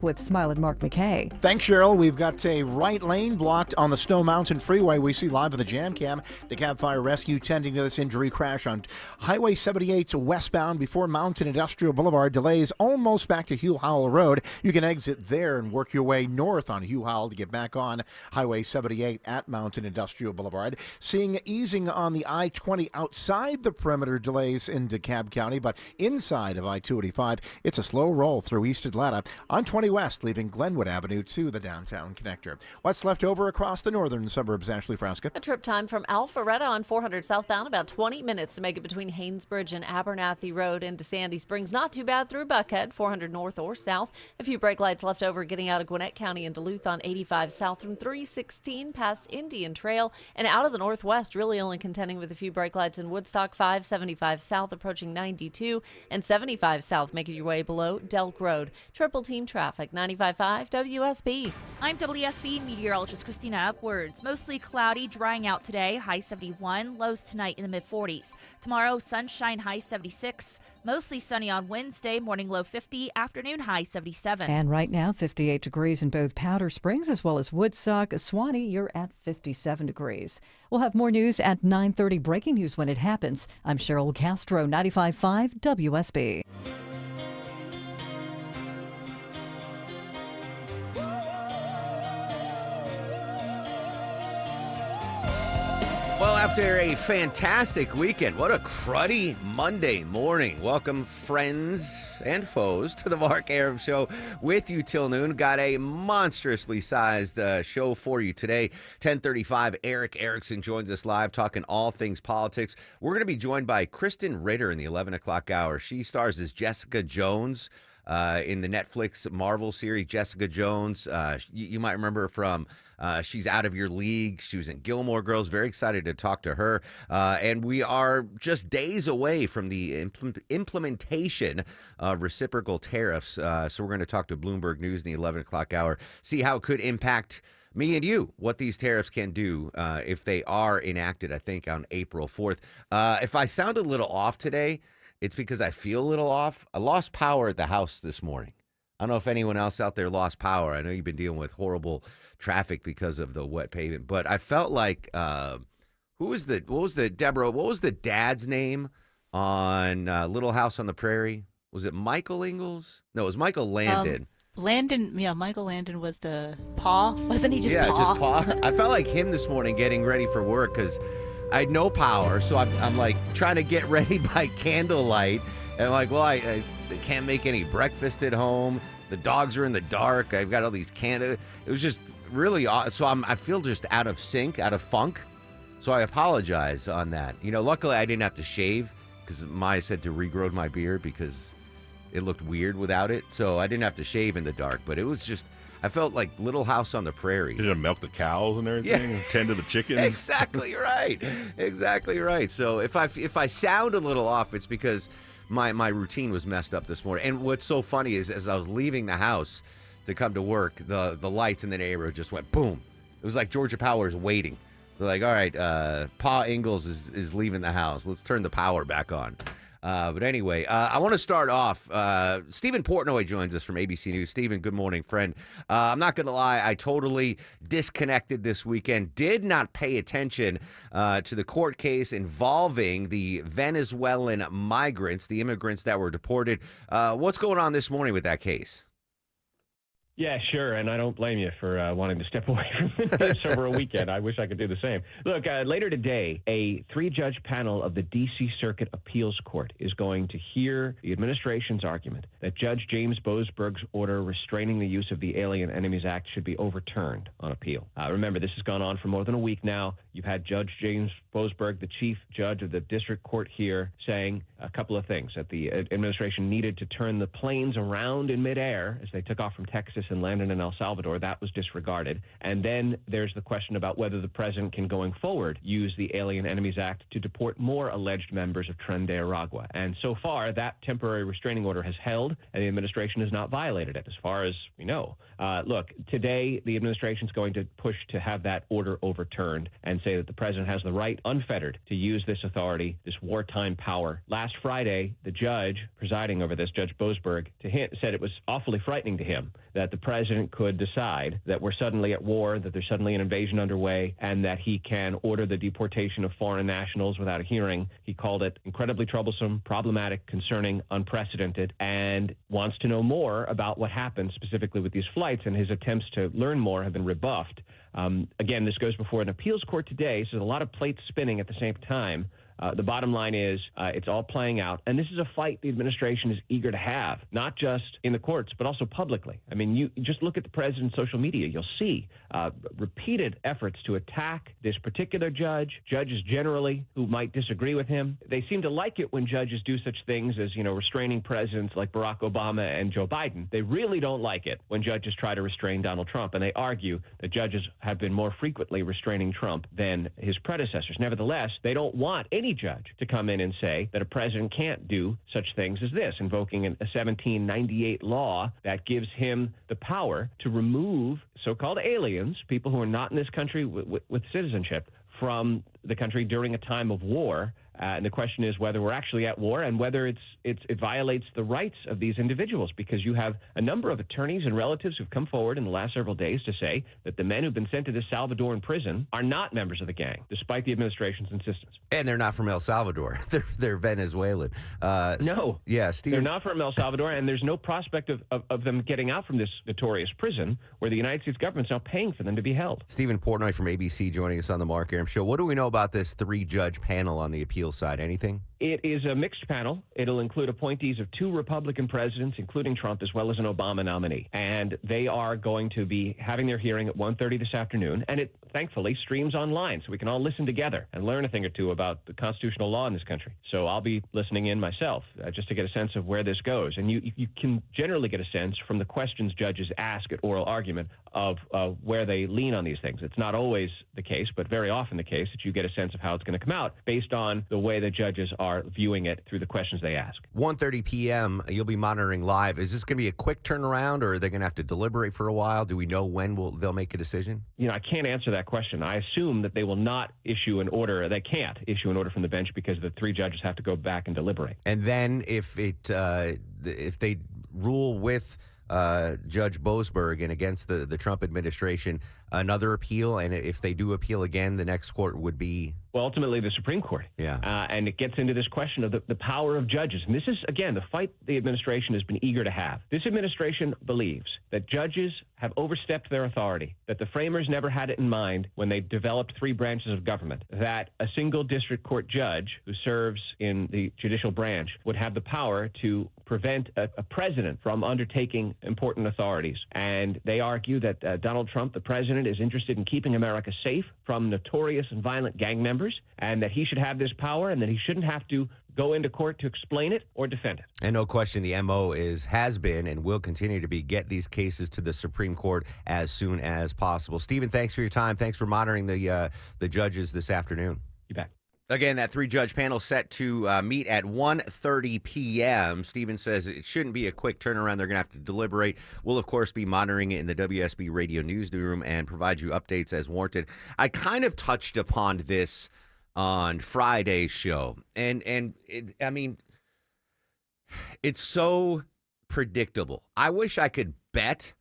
With Smile and Mark McKay. Thanks, Cheryl. We've got a right lane blocked on the Snow Mountain Freeway. We see live of the Jam Cam. DeKalb Fire Rescue tending to this injury crash on Highway 78 westbound before Mountain Industrial Boulevard. Delays almost back to Hugh Howell Road. You can exit there and work your way north on Hugh Howell to get back on Highway 78 at Mountain Industrial Boulevard. Seeing easing on the I-20 outside the perimeter delays in DeKalb County, but inside of I-285, it's a slow roll through East Atlanta on 20 West, leaving Glenwood Avenue to the downtown connector. What's left over across the northern suburbs, Ashley Frasca? A trip time from Alpharetta on 400 southbound, about 20 minutes to make it between Haynesbridge and Abernathy Road into Sandy Springs. Not too bad through Buckhead, 400 north or south. A few brake lights left over getting out of Gwinnett County and Duluth on 85 south from 316 past Indian Trail. And out of the northwest, really only contending with a few brake lights in Woodstock, 575 south approaching 92 and 75 south making your way below Delk Road. Triple team traffic, 95.5 WSB. I'm WSB meteorologist Christina Upwards. Mostly cloudy, drying out today, high 71, lows tonight in the mid-40s. Tomorrow, sunshine, high 76. Mostly sunny on Wednesday, morning low 50, afternoon high 77. And right now, 58 degrees in both Powder Springs as well as Woodstock. Swanee, you're at 57 degrees. We'll have more news at 9:30, breaking news when it happens. I'm Cheryl Castro, 95.5 WSB. Well, after a fantastic weekend, what a cruddy Monday morning. Welcome, friends and foes, to the Mark Arum Show with you till noon. Got a monstrously sized show for you today. 10:35, Eric Erickson joins us live talking all things politics. We're going to be joined by Kristen Ritter in the 11 o'clock hour. She stars as Jessica Jones in the Netflix Marvel series Jessica Jones. You might remember her from She's Out of Your League. She was in Gilmore Girls. Very excited to talk to her. And we are just days away from the implementation of reciprocal tariffs. So we're going to talk to Bloomberg News in the 11 o'clock hour, see how it could impact me and you, what these tariffs can do if they are enacted, I think, on April 4th. If I sound a little off today, it's because I feel a little off. I lost power at the house this morning. I don't know if anyone else out there lost power. I know you've been dealing with horrible traffic because of the wet pavement, but I felt like what was the dad's name on Little House on the Prairie? Was it Michael Ingalls? No, it was Michael Landon. Michael Landon was the Pa. Wasn't he just Pa? Yeah, just Pa. I felt like him this morning getting ready for work because I had no power, so I'm like trying to get ready by candlelight. And I'm like, well, I can't make any breakfast at home. The dogs are in the dark. I've got all these candles. It was just really odd. So I feel just out of sync, out of funk. So I apologize on that. You know, luckily I didn't have to shave because Maya said to regrow my beard because it looked weird without it. So I didn't have to shave in the dark. But it was just, I felt like Little House on the Prairie. Did you milk the cows and everything? Yeah. Tend to the chickens? Exactly right. Exactly right. So if I sound a little off, it's because my routine was messed up this morning. And what's so funny is as I was leaving the house to come to work, the lights in the neighborhood just went boom. It was like Georgia Power is waiting. They're like, all right, Pa Ingalls is leaving the house. Let's turn the power back on. But anyway, I want to start off. Stephen Portnoy joins us from ABC News. Stephen, good morning, friend. I'm not going to lie. I totally disconnected this weekend. Did not pay attention to the court case involving the Venezuelan migrants, the immigrants that were deported. What's going on this morning with that case? Yeah, sure, and I don't blame you for wanting to step away from this over a weekend. I wish I could do the same. Look, later today, a three-judge panel of the D.C. Circuit Appeals Court is going to hear the administration's argument that Judge James Boasberg's order restraining the use of the Alien Enemies Act should be overturned on appeal. Remember, this has gone on for more than a week now. You've had Judge James Boasberg, the chief judge of the district court here, saying a couple of things, that the administration needed to turn the planes around in midair as they took off from Texas and landed in El Salvador. That was disregarded. And then there's the question about whether the president can, going forward, use the Alien Enemies Act to deport more alleged members of Tren de Aragua. And so far, that temporary restraining order has held, and the administration has not violated it, as far as we know. Look, today, the administration is going to push to have that order overturned and say that the president has the right, unfettered, to use this authority, this wartime power. Last Friday, the judge presiding over this, Judge Boasberg, said it was awfully frightening to him that the president could decide that we're suddenly at war, that there's suddenly an invasion underway, and that he can order the deportation of foreign nationals without a hearing. He called it incredibly troublesome, problematic, concerning, unprecedented, and wants to know more about what happened specifically with these flights, and his attempts to learn more have been rebuffed. Again, this goes before an appeals court today, so there's a lot of plates spinning at the same time. The bottom line is it's all playing out. And this is a fight the administration is eager to have, not just in the courts, but also publicly. I mean, you just look at the president's social media. You'll see repeated efforts to attack this particular judge, judges generally who might disagree with him. They seem to like it when judges do such things as, restraining presidents like Barack Obama and Joe Biden. They really don't like it when judges try to restrain Donald Trump. And they argue that judges have been more frequently restraining Trump than his predecessors. Nevertheless, they don't want any judge to come in and say that a president can't do such things as this, invoking a 1798 law that gives him the power to remove so-called aliens, people who are not in this country with citizenship, from the country during a time of war. And the question is whether we're actually at war and whether it violates the rights of these individuals, because you have a number of attorneys and relatives who've come forward in the last several days to say that the men who've been sent to this Salvadoran prison are not members of the gang, despite the administration's insistence. And they're not from El Salvador. They're Venezuelan. No. Yeah, Steve. They're not from El Salvador, and there's no prospect of them getting out from this notorious prison where the United States government's now paying for them to be held. Stephen Portnoy from ABC joining us on the Mark Arum Show. What do we know about this three-judge panel on the appeal side? Anything? It is a mixed panel. It'll include appointees of 2 Republican presidents, including Trump, as well as an Obama nominee. And they are going to be having their hearing at 1:30 this afternoon. And it, thankfully, streams online, so we can all listen together and learn a thing or two about the constitutional law in this country. So I'll be listening in myself just to get a sense of where this goes. And you can generally get a sense from the questions judges ask at oral argument of where they lean on these things. It's not always the case, but very often the case that you get a sense of how it's going to come out based on the way the judges are viewing it through the questions they ask. 1:30 p.m., you'll be monitoring live. Is this going to be a quick turnaround, or are they going to have to deliberate for a while? Do we know when they'll make a decision? I can't answer that question. I assume that they will not issue an order. They can't issue an order from the bench because the 3 judges have to go back and deliberate. And then if they rule with Judge Boasberg and against the Trump administration, another appeal, and if they do appeal again, the next court would be? Well, ultimately, the Supreme Court. Yeah. And it gets into this question of the power of judges. And this is, again, the fight the administration has been eager to have. This administration believes that judges have overstepped their authority, that the framers never had it in mind when they developed 3 branches of government, that a single district court judge who serves in the judicial branch would have the power to prevent a president from undertaking important authorities. And they argue that Donald Trump, the president, is interested in keeping America safe from notorious and violent gang members, and that he should have this power and that he shouldn't have to go into court to explain it or defend it. And no question, the MO has been and will continue to be get these cases to the Supreme Court as soon as possible. Stephen, thanks for your time. Thanks for monitoring the judges this afternoon. You bet. Again, that 3-judge panel set to meet at 1:30 p.m. Stephen says it shouldn't be a quick turnaround. They're going to have to deliberate. We'll, of course, be monitoring it in the WSB Radio Newsroom and provide you updates as warranted. I kind of touched upon this on Friday's show. And it's so predictable. I wish I could bet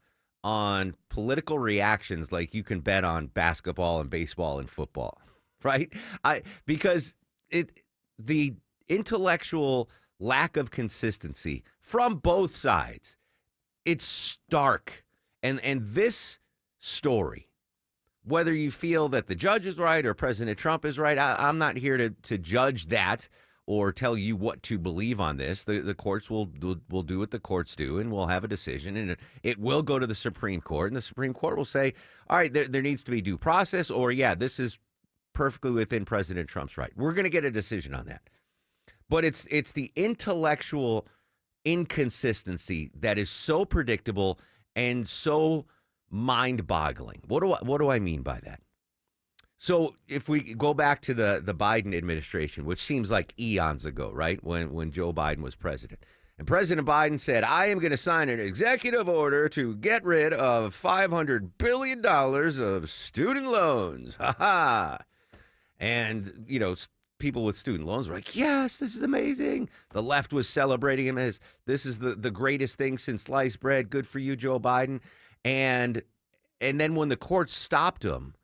on political reactions like you can bet on basketball and baseball and football. Right? Because the intellectual lack of consistency from both sides, it's stark. And this story, whether you feel that the judge is right or President Trump is right, I'm not here to judge that or tell you what to believe on this. The courts will do what the courts do, and we'll have a decision, and it will go to the Supreme Court, and the Supreme Court will say, all right, there needs to be due process, or yeah, this is perfectly within President Trump's right. We're going to get a decision on that. But it's the intellectual inconsistency that is so predictable and so mind-boggling. What do I mean by that? So if we go back to the Biden administration, which seems like eons ago, right, when Joe Biden was president, and President Biden said, I am going to sign an executive order to get rid of $500 billion of student loans. Ha ha. And, people with student loans were like, yes, this is amazing. The left was celebrating him as this is the greatest thing since sliced bread. Good for you, Joe Biden. And then when the courts stopped him,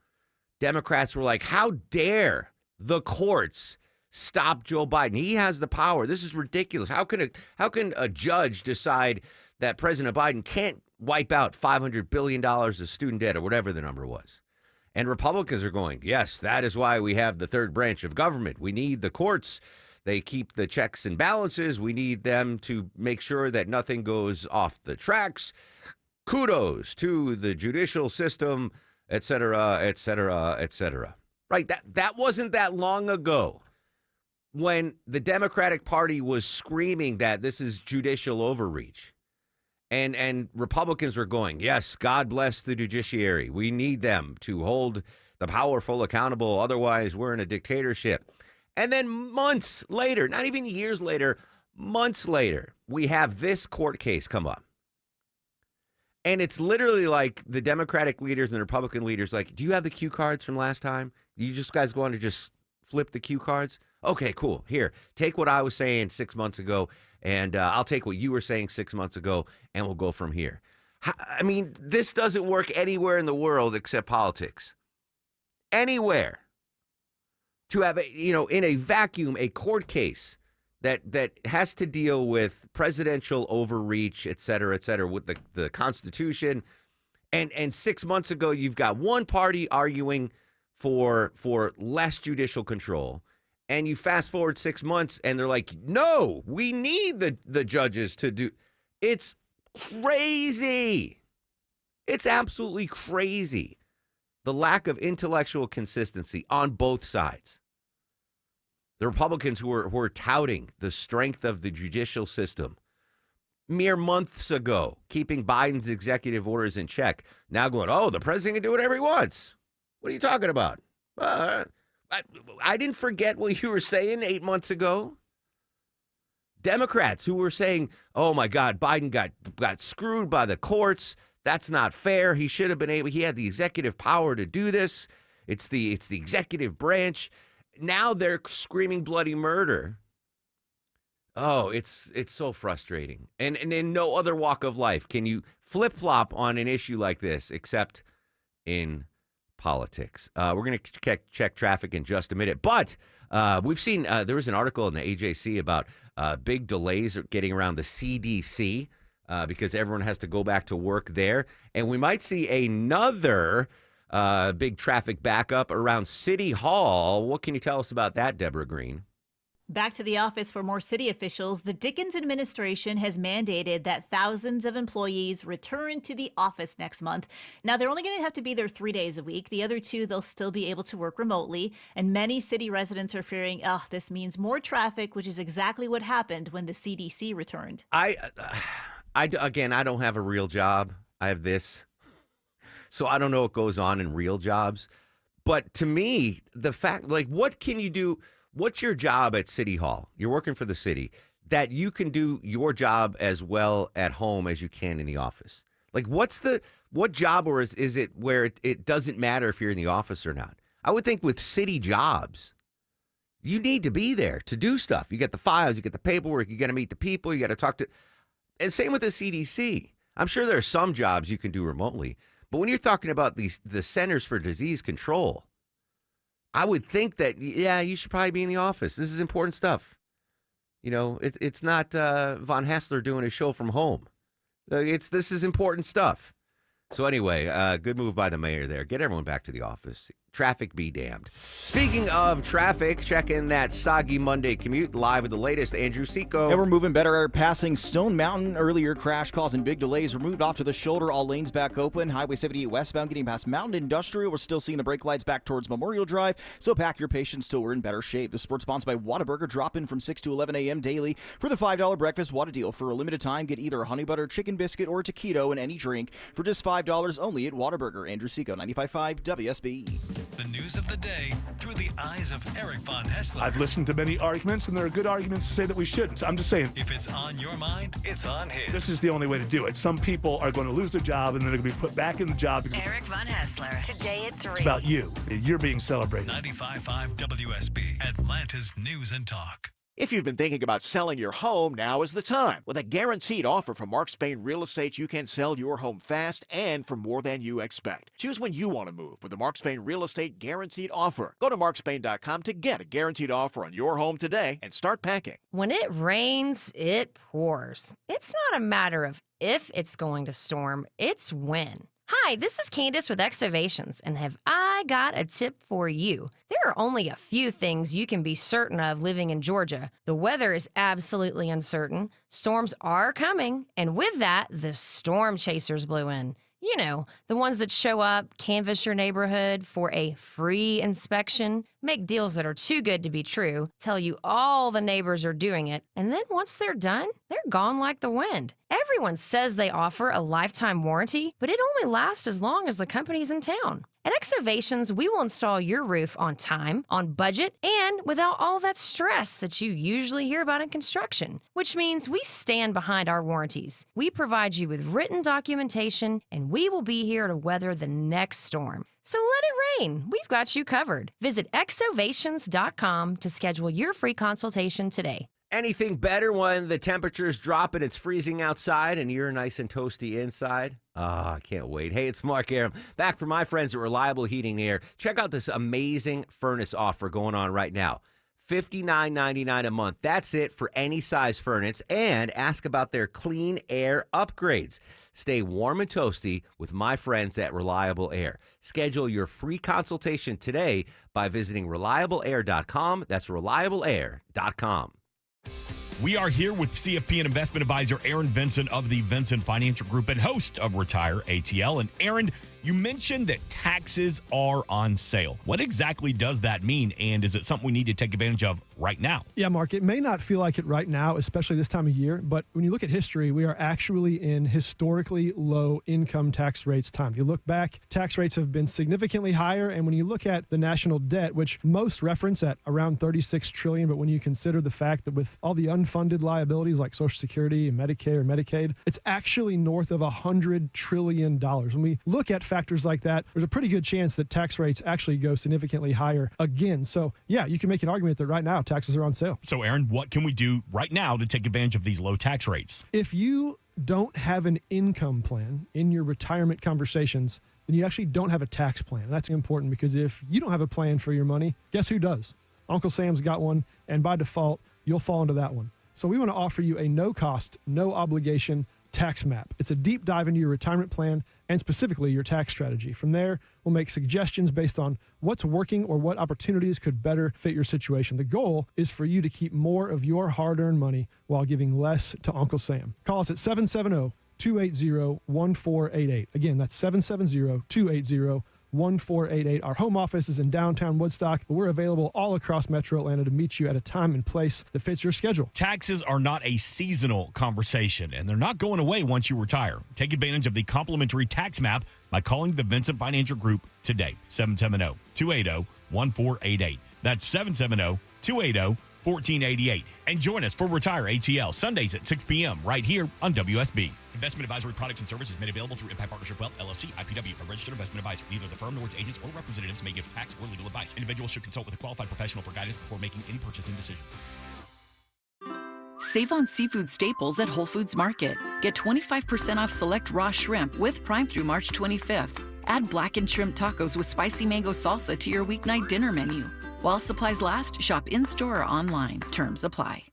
Democrats were like, how dare the courts stop Joe Biden? He has the power. This is ridiculous. How can a judge decide that President Biden can't wipe out $500 billion of student debt or whatever the number was? And Republicans are going, yes, that is why we have the third branch of government. We need the courts. They keep the checks and balances. We need them to make sure that nothing goes off the tracks. Kudos to the judicial system, et cetera, et cetera, et cetera. Right? That wasn't that long ago when the Democratic Party was screaming that this is judicial overreach. And Republicans were going, yes, God bless the judiciary. We need them to hold the powerful accountable. Otherwise, we're in a dictatorship. And then months later, not even years later, months later, we have this court case come up. And it's literally like the Democratic leaders and the Republican leaders like, do you have the cue cards from last time? You just guys going to just flip the cue cards? Okay, cool. Here, take what I was saying 6 months ago, and I'll take what you were saying 6 months ago, and we'll go from here. I mean, this doesn't work anywhere in the world except politics. Anywhere. To have, in a vacuum, a court case that has to deal with presidential overreach, et cetera, with the Constitution. And 6 months ago, you've got one party arguing for less judicial control. And you fast forward 6 months and they're like, no, we need the judges to do. It's crazy. It's absolutely crazy. The lack of intellectual consistency on both sides. The Republicans who are touting the strength of the judicial system mere months ago, keeping Biden's executive orders in check, now going, oh, the president can do whatever he wants. What are you talking about? I didn't forget what you were saying 8 months ago. Democrats who were saying, oh, my God, Biden got screwed by the courts. That's not fair. He should have been able. He had the executive power to do this. It's the executive branch. Now they're screaming bloody murder. Oh, it's so frustrating. And in no other walk of life can you flip-flop on an issue like this except in politics. We're going to check traffic in just a minute. But we've seen there was an article in the AJC about big delays getting around the CDC because everyone has to go back to work there. And we might see another big traffic backup around City Hall. What can you tell us about that, Deborah Green? Back to the office for more city officials. The Dickens administration has mandated that thousands of employees return to the office next month. Now, they're only going to have to be there 3 days a week. The other two, they'll still be able to work remotely. And many city residents are fearing, this means more traffic, which is exactly what happened when the CDC returned. I don't have a real job. I have this. So I don't know what goes on in real jobs. But to me, the fact, what can you do? What's your job at City Hall? You're working for the city, that you can do your job as well at home as you can in the office. What job, or is it where it doesn't matter if you're in the office or not? I would think with city jobs, you need to be there to do stuff. You get the files, you get the paperwork, you got to meet the people, you got to talk to, and same with the CDC. I'm sure there are some jobs you can do remotely, but when you're talking about the Centers for Disease Control, I would think that, you should probably be in the office. This is important stuff. It's not Von Hassler doing a show from home. This is important stuff. So anyway, good move by the mayor there. Get everyone back to the office. Traffic be damned. Speaking of traffic, check in that soggy Monday commute. Live with the latest, Andrew Seco. And we're moving better, passing Stone Mountain. Earlier crash causing big delays. We're moved off to the shoulder. All lanes back open. Highway 78 westbound getting past Mountain Industrial. We're still seeing the brake lights back towards Memorial Drive. So pack your patience till we're in better shape. The sports sponsored by Whataburger. Drop in from 6 to 11 a.m. daily for the $5 breakfast Whata deal. For a limited time, get either a honey butter chicken biscuit or a taquito in any drink for just $5 only at Whataburger. Andrew Seco, 95.5 WSB. The news of the day through the eyes of Eric Von Hessler. I've listened to many arguments, and there are good arguments to say that we shouldn't. I'm just saying. If it's on your mind, it's on his. This is the only way to do it. Some people are going to lose their job, and then they're going to be put back in the job. Eric Von Hessler, today at 3. It's about you. You're being celebrated. 95.5 WSB, Atlanta's News and Talk. If you've been thinking about selling your home, now is the time. With a guaranteed offer from Mark Spain Real Estate, you can sell your home fast and for more than you expect. Choose when you want to move with the Mark Spain Real Estate Guaranteed Offer. Go to markspain.com to get a guaranteed offer on your home today and start packing. When it rains, it pours. It's not a matter of if it's going to storm, it's when. Hi, this is Candace with Exovations, and have I got a tip for you? There are only a few things you can be certain of living in Georgia. The weather is absolutely uncertain, storms are coming, and with that, the storm chasers blew in. You know, the ones that show up, canvass your neighborhood for a free inspection, make deals that are too good to be true, tell you all the neighbors are doing it, and then once they're done, they're gone like the wind. Everyone says they offer a lifetime warranty, but it only lasts as long as the company's in town. At Exovations, we will install your roof on time, on budget, and without all that stress that you usually hear about in construction, which means we stand behind our warranties. We provide you with written documentation, and we will be here to weather the next storm. So let it rain. We've got you covered. Visit exovations.com to schedule your free consultation today. Anything better when the temperatures drop and it's freezing outside and you're nice and toasty inside? I can't wait. Hey, it's Mark Aram, back from my friends at Reliable Heating and Air. Check out this amazing furnace offer going on right now. $59.99 a month. That's it for any size furnace. And ask about their clean air upgrades. Stay warm and toasty with my friends at Reliable Air. Schedule your free consultation today by visiting reliableair.com. That's reliableair.com. We are here with CFP and investment advisor Aaron Vincent of the Vincent Financial Group and host of Retire ATL. And Aaron, you mentioned that taxes are on sale. What exactly does that mean? And is it something we need to take advantage of right now? Yeah, Mark, it may not feel like it right now, especially this time of year, but when you look at history, we are actually in historically low income tax rates time. If you look back, tax rates have been significantly higher. And when you look at the national debt, which most reference at around $36 trillion, but when you consider the fact that with all the unfunded liabilities like Social Security and Medicare and Medicaid, it's actually north of $100 trillion. When we look at factors like that, there's a pretty good chance that tax rates actually go significantly higher again. So yeah, you can make an argument that right now taxes are on sale. So Aaron, what can we do right now to take advantage of these low tax rates? If you don't have an income plan in your retirement conversations, then you actually don't have a tax plan. And that's important because if you don't have a plan for your money, guess who does? Uncle Sam's got one, and by default, you'll fall into that one. So we want to offer you a no-cost, no-obligation tax map. It's a deep dive into your retirement plan and specifically your tax strategy. From there, we'll make suggestions based on what's working or what opportunities could better fit your situation. The goal is for you to keep more of your hard-earned money while giving less to Uncle Sam. Call us at 770-280-1488. Again, that's 770-280-1488. Our home office is in downtown Woodstock, but we're available all across Metro Atlanta to meet you at a time and place that fits your schedule. Taxes are not a seasonal conversation, and they're not going away once you retire. Take advantage of the complimentary tax map by calling the Vincent Financial Group today. 770-280-1488. That's 770-280-1488. And join us for Retire ATL Sundays at 6 p.m. right here on WSB. Investment advisory products and services made available through Impact Partnership Wealth, LLC, IPW, a registered investment advisor. Neither the firm nor its agents or representatives may give tax or legal advice. Individuals should consult with a qualified professional for guidance before making any purchasing decisions. Save on seafood staples at Whole Foods Market. Get 25% off select raw shrimp with Prime through March 25th. Add blackened shrimp tacos with spicy mango salsa to your weeknight dinner menu. While supplies last, shop in-store or online. Terms apply.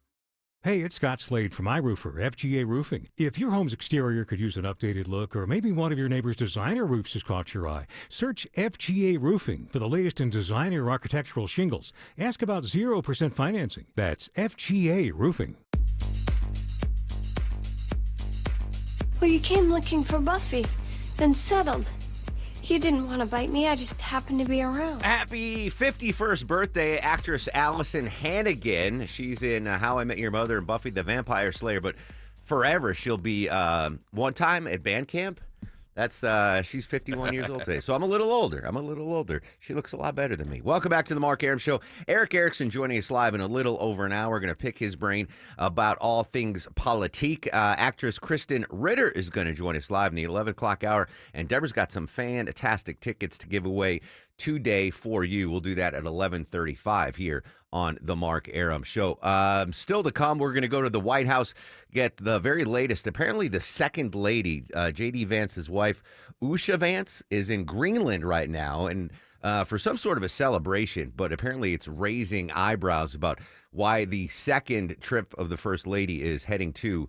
Hey, it's Scott Slade from iRoofer, FGA Roofing. If your home's exterior could use an updated look, or maybe one of your neighbor's designer roofs has caught your eye, search FGA Roofing for the latest in designer architectural shingles. Ask about 0% financing. That's FGA Roofing. Well, you came looking for Buffy, then settled. You didn't want to bite me, I just happened to be around. Happy 51st birthday, actress Allison Hannigan. She's in How I Met Your Mother and Buffy the Vampire Slayer, but forever she'll be one time at band camp. That's she's 51 years old today. So I'm a little older. She looks a lot better than me. Welcome back to the Mark Arum Show. Eric Erickson joining us live in a little over an hour. We're going to pick his brain about all things politique. Actress Kristen Ritter is going to join us live in the 11 o'clock hour. And Deborah's got some fantastic tickets to give away today for you. We'll do that at 11:35 here on the Mark Arum Show. Still to come, we're going to go to the White House, get the very latest. Apparently, the second lady, J.D. Vance's wife, Usha Vance, is in Greenland right now, and for some sort of a celebration, but apparently it's raising eyebrows about why the second trip of the First Lady is heading to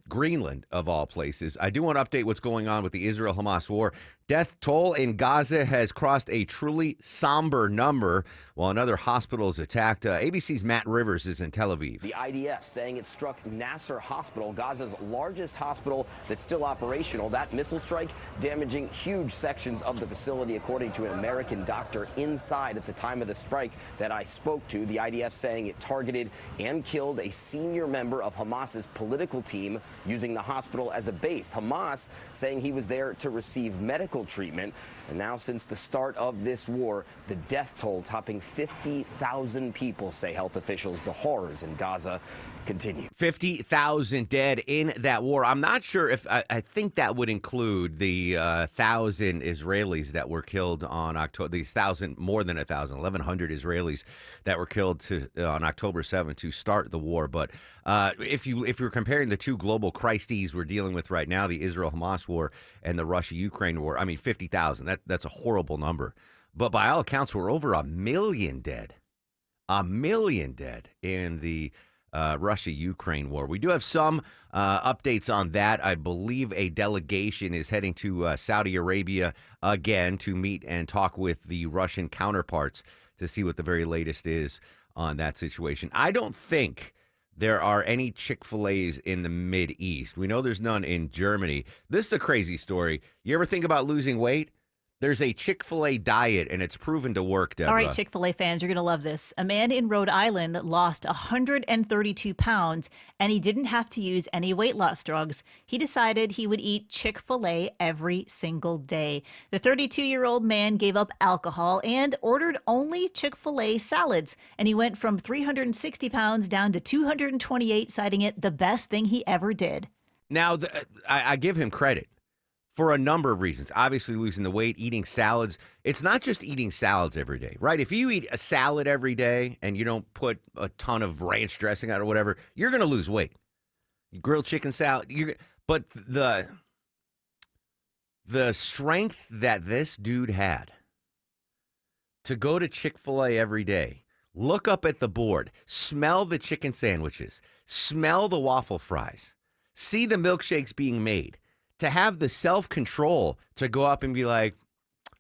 Greenland, of all places. I do want to update what's going on with the Israel-Hamas war. Death toll in Gaza has crossed a truly somber number while another hospital is attacked. ABC's Matt Rivers is in Tel Aviv. The IDF saying it struck Nasser Hospital, Gaza's largest hospital that's still operational. That missile strike damaging huge sections of the facility, according to an American doctor inside at the time of the strike that I spoke to. The IDF saying it targeted and killed a senior member of Hamas's political team using the hospital as a base. Hamas saying he was there to receive medical treatment. And now, since the start of this war, the death toll topping 50,000 people, say health officials. The horrors in Gaza continue. 50,000 dead in that war. I'm not sure if I think that would include the 1,000 Israelis that were killed on October. These 1,000, more than 1,000, 1,100 Israelis that were killed on October 7th to start the war. But if you're comparing the two global crises we're dealing with right now, the Israel-Hamas war and the Russia-Ukraine war, I mean, 50,000. That's a horrible number. But by all accounts, we're over 1 million dead. 1 million dead in the Russia-Ukraine war. We do have some updates on that. I believe a delegation is heading to Saudi Arabia again to meet and talk with the Russian counterparts to see what the very latest is on that situation. I don't think there are any Chick-fil-A's in the Mideast. We know there's none in Germany. This is a crazy story. You ever think about losing weight? There's a Chick-fil-A diet, and it's proven to work, Deborah. All right, Chick-fil-A fans, you're going to love this. A man in Rhode Island lost 132 pounds, and he didn't have to use any weight loss drugs. He decided he would eat Chick-fil-A every single day. The 32-year-old man gave up alcohol and ordered only Chick-fil-A salads, and he went from 360 pounds down to 228, citing it the best thing he ever did. Now, I give him credit for a number of reasons. Obviously, losing the weight, eating salads. It's not just eating salads every day, right? If you eat a salad every day and you don't put a ton of ranch dressing on it or whatever, you're going to lose weight. Grilled chicken salad. But the strength that this dude had to go to Chick-fil-A every day, look up at the board, smell the chicken sandwiches, smell the waffle fries, see the milkshakes being made, to have the self-control to go up and be like,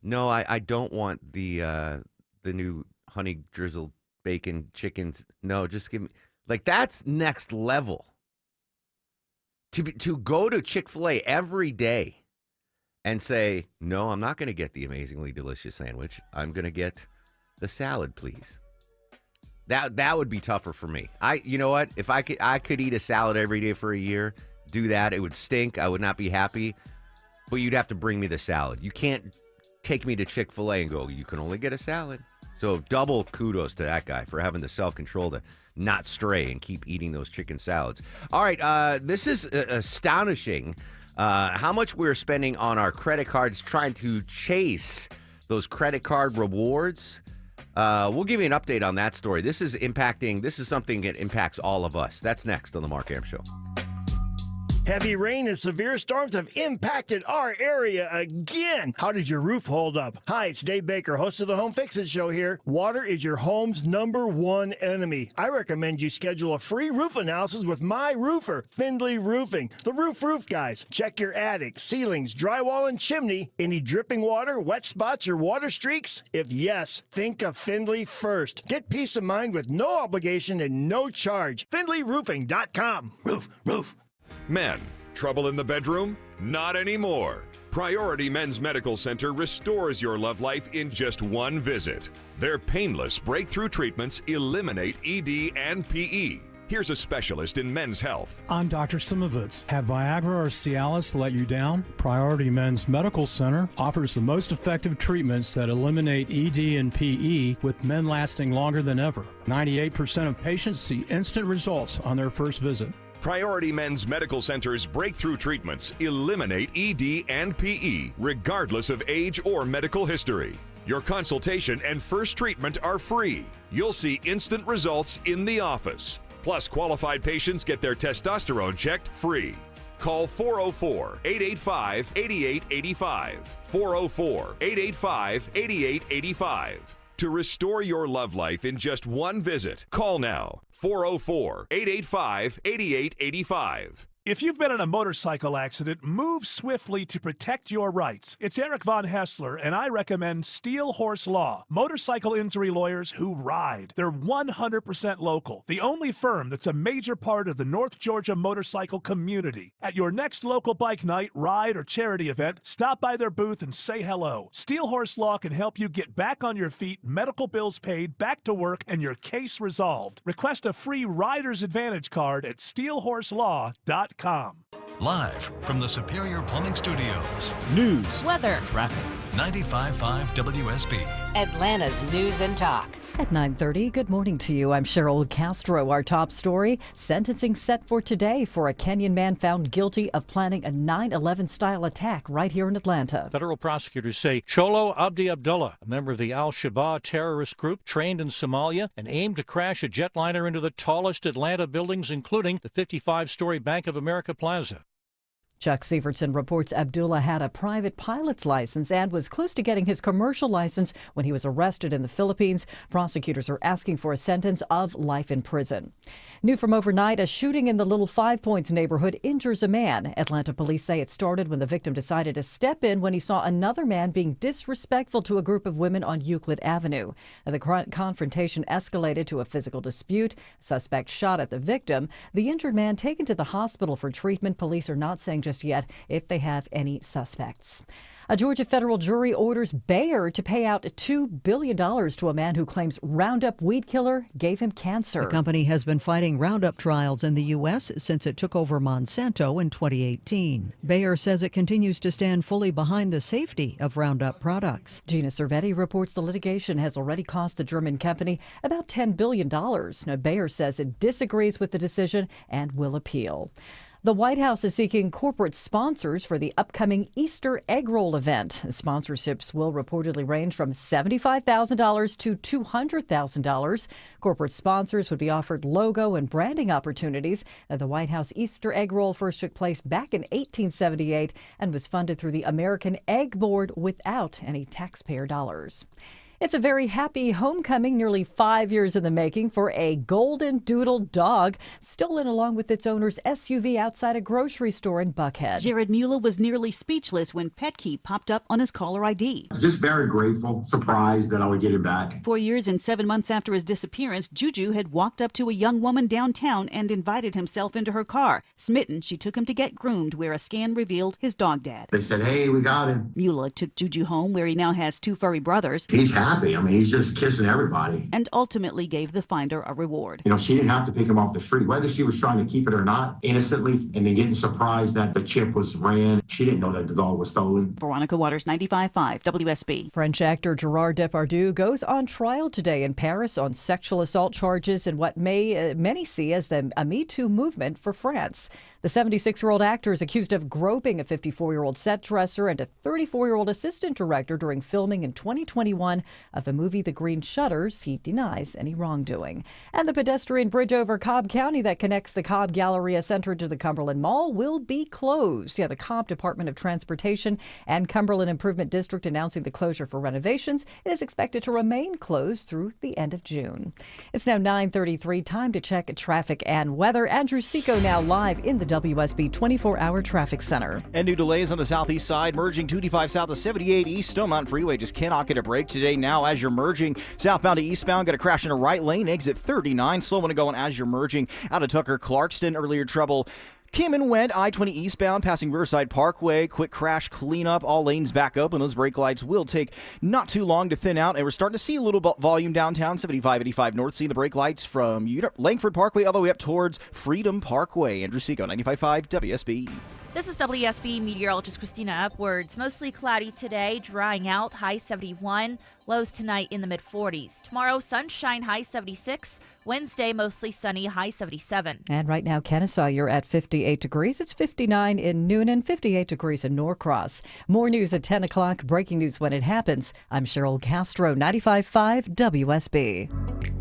no, I don't want the new honey drizzled bacon chickens. No, just give me, like, that's next level. To go to Chick-fil-A every day and say, no, I'm not going to get the amazingly delicious sandwich. I'm going to get the salad, please. That would be tougher for me. You know what? If I could eat a salad every day for a year, do that. It would stink. I would not be happy. But you'd have to bring me the salad. You can't take me to Chick-fil-A and go, you can only get a salad. So double kudos to that guy for having the self-control to not stray and keep eating those chicken salads. All right, this is astonishing how much we're spending on our credit cards trying to chase those credit card rewards. We'll give you an update on that story. This is something that impacts all of us. That's next on the Mark Arum Show. Heavy rain and severe storms have impacted our area again. How did your roof hold up? Hi, it's Dave Baker, host of the Home Fix-It Show here. Water is your home's #1 enemy. I recommend you schedule a free roof analysis with my roofer, Findlay Roofing. The roof guys. Check your attic, ceilings, drywall, and chimney. Any dripping water, wet spots, or water streaks? If yes, think of Findlay first. Get peace of mind with no obligation and no charge. FindlayRoofing.com. Roof. Men, trouble in the bedroom? Not anymore. Priority Men's Medical Center restores your love life in just one visit. Their painless breakthrough treatments eliminate ED and PE. Here's a specialist in men's health. I'm Dr. Simovitz. Have Viagra or Cialis let you down? Priority Men's Medical Center offers the most effective treatments that eliminate ED and PE, with men lasting longer than ever. 98% of patients see instant results on their first visit. Priority Men's Medical Center's breakthrough treatments eliminate ED and PE, regardless of age or medical history. Your consultation and first treatment are free. You'll see instant results in the office. Plus, qualified patients get their testosterone checked free. Call 404-885-8885. 404-885-8885. To restore your love life in just one visit, call now. 404-885-8885. If you've been in a motorcycle accident, move swiftly to protect your rights. It's Eric Von Hessler, and I recommend Steel Horse Law, motorcycle injury lawyers who ride. They're 100% local, the only firm that's a major part of the North Georgia motorcycle community. At your next local bike night, ride, or charity event, stop by their booth and say hello. Steel Horse Law can help you get back on your feet, medical bills paid, back to work, and your case resolved. Request a free Rider's Advantage card at steelhorselaw.com. Live from the Superior Plumbing Studios. News, weather, traffic. 95.5 WSB. Atlanta's News and Talk. At 9:30, good morning to you. I'm Cheryl Castro. Our top story, sentencing set for today for a Kenyan man found guilty of planning a 9/11-style attack right here in Atlanta. Federal prosecutors say Cholo Abdi Abdullah, a member of the Al-Shabaab terrorist group trained in Somalia and aimed to crash a jetliner into the tallest Atlanta buildings, including the 55-story Bank of America Plaza. Chuck Sievertson reports Abdullah had a private pilot's license and was close to getting his commercial license when he was arrested in the Philippines. Prosecutors are asking for a sentence of life in prison. New from overnight, a shooting in the Little Five Points neighborhood injures a man. Atlanta police say it started when the victim decided to step in when he saw another man being disrespectful to a group of women on Euclid Avenue. The confrontation escalated to a physical dispute. Suspect shot at the victim. The injured man taken to the hospital for treatment. Police are not saying just yet if they have any suspects. A Georgia federal jury orders Bayer to pay out $2 billion to a man who claims Roundup weed killer gave him cancer. The company has been fighting Roundup trials in the U.S. since it took over Monsanto in 2018. Bayer says it continues to stand fully behind the safety of Roundup products. Gina Cervetti reports the litigation has already cost the German company about $10 billion. Now, Bayer says it disagrees with the decision and will appeal. The White House is seeking corporate sponsors for the upcoming Easter egg roll event. Sponsorships will reportedly range from $75,000 to $200,000. Corporate sponsors would be offered logo and branding opportunities. The White House Easter egg roll first took place back in 1878 and was funded through the American Egg Board without any taxpayer dollars. It's a very happy homecoming, nearly 5 years in the making, for a golden doodle dog stolen along with its owner's SUV outside a grocery store in Buckhead. Jared Mueller was nearly speechless when Petke popped up on his caller ID. Just very grateful, surprised that I would get him back. 4 years and 7 months after his disappearance, Juju had walked up to a young woman downtown and invited himself into her car. Smitten, she took him to get groomed, where a scan revealed his dog dad. They said, hey, we got him. Mueller took Juju home, where he now has 2 furry brothers. He's happy. I mean, he's just kissing everybody. And ultimately gave the finder a reward. You know, she didn't have to pick him off the street, whether she was trying to keep it or not, innocently, and then getting surprised that the chip was ran. She didn't know that the dog was stolen. Veronica Waters, 95.5 WSB. French actor Gerard Depardieu goes on trial today in Paris on sexual assault charges in what many see as a Me Too movement for France. The 76-year-old actor is accused of groping a 54-year-old set dresser and a 34-year-old assistant director during filming in 2021 of the movie The Green Shutters. He denies any wrongdoing. And the pedestrian bridge over Cobb County that connects the Cobb Galleria Center to the Cumberland Mall will be closed. The Cobb Department of Transportation and Cumberland Improvement District announcing the closure for renovations. It is expected to remain closed through the end of June. It's now 9:33. Time to check traffic and weather. Andrew Seco now live in the WSB 24-hour traffic center. And new delays on the southeast side, merging 285 south of 78 east. Stone Mountain Freeway just cannot get a break today. Now, as you're merging southbound to eastbound, got a crash in a right lane, exit 39. Slow one to going as you're merging out of Tucker Clarkston. Earlier trouble came and went, I-20 eastbound, passing Riverside Parkway. Quick crash cleanup, all lanes back open. Those brake lights will take not too long to thin out, and we're starting to see a little volume downtown, 75-85 north. See the brake lights from Langford Parkway all the way up towards Freedom Parkway. Andrew Seco, 95.5 WSB. This is WSB meteorologist Christina Upwards. Mostly cloudy today, drying out, high 71. Lows tonight in the mid-40s. Tomorrow, sunshine, high 76. Wednesday, mostly sunny, high 77. And right now, Kennesaw, you're at 58 degrees. It's 59 in Noonan, 58 degrees in Norcross. More news at 10 o'clock. Breaking news when it happens. I'm Cheryl Castro, 95.5 WSB.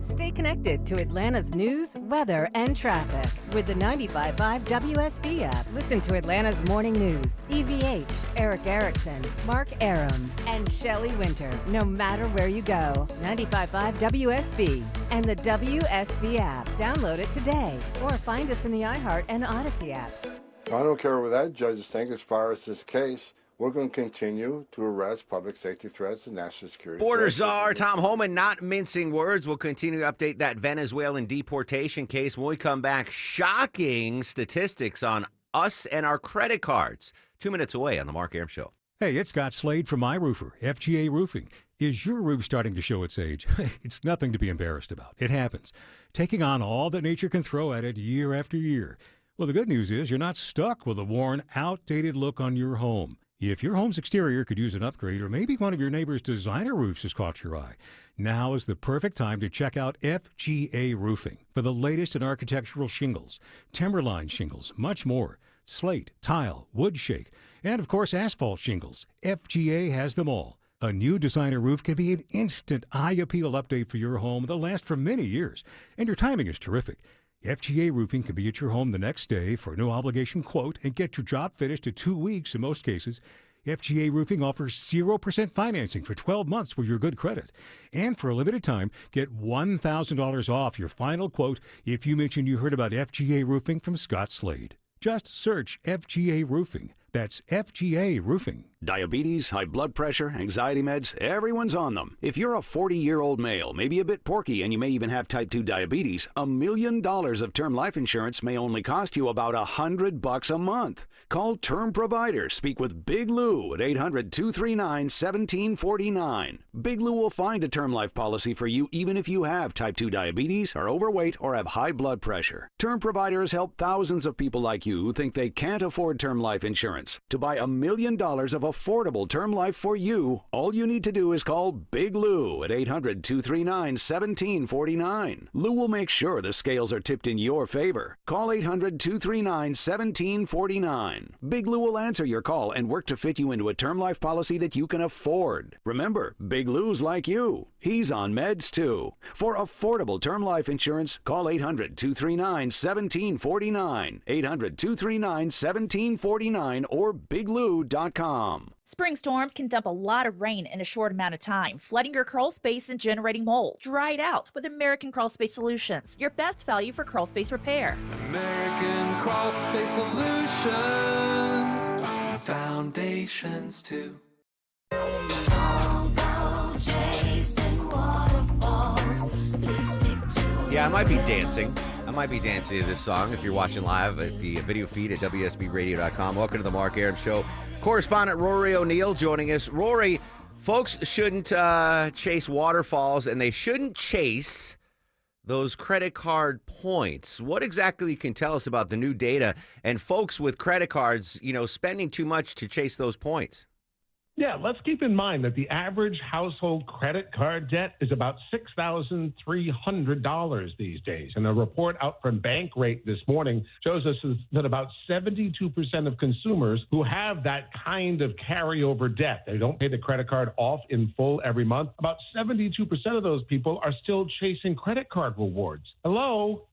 Stay connected to Atlanta's news, weather, and traffic with the 95.5 WSB app. Listen to Atlanta's morning news. EVH, Eric Erickson, Mark Aram, and Shelley Winter. No matter where you go, 95.5 WSB and the WSB app. Download it today or find us in the iHeart and Odyssey apps. I don't care what that judges think as far as this case. We're going to continue to arrest public safety threats and national security Border threats. czar Tom Homan not mincing words. We'll continue to update that Venezuelan deportation case when we come back. Shocking statistics on us and our credit cards. 2 minutes away on the Mark Arum Show. Hey, it's Scott Slade from My Roofer, FGA Roofing. Is your roof starting to show its age? It's nothing to be embarrassed about. It happens. Taking on all that nature can throw at it year after year. Well, the good news is you're not stuck with a worn, outdated look on your home. If your home's exterior could use an upgrade, or maybe one of your neighbor's designer roofs has caught your eye, now is the perfect time to check out FGA Roofing for the latest in architectural shingles, timberline shingles, much more. Slate, tile, wood shake, and of course asphalt shingles. FGA has them all. A new designer roof can be an instant eye-appeal update for your home that'll last for many years, and your timing is terrific. FGA Roofing can be at your home the next day for a no-obligation quote and get your job finished in 2 weeks in most cases. FGA Roofing offers 0% financing for 12 months with your good credit. And for a limited time, get $1,000 off your final quote if you mention you heard about FGA Roofing from Scott Slade. Just search FGA Roofing. That's FGA Roofing. Diabetes, high blood pressure, anxiety meds, everyone's on them. If you're a 40-year-old male, maybe a bit porky, and you may even have type 2 diabetes, $1 million of term life insurance may only cost you about $100 a month. Call Term Provider. Speak with Big Lou at 800-239-1749. Big Lou will find a term life policy for you even if you have type 2 diabetes, are overweight, or have high blood pressure. Term Provider has helped thousands of people like you who think they can't afford term life insurance. To buy $1 million of affordable term life for you, all you need to do is call Big Lou at 800-239-1749. Lou will make sure the scales are tipped in your favor. Call 800-239-1749. Big Lou will answer your call and work to fit you into a term life policy that you can afford. Remember, Big Lou's like you. He's on meds too. For affordable term life insurance, call 800-239-1749. 800-239-1749 or biglou.com. Spring storms can dump a lot of rain in a short amount of time, flooding your crawl space and generating mold. Dry it out with American Crawl Space Solutions, your best value for crawl space repair. American Crawl Space Solutions, foundations too. Yeah, I might be dancing. I might be dancing to this song if you're watching live at the video feed at WSBRadio.com. Welcome to the Mark Arum Show. Correspondent Rory O'Neill joining us. Rory, folks shouldn't chase waterfalls, and they shouldn't chase those credit card points. What exactly can tell us about the new data and folks with credit cards, spending too much to chase those points? Yeah, let's keep in mind that the average household credit card debt is about $6,300 these days. And a report out from Bankrate this morning shows us that about 72% of consumers who have that kind of carryover debt, they don't pay the credit card off in full every month, about 72% of those people are still chasing credit card rewards. Hello?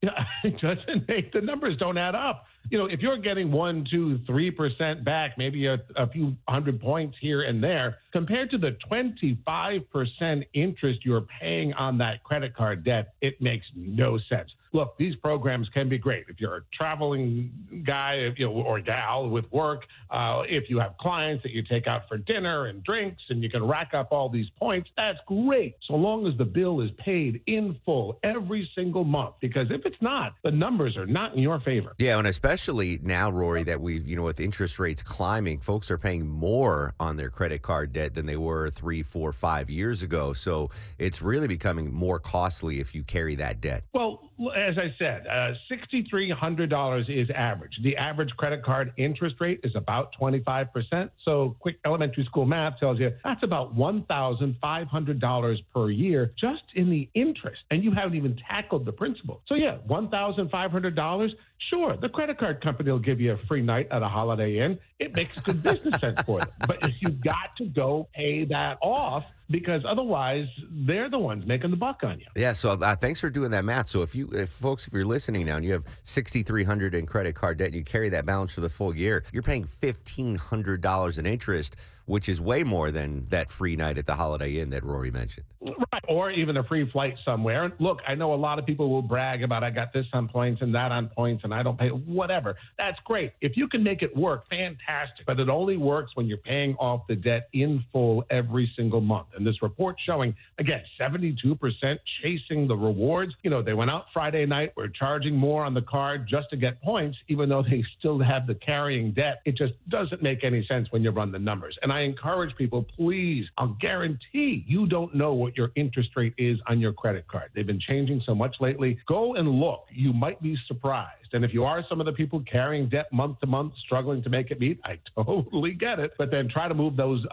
It doesn't make, the numbers don't add up. You know, if you're getting 1%, 2%, 3% back, maybe a few hundred points here and there, compared to the 25% interest you're paying on that credit card debt, it makes no sense. Look, these programs can be great. If you're a traveling guy, or gal with work, if you have clients that you take out for dinner and drinks and you can rack up all these points, that's great. So long as the bill is paid in full every single month, because if it's not, the numbers are not in your favor. Yeah, and especially now, Rory, that we've, with interest rates climbing, folks are paying more on their credit card debt than they were 3, 4, 5 years ago. So it's really becoming more costly if you carry that debt. Well, as I said, $6,300 is average. The average credit card interest rate is about 25%. So quick elementary school math tells you that's about $1,500 per year just in the interest. And you haven't even tackled the principal. So yeah, $1,500. Sure, the credit card company will give you a free night at a Holiday Inn. It makes good business sense for them. But you've got to go pay that off, because otherwise they're the ones making the buck on you. Yeah, so thanks for doing that math. So if you're listening now and you have $6,300 in credit card debt and you carry that balance for the full year, you're paying $1,500 in interest, which is way more than that free night at the Holiday Inn that Rory mentioned. Right, or even a free flight somewhere. Look, I know a lot of people will brag about I got this on points and that on points and I don't pay, whatever. That's great. If you can make it work, fantastic. But it only works when you're paying off the debt in full every single month. And this report showing, again, 72% chasing the rewards. They went out Friday night, we're charging more on the card just to get points, even though they still have the carrying debt. It just doesn't make any sense when you run the numbers. And I encourage people, please, I'll guarantee you don't know what your interest rate is on your credit card. They've been changing so much lately. Go and look. You might be surprised. And if you are some of the people carrying debt month to month, struggling to make it meet, I totally get it. But then try to move those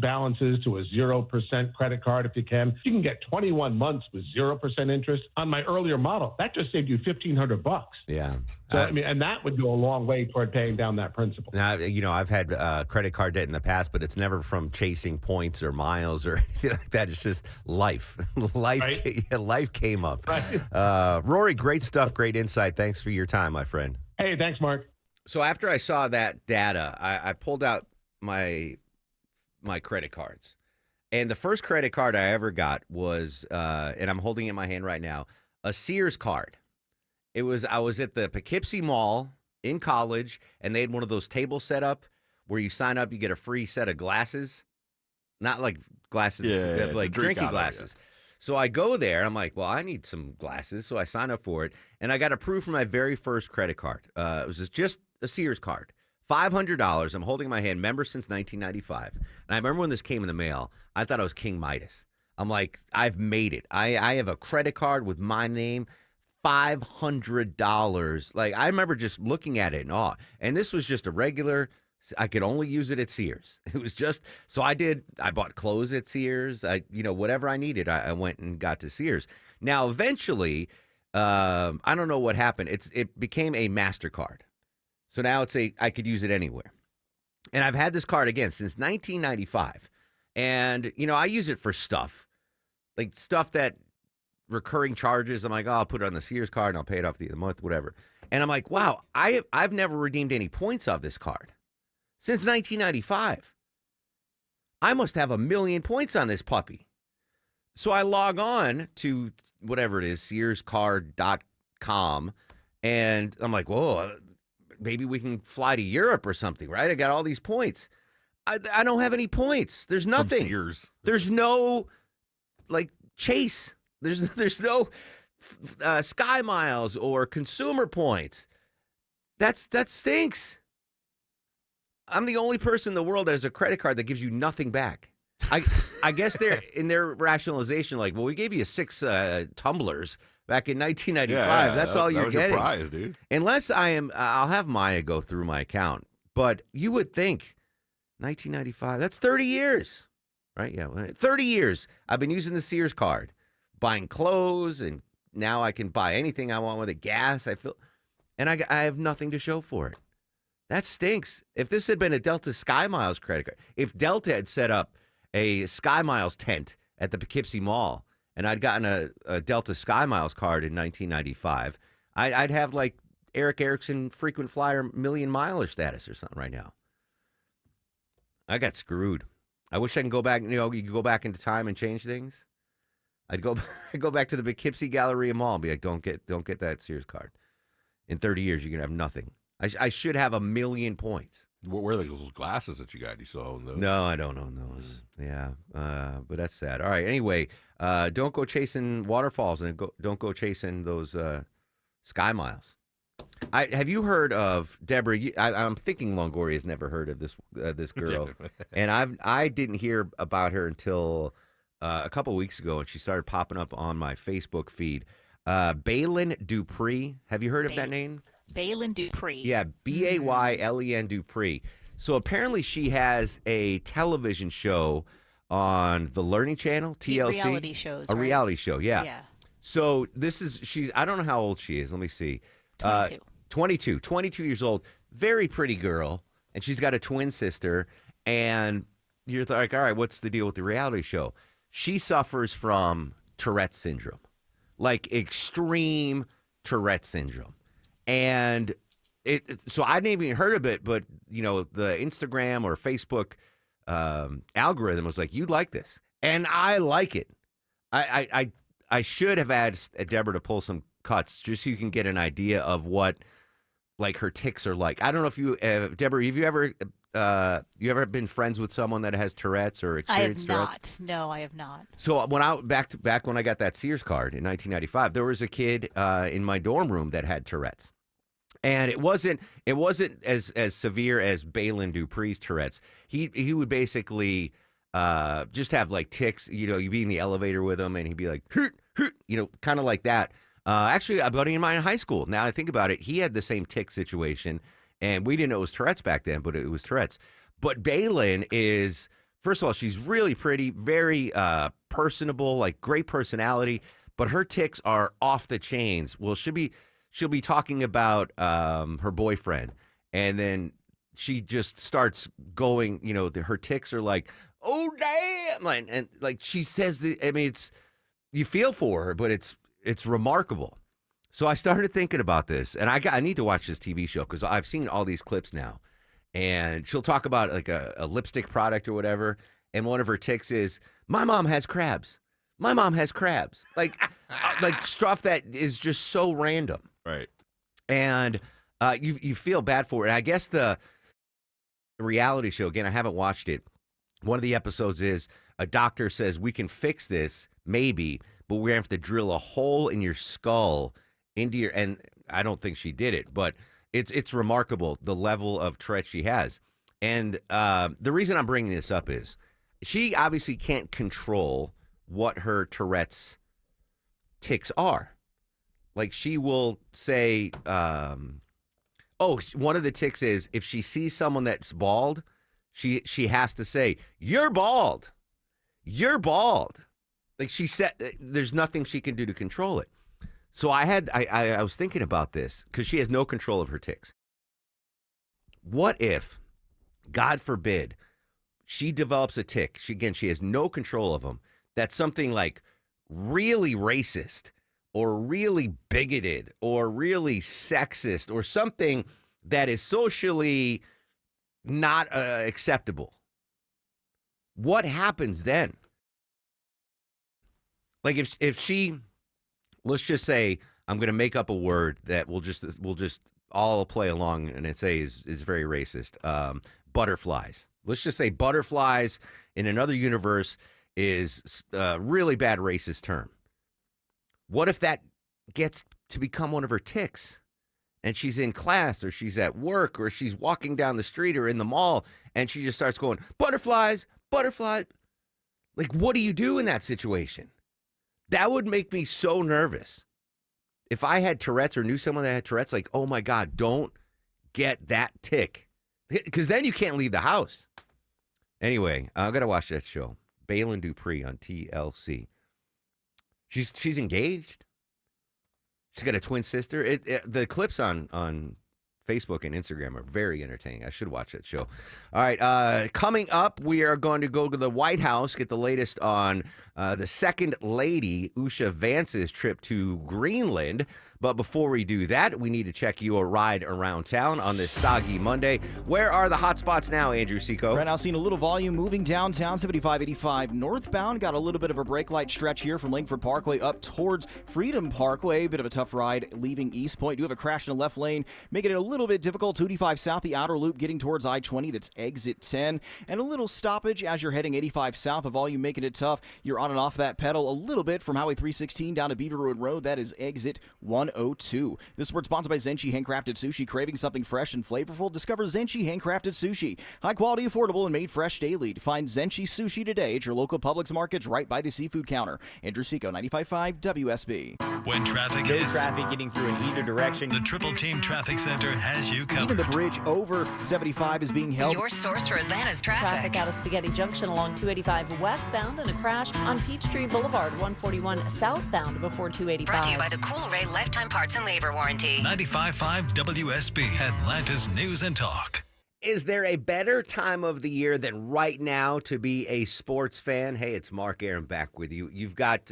balances to a 0% credit card if you can. You can get 21 months with 0% interest. On my earlier model, that just saved you $1,500. Yeah. So, and that would go a long way toward paying down that principal. Now, I've had credit card debt in the past, but it's never from chasing points or miles or anything like that. It's just life. Life came up. Right. Rory, great stuff, great insight. Thanks for your time, my friend. Hey, thanks, Mark. So after I saw that data, I pulled out my credit cards. And the first credit card I ever got was, and I'm holding it in my hand right now, a Sears card. I was at the Poughkeepsie Mall in college, and they had one of those tables set up where you sign up, you get a free set of glasses. Not like glasses, like drinking glasses. So I go there, and I'm like, well, I need some glasses. So I sign up for it, and I got approved for my very first credit card. It was just a Sears card. $500. I'm holding in my hand, member since 1995. And I remember when this came in the mail, I thought I was King Midas. I'm like, I've made it. I have a credit card with my name. $500. Like, I remember just looking at it in awe. And this was just a regular, I could only use it at Sears. It was just, so I bought clothes at Sears. Whatever I needed, I went and got to Sears. Now, eventually, I don't know what happened. It became a MasterCard. So now I could use it anywhere. And I've had this card again since 1995. And, I use it for stuff. Like stuff that recurring charges. I'm like, I'll put it on the Sears card and I'll pay it off the month, whatever. And I'm like, wow, I've never redeemed any points off this card since 1995. I must have 1 million points on this puppy. So I log on to whatever it is, SearsCard.com, and I'm like, whoa, maybe we can fly to Europe or something, right? I got all these points. I don't have any points. There's nothing. From Sears. There's no, Chase. There's no Sky Miles or consumer points. That stinks. I'm the only person in the world that has a credit card that gives you nothing back. I guess they're in their rationalization, like, well, we gave you 6 tumblers back in 1995. Yeah, That's all you're getting. Your prize, dude. Unless I'll have Maya go through my account. But you would think 1995. That's 30 years, right? Yeah, 30 years. I've been using the Sears card, buying clothes, and now I can buy anything I want with it. Gas, and I have nothing to show for it. That stinks. If this had been a Delta Sky Miles credit card, if Delta had set up a Sky Miles tent at the Poughkeepsie Mall, and I'd gotten a Delta Sky Miles card in 1995, I'd have like Eric Erickson frequent flyer million miler status or something right now. I got screwed. I wish I can go back. You could go back into time and change things. I'd go back to the Poughkeepsie Galleria Mall and be like, don't get that Sears card. In 30 years, you're gonna have nothing. I should have 1 million points. What were those glasses that you got? You saw those? No, I don't own those. Yeah, but that's sad. All right. Anyway, don't go chasing waterfalls and don't go chasing those Sky Miles. Have you heard of Deborah? I'm thinking Longoria's never heard of this girl, and I didn't hear about her until a couple weeks ago, and she started popping up on my Facebook feed. Baylen Dupree. Have you heard of that name? Baylen Dupree. Yeah, Baylen Dupree. So apparently she has a television show on the Learning Channel, TLC. Reality shows, A right? reality show, yeah. Yeah. So I don't know how old she is. Let me see. 22 years old. Very pretty girl. And she's got a twin sister. And you're like, all right, what's the deal with the reality show? She suffers from Tourette syndrome, like extreme Tourette syndrome. And so I didn't even heard of it, but the Instagram or Facebook algorithm was like, you'd like this, and I like it. I should have asked Deborah to pull some cuts just so you can get an idea of what like her tics are like. I don't know if you, Deborah, have you ever been friends with someone that has Tourette's or experienced Tourette's? No, I have not. So back when I got that Sears card in 1995, there was a kid in my dorm room that had Tourette's. And it wasn't as severe as Baylen Dupree's Tourette's. He would basically just have like tics. You'd be in the elevator with him, and he'd be like, hurt, kind of like that. Actually, a buddy of mine in high school, now I think about it, he had the same tic situation, and we didn't know it was Tourette's back then, but it was Tourette's. But Baylen is, first of all, she's really pretty, very personable, like great personality, but her tics are off the chains. Well, she'll be talking about her boyfriend, and then she just starts going, her tics are like, oh, damn. And like she says, you feel for her, but it's remarkable. So I started thinking about this, and I need to watch this TV show because I've seen all these clips now. And she'll talk about like a lipstick product or whatever, and one of her tics is, my mom has crabs. My mom has crabs. Like stuff that is just so random. Right. And you feel bad for it. And I guess the reality show, again, I haven't watched it. One of the episodes is a doctor says, we can fix this, maybe, but we're going to have to drill a hole in your skull into your, and I don't think she did it, but it's remarkable the level of Tourette she has. And the reason I'm bringing this up is she obviously can't control what her Tourette's tics are. Like she will say, one of the tics is if she sees someone that's bald, she has to say, you're bald. You're bald. Like she said, there's nothing she can do to control it. So I was thinking about this because she has no control of her tics. What if, God forbid, she develops a tic? She has no control of them. That's something like really racist or really bigoted or really sexist or something that is socially not acceptable. What happens then? Like if she, let's just say, I'm going to make up a word that we'll just all play along and say is very racist. Butterflies. Let's just say butterflies in another universe is a really bad racist term. What if that gets to become one of her tics? And she's in class or she's at work or she's walking down the street or in the mall and she just starts going, butterflies, butterflies. Like, what do you do in that situation? That would make me so nervous. If I had Tourette's or knew someone that had Tourette's, like, oh my God, don't get that tic. Because then you can't leave the house. Anyway, I got to watch that show. Balin Dupree on TLC. She's engaged. She's got a twin sister. The clips on Facebook and Instagram are very entertaining. I should watch that show. All right, coming up, we are going to go to the White House, get the latest on the second lady, Usha Vance's trip to Greenland. But before we do that, we need to check your ride around town on this soggy Monday. Where are the hot spots now, Andrew Seco? Right now, seeing a little volume moving downtown, 7585 northbound. Got a little bit of a brake light stretch here from Langford Parkway up towards Freedom Parkway. Bit of a tough ride leaving East Point. Do have a crash in the left lane, making it a little bit difficult. 285 south, the outer loop getting towards I-20. That's exit 10. And a little stoppage as you're heading 85 south. The volume making it tough. You're on and off that pedal a little bit from Highway 316 down to Beaver Road Road. That is exit 102. This word sponsored by Zenchi Handcrafted Sushi. Craving something fresh and flavorful? Discover Zenchi Handcrafted Sushi. High quality, affordable, and made fresh daily. Find Zenchi Sushi today at your local Publix markets right by the seafood counter. Andrew Seco, 95.5 WSB. When traffic No hits, traffic getting through in either direction. the Triple Team Traffic Center has you covered. Even the bridge over 75 is being held. Your source for Atlanta's traffic. Traffic out of Spaghetti Junction along 285 westbound and a crash on Peachtree Boulevard 141 southbound before 285. Brought to you by the Cool Ray Lifetime Parts and Labor Warranty. 95.5 WSB, Atlanta's News and Talk. Is there a better time of the year than right now to be a sports fan? Hey, it's Mark Arum back with you. You've got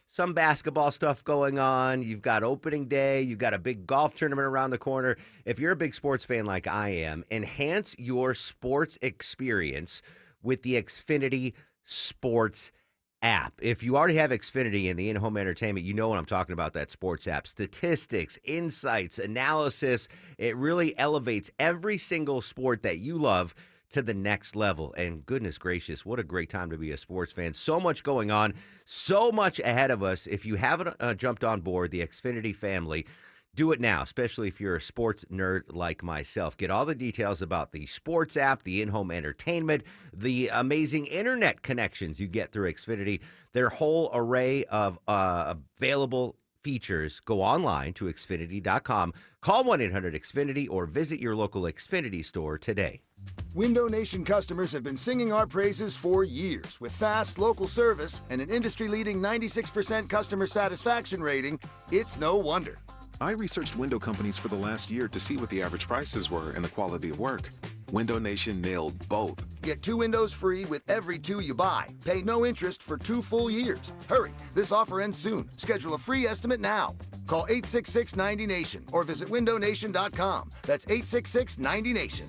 some basketball stuff going on. You've got opening day. You've got a big golf tournament around the corner. If you're a big sports fan like I am, enhance your sports experience with the Xfinity Sports app. If you already have Xfinity and the in-home entertainment, you know what I'm talking about, that sports app. Statistics, insights, analysis. It really elevates every single sport that you love to the next level. And goodness gracious, what a great time to be a sports fan. So much going on, so much ahead of us. If you haven't jumped on board the Xfinity family, do it now, especially if you're a sports nerd like myself. Get all the details about the sports app, the in-home entertainment, the amazing internet connections you get through Xfinity, their whole array of available features. Go online to Xfinity.com, call 1-800-XFINITY, or visit your local Xfinity store today. Window Nation customers have been singing our praises for years. With fast local service and an industry-leading 96% customer satisfaction rating, it's no wonder. I researched window companies for the last year to see what the average prices were and the quality of work. Window Nation nailed both. Get 2 windows free with every 2 you buy. Pay no interest for 2 full years. Hurry, this offer ends soon. Schedule a free estimate now. Call 866-90-NATION or visit windownation.com. That's 866-90-NATION.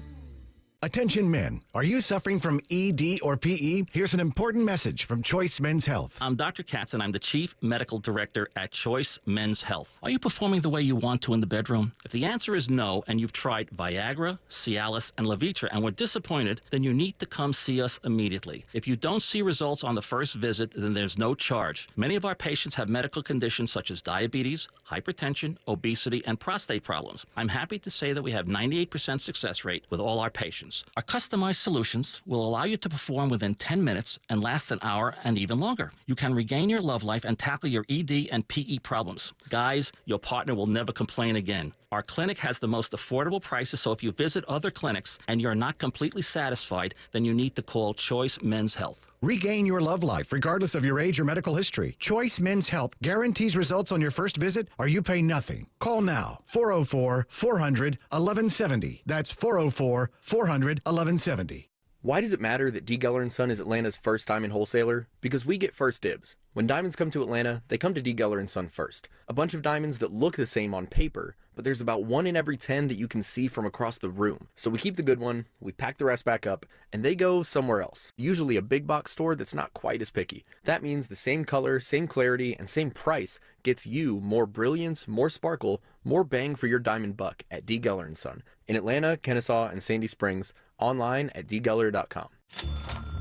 Attention men, are you suffering from ED or PE? Here's an important message from Choice Men's Health. I'm Dr. Katz, and I'm the Chief Medical Director at Choice Men's Health. Are you performing the way you want to in the bedroom? If the answer is no, and you've tried Viagra, Cialis, and Levitra and were disappointed, then you need to come see us immediately. If you don't see results on the first visit, then there's no charge. Many of our patients have medical conditions such as diabetes, hypertension, obesity, and prostate problems. I'm happy to say that we have 98% success rate with all our patients. Our customized solutions will allow you to perform within 10 minutes and last an hour and even longer. You can regain your love life and tackle your ED and PE problems. Guys, your partner will never complain again. Our clinic has the most affordable prices, so if you visit other clinics and you're not completely satisfied, then you need to call Choice Men's Health. Regain your love life regardless of your age or medical history. Choice Men's Health guarantees results on your first visit or you pay nothing. Call now, 404-400-1170. That's 404-400-1170. Why does it matter that D. Geller & Son is Atlanta's first diamond wholesaler? Because we get first dibs. When diamonds come to Atlanta, they come to D. Geller & Son first. A bunch of diamonds that look the same on paper, but there's about 1 in every 10 that you can see from across the room. So we keep the good one, we pack the rest back up, and they go somewhere else. Usually a big box store that's not quite as picky. That means the same color, same clarity, and same price gets you more brilliance, more sparkle, more bang for your diamond buck at D. Geller & Son. In Atlanta, Kennesaw, and Sandy Springs, online at dgeller.com.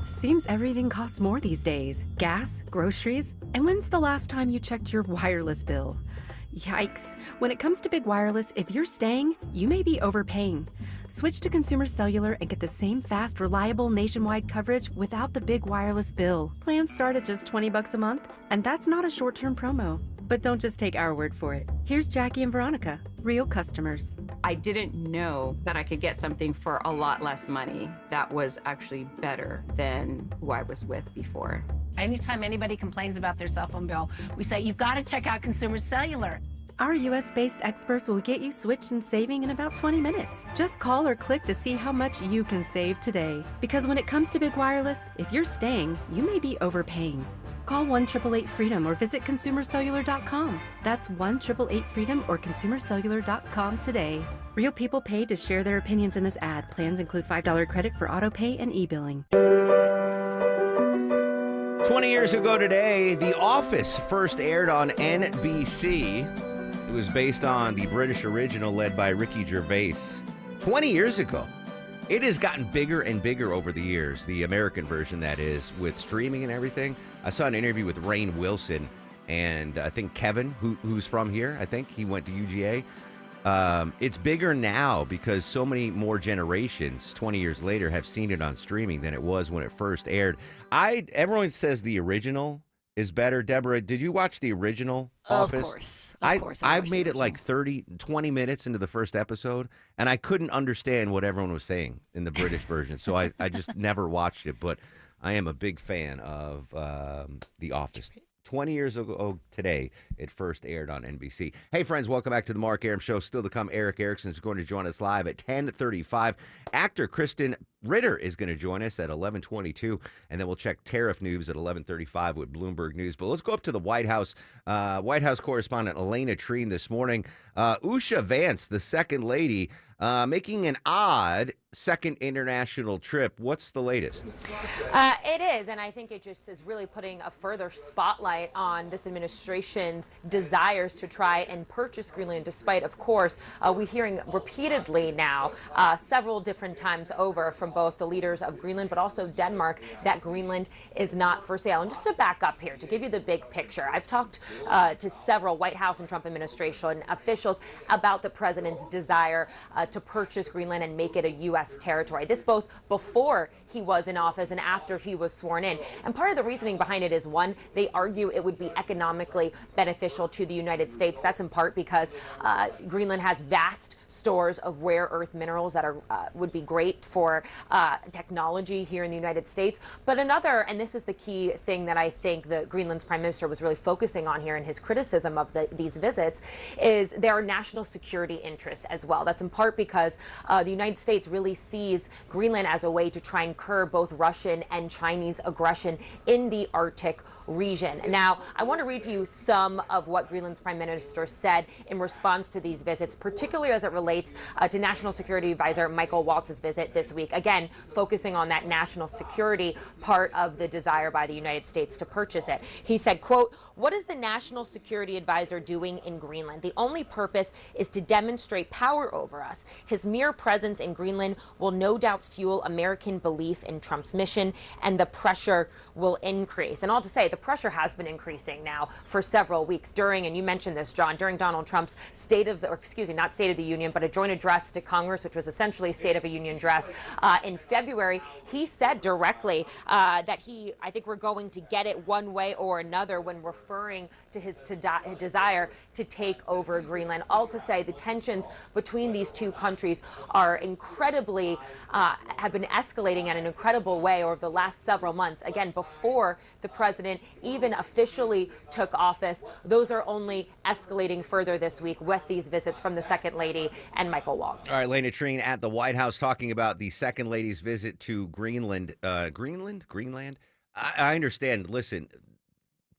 Seems everything costs more these days. Gas, groceries, and when's the last time you checked your wireless bill? Yikes. When it comes to big wireless, if you're staying, you may be overpaying. Switch to Consumer Cellular and get the same fast, reliable nationwide coverage without the big wireless bill. Plans start at just $20 a month, and that's not a short-term promo. But don't just take our word for it. Here's Jackie and Veronica, real customers. I didn't know that I could get something for a lot less money that was actually better than who I was with before. Anytime anybody complains about their cell phone bill, we say, you've got to check out Consumer Cellular. Our US-based experts will get you switched and saving in about 20 minutes. Just call or click to see how much you can save today. Because when it comes to big wireless, if you're staying, you may be overpaying. Call 1-888-FREEDOM or visit consumercellular.com. That's 1-888-FREEDOM or consumercellular.com today. Real people pay to share their opinions in this ad. Plans include $5 credit for auto pay and e-billing. 20 years ago today, The Office first aired on NBC. It was based on the British original led by Ricky Gervais. 20 years ago. It has gotten bigger and bigger over the years, the American version, that is, with streaming and everything. I saw an interview with Rainn Wilson, and I think Kevin, who's from here, I think, he went to UGA. It's bigger now because so many more generations, 20 years later, have seen it on streaming than it was when it first aired. Everyone says the original is better. Deborah, did you watch the original Office? Of course. Of course. I made it like 20 minutes into the first episode, and I couldn't understand what everyone was saying in the British version, so I just never watched it. But I am a big fan of The Office. 20 years ago today, it first aired on NBC. Hey, friends, welcome back to the Mark Arum Show. Still to come, Eric Erickson is going to join us live at 10:35. Actor Kristen Ritter is going to join us at 11:22, and then we'll check tariff news at 11:35 with Bloomberg News. But let's go up to the White House. White House correspondent Elena Treen this morning. Usha Vance, the second lady, making an odd second international trip. What's the latest? It is, and I think it just is really putting a further spotlight on this administration's desires to try and purchase Greenland, despite, of course, we're hearing repeatedly now, several different times over from both the leaders of Greenland, but also Denmark, that Greenland is not for sale. And just to back up here, to give you the big picture, I've talked to several White House and Trump administration officials about the president's desire to purchase Greenland and make it a U.S. territory. This both before he was in office and after he was sworn in. And part of the reasoning behind it is, one, they argue it would be economically beneficial to the United States. That's in part because Greenland has vast stores of rare earth minerals that are would be great for technology here in the United States. But another, and this is the key thing that I think the Greenland's prime minister was really focusing on here in his criticism of these visits, is there are national security interests as well. That's in part because the United States really sees Greenland as a way to try and curb both Russian and Chinese aggression in the Arctic region. Now, I want to read to you some of what Greenland's prime minister said in response to these visits, particularly as it relates to National Security Advisor Michael Waltz's visit this week. Again, focusing on that national security part of the desire by the United States to purchase it. He said, quote, "What is the National Security Advisor doing in Greenland? The only purpose is to demonstrate power over us. His mere presence in Greenland will no doubt fuel American belief in Trump's mission, and the pressure will increase." And all to say, the pressure has been increasing now for several weeks during, and you mentioned this, John, during Donald Trump's not State of the Union, but a joint address to Congress, which was essentially a State of the Union address in February. He said directly that I think we're going to get it one way or another when referring to his desire to take over Greenland. All to say, the tensions between these two countries are incredibly, have been escalating at an incredible way over the last several months. Again, before the president even officially took office, those are only escalating further this week with these visits from the second lady and Michael Waltz. All right, Lena Treen at the White House talking about the second lady's visit to Greenland. Greenland? I understand. Listen,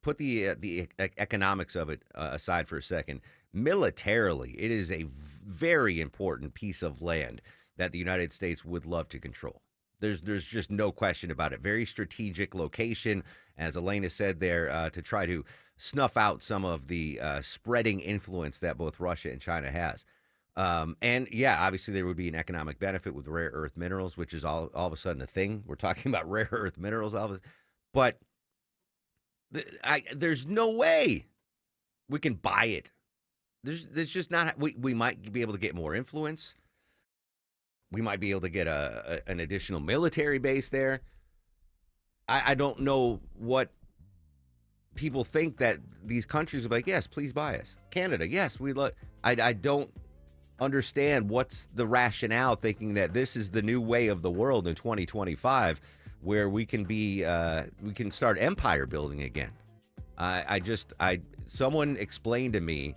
put the economics of it aside for a second. Militarily, it is a very important piece of land that the United States would love to control. There's just no question about it. Very strategic location, as Elena said there, to try to snuff out some of the spreading influence that both Russia and China has. And yeah, obviously there would be an economic benefit with rare earth minerals, which is all of a sudden a thing. We're talking about rare earth minerals, but there's no way we can buy it. There's just not. We might be able to get more influence. We might be able to get an additional military base there. I don't know what people think that these countries are like. Yes, please buy us. Canada, yes, we love. I don't understand what's the rationale, thinking that this is the new way of the world in 2025, where we can start empire building again. Someone explained to me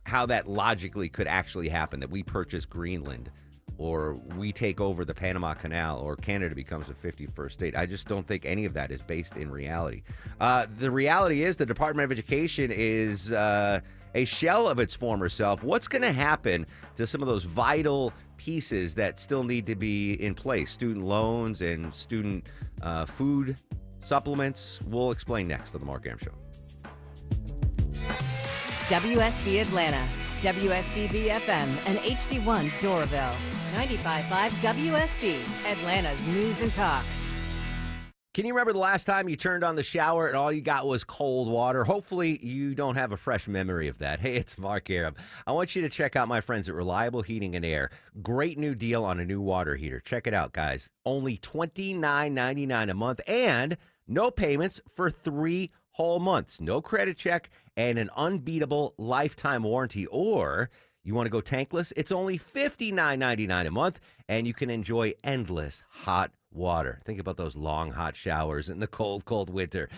how that logically could actually happen, that we purchase Greenland, or we take over the Panama Canal, or Canada becomes a 51st state. I just don't think any of that is based in reality. The reality is the Department of Education is a shell of its former self. What's going to happen to some of those vital pieces that still need to be in place? Student loans and student food supplements. We'll explain next on The Mark Arum Show. WSB Atlanta, WSB BFM, and HD1 Doraville. 95.5 WSB, Atlanta's News and Talk. Can you remember the last time you turned on the shower and all you got was cold water? Hopefully you don't have a fresh memory of that. Hey, it's Mark Arum. I want you to check out my friends at Reliable Heating and Air. Great new deal on a new water heater. Check it out, guys. Only $29.99 a month and no payments for 3 whole months. No credit check and an unbeatable lifetime warranty. Or you want to go tankless? It's only $59.99 a month and you can enjoy endless hot water. Think about those long, hot showers in the cold, cold winter.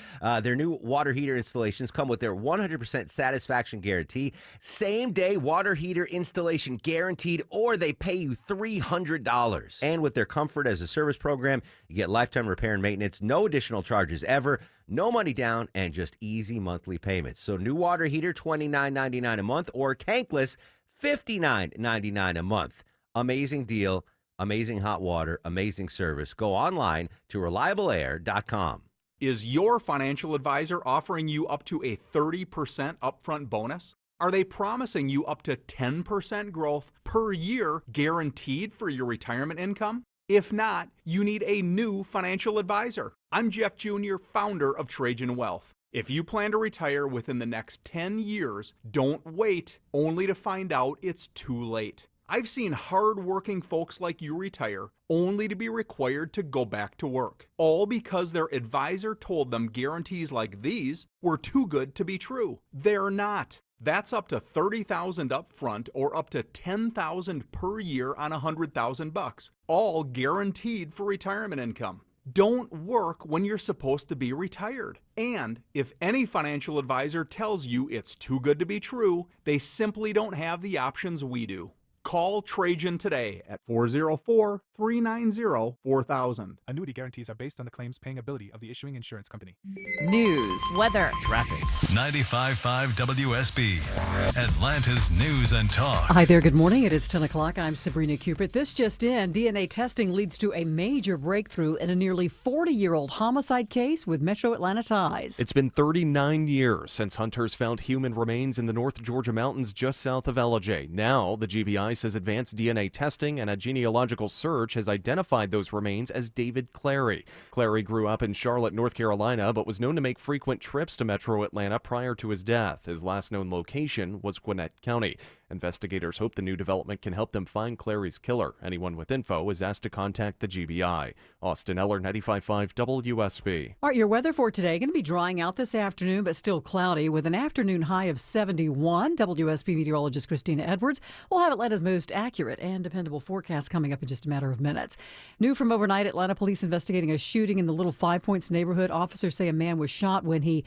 Their new water heater installations come with their 100% satisfaction guarantee, same-day water heater installation guaranteed, or they pay you $300. And with their Comfort as a Service program, you get lifetime repair and maintenance, no additional charges ever, no money down, and just easy monthly payments. So new water heater, $29.99 a month, or tankless, $59.99 a month. Amazing deal. Amazing hot water, amazing service. Go online to reliableair.com. Is your financial advisor offering you up to a 30% upfront bonus? Are they promising you up to 10% growth per year guaranteed for your retirement income? If not, you need a new financial advisor. I'm Jeff Jr., founder of Trajan Wealth. If you plan to retire within the next 10 years, don't wait only to find out it's too late. I've seen hard-working folks like you retire only to be required to go back to work, all because their advisor told them guarantees like these were too good to be true. They're not. That's up to $30,000 up front or up to $10,000 per year on $100,000, all guaranteed for retirement income. Don't work when you're supposed to be retired. And if any financial advisor tells you it's too good to be true, they simply don't have the options we do. Call Trajan today at 404-390-4000. Annuity guarantees are based on the claims paying ability of the issuing insurance company. News, weather, traffic. 95.5 WSB, Atlanta's News and Talk. Hi there, good morning. It is 10 o'clock. I'm Sabrina Cupid. This just in, DNA testing leads to a major breakthrough in a nearly 40-year-old homicide case with Metro Atlanta ties. It's been 39 years since hunters found human remains in the North Georgia mountains just south of LJ. Now, the GBI says advanced DNA testing and a genealogical search has identified those remains as David Clary. Clary grew up in Charlotte, North Carolina, but was known to make frequent trips to Metro Atlanta prior to his death. His last known location was Gwinnett County. Investigators hope the new development can help them find Clary's killer. Anyone with info is asked to contact the GBI. Austin Eller, 95.5 WSB. All right, your weather for today going to be drying out this afternoon, but still cloudy with an afternoon high of 71. WSB meteorologist Christina Edwards will have Atlanta's most accurate and dependable forecast coming up in just a matter of minutes. New from overnight, Atlanta police investigating a shooting in the Little Five Points neighborhood. Officers say a man was shot when he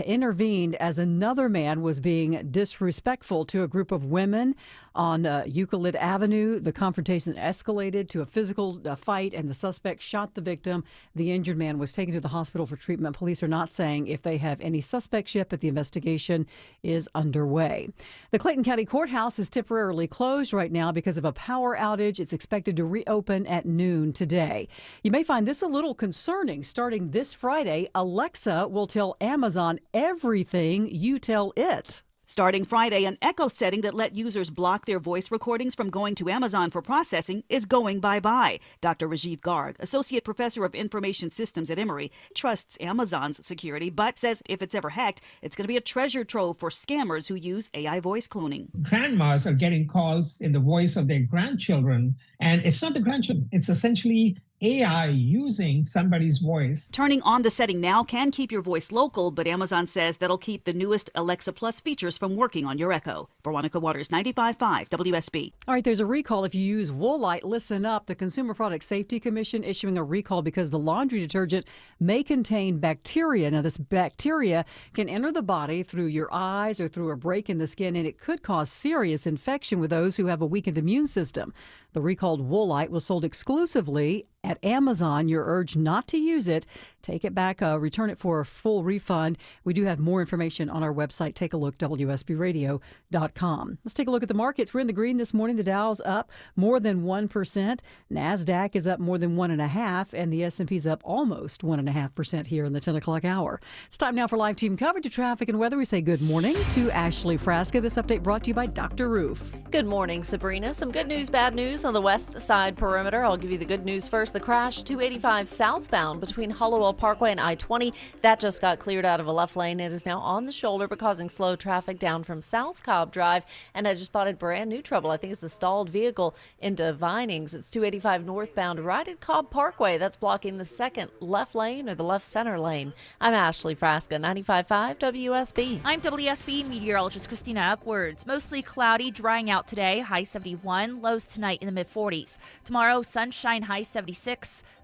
intervened as another man was being disrespectful to a group of women on Euclid Avenue. The confrontation escalated to a physical fight, and the suspect shot the victim. The injured man was taken to the hospital for treatment. Police are not saying if they have any suspects yet, but the investigation is underway. The Clayton County Courthouse is temporarily closed right now because of a power outage. It's expected to reopen at noon today. You may find this a little concerning. Starting this Friday, Alexa will tell Amazon everything you tell it. Starting Friday, an Echo setting that let users block their voice recordings from going to Amazon for processing is going bye-bye. Dr. Rajiv Garg, Associate Professor of Information Systems at Emory, trusts Amazon's security, but says if it's ever hacked, it's going to be a treasure trove for scammers who use AI voice cloning. Grandmas are getting calls in the voice of their grandchildren, and it's not the grandchildren. It's essentially AI using somebody's voice. Turning on the setting now can keep your voice local, but Amazon says that'll keep the newest Alexa Plus features from working on your Echo. Veronica Waters, 95.5 WSB. All right, there's a recall if you use Woolite. Listen up. The Consumer Product Safety Commission issuing a recall because the laundry detergent may contain bacteria. Now, this bacteria can enter the body through your eyes or through a break in the skin, and it could cause serious infection with those who have a weakened immune system. The recalled Woolite was sold exclusively at Amazon. You're urged not to use it. Take it back, return it for a full refund. We do have more information on our website. Take a look, WSBradio.com. Let's take a look at the markets. We're in the green this morning. The Dow's up more than 1%. NASDAQ is up more than 1.5%, and the S&P's up almost 1.5% here in the 10 o'clock hour. It's time now for live team coverage of traffic and weather. We say good morning to Ashley Frasca. This update brought to you by Dr. Roof. Good morning, Sabrina. Some good news, bad news on the west side perimeter. I'll give you the good news first. The crash 285 southbound between Hollowell Parkway and I-20. That just got cleared out of a left lane. It is now on the shoulder but causing slow traffic down from South Cobb Drive. And I just spotted brand new trouble. I think it's a stalled vehicle into Vinings. It's 285 northbound right at Cobb Parkway. That's blocking the second left lane or the left center lane. I'm Ashley Frasca, 95.5 WSB. I'm WSB meteorologist Christina Upwards. Mostly cloudy, drying out today. High 71, lows tonight in the mid-40s. Tomorrow, sunshine, high 76.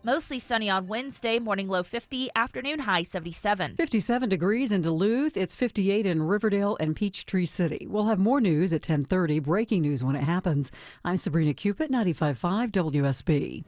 Mostly sunny on Wednesday, morning low 50, afternoon high 77. 57 degrees in Duluth. It's 58 in Riverdale and Peachtree City. We'll have more news at 10:30. Breaking news when it happens. I'm Sabrina Cupid, 95.5 WSB.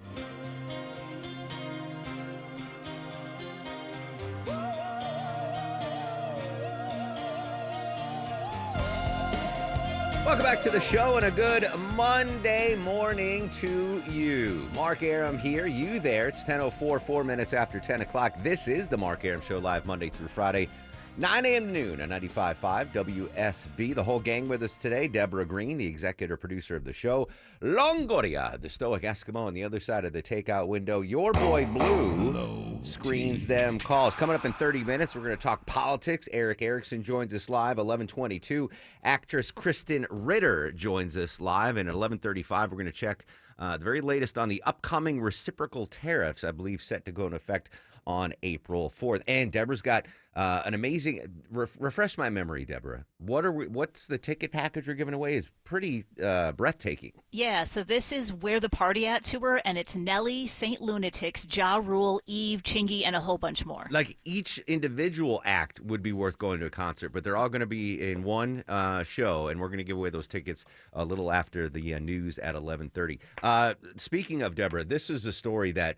Welcome back to the show and a good Monday morning to you. Mark Aram here, you there. It's 10:04, 4 minutes after 10 o'clock. This is the Mark Aram Show live Monday through Friday, 9 a.m. to noon on 95.5 WSB. The whole gang with us today. Deborah Green, the executive producer of the show. Longoria, the stoic Eskimo on the other side of the takeout window. Your boy Blue screens them calls. Coming up in 30 minutes, we're going to talk politics. Eric Erickson joins us live, 11:22. Actress Kristen Ritter joins us live, and at 11:35, we're going to check the very latest on the upcoming reciprocal tariffs, I believe, set to go into effect on April 4th. And Deborah's got an amazing, refresh my memory, Deborah. What's the ticket package we're giving away? Is pretty breathtaking. Yeah, so this is Where the Party At tour, and it's Nelly, Saint Lunatics, Ja Rule, Eve, Chingy, and a whole bunch more. Like each individual act would be worth going to a concert, but they're all going to be in one show, and we're going to give away those tickets a little after the news at 11:30. Speaking of Deborah, this is a story that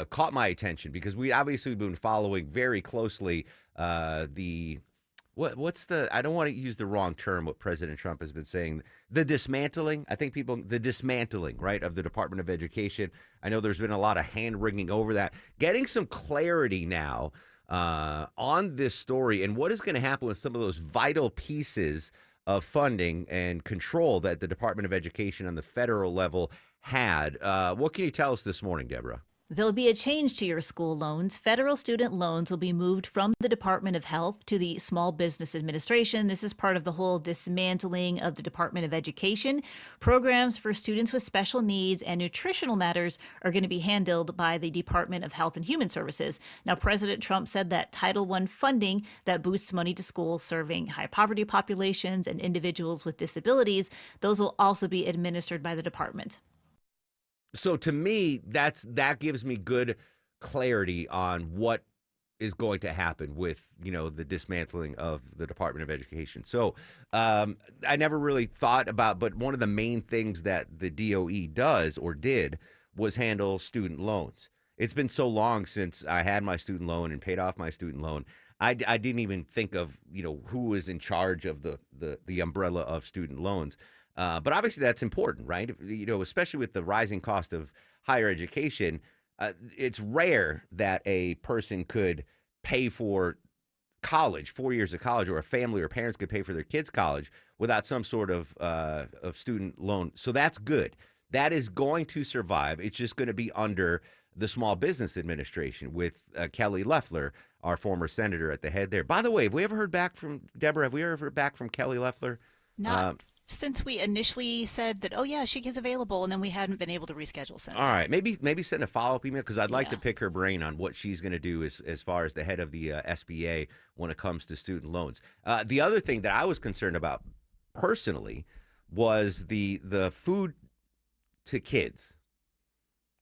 caught my attention because we obviously have been following very closely what's the, I don't want to use the wrong term, what President Trump has been saying, the dismantling, the dismantling, right, of the Department of Education. I know there's been a lot of hand-wringing over that. Getting some clarity now on this story and what is going to happen with some of those vital pieces of funding and control that the Department of Education on the federal level had. What can you tell us this morning, Deborah? There'll be a change to your school loans. Federal student loans will be moved from the Department of Health to the Small Business Administration. This is part of the whole dismantling of the Department of Education. Programs for students with special needs and nutritional matters are going to be handled by the Department of Health and Human Services. Now, President Trump said that Title I funding that boosts money to schools serving high poverty populations and individuals with disabilities, those will also be administered by the department. So to me, that gives me good clarity on what is going to happen with, the dismantling of the Department of Education. So I never really thought about, but one of the main things that the DOE does or did was handle student loans. It's been so long since I had my student loan and paid off my student loan. I didn't even think of, who was in charge of the umbrella of student loans. But obviously that's important, right? Especially with the rising cost of higher education, it's rare that a person could pay for college, 4 years of college, or a family or parents could pay for their kids' college without some sort of student loan. So that's good. That is going to survive. It's just going to be under the Small Business Administration with Kelly Loeffler, our former senator, at the head there. By the way, have we ever heard back from Deborah? Have we ever heard back from Kelly Loeffler? Not since we initially said that, oh yeah, she is available, and then we hadn't been able to reschedule since. All right, maybe send a follow-up email because I'd like to Yeah. pick her brain on what she's going to do as far as the head of the SBA when it comes to student loans. The other thing that I was concerned about personally was the food to kids.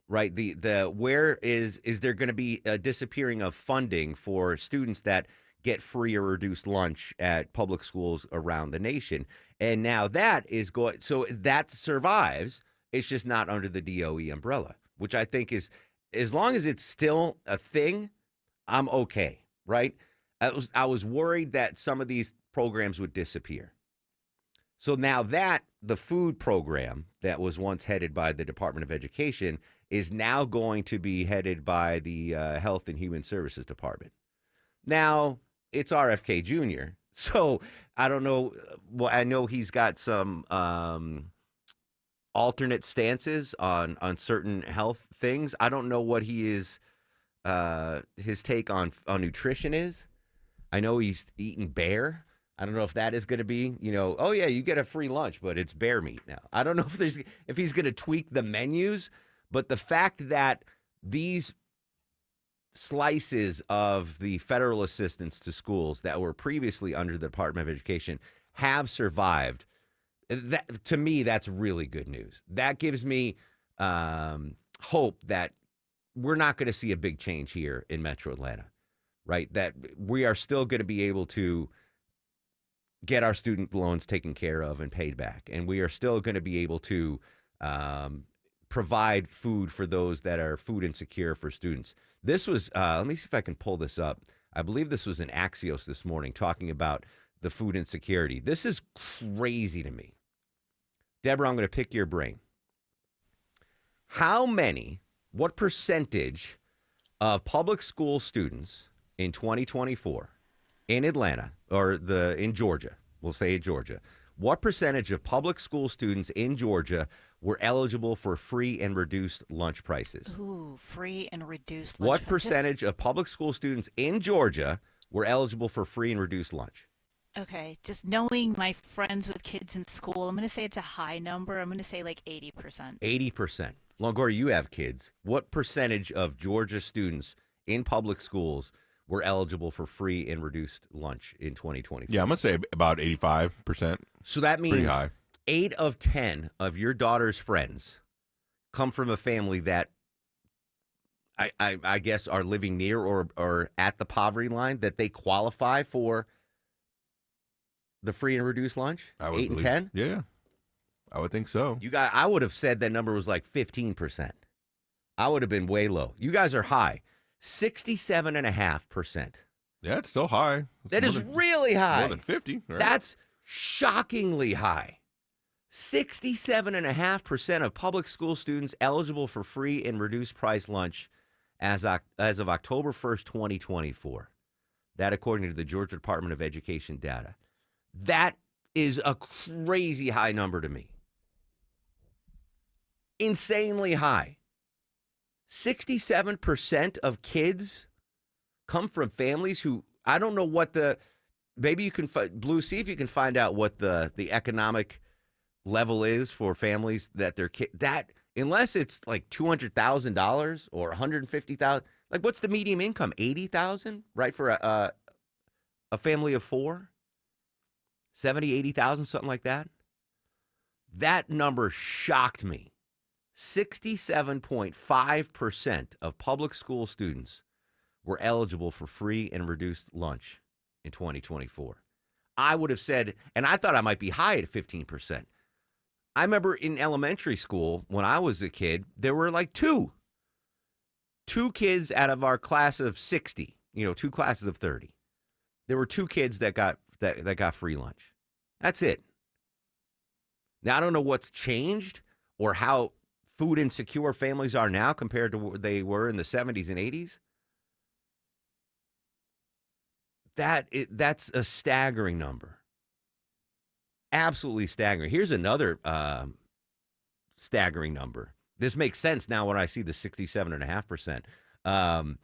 Right, the where is there going to be a disappearing of funding for students that get free or reduced lunch at public schools around the nation? And now that is going, so that survives. It's just not under the DOE umbrella, which I think is, as long as it's still a thing, I'm okay, right? I was worried that some of these programs would disappear. So now that the food program that was once headed by the Department of Education is now going to be headed by the Health and Human Services Department. Now, it's RFK Jr., so I don't know. Well, I know he's got some alternate stances on certain health things. I don't know what he is, his take on nutrition is. I know he's eating bear. I don't know if that is going to be, oh yeah, you get a free lunch, but it's bear meat now. I don't know if he's going to tweak the menus, but the fact that these slices of the federal assistance to schools that were previously under the Department of Education have survived, that, to me, that's really good news. That gives me hope that we're not going to see a big change here in Metro Atlanta, right? That we are still going to be able to get our student loans taken care of and paid back. And we are still going to be able to provide food for those that are food insecure for students. This was, let me see if I can pull this up. I believe this was in Axios this morning talking about the food insecurity. This is crazy to me. Deborah, I'm going to pick your brain. What percentage of public school students in 2024 in Atlanta, or in Georgia, we'll say Georgia, what percentage of public school students in Georgia were eligible for free and reduced lunch prices? Ooh, free and reduced lunch. What percentage of public school students in Georgia were eligible for free and reduced lunch? Okay, just knowing my friends with kids in school, I'm going to say it's a high number. I'm going to say like 80%. 80%. Longoria, you have kids. What percentage of Georgia students in public schools were eligible for free and reduced lunch in 2024? Yeah, I'm going to say about 85%. So that means pretty high. 8 of 10 of your daughter's friends come from a family that I guess are living near or at the poverty line, that they qualify for the free and reduced lunch? 8 and 10? Yeah, I would think so. I would have said that number was like 15%. I would have been way low. You guys are high. 67.5%. Yeah, it's still high. That is really high. More than 50. Right? That's shockingly high. 67.5% of public school students eligible for free and reduced price lunch as of October 1st, 2024. That according to the Georgia Department of Education data. That is a crazy high number to me. Insanely high. 67% of kids come from families who, I don't know what maybe you can, Blue, see if you can find out what the economic level is for families that their kid, that unless it's like $200,000 or $150,000, like what's the median income? $80,000, right? For a family of 4, 70, 80,000, something like that. That number shocked me. 67.5% of public school students were eligible for free and reduced lunch in 2024. I would have said, and I thought I might be high at 15%. I remember in elementary school when I was a kid, there were like two kids out of our class of 60, 2 classes of 30. There were 2 kids that got free lunch. That's it. Now, I don't know what's changed or how food insecure families are now compared to what they were in the 70s and 80s. That's a staggering number. Absolutely staggering. Here's another staggering number. This makes sense now when I see the 67.5%.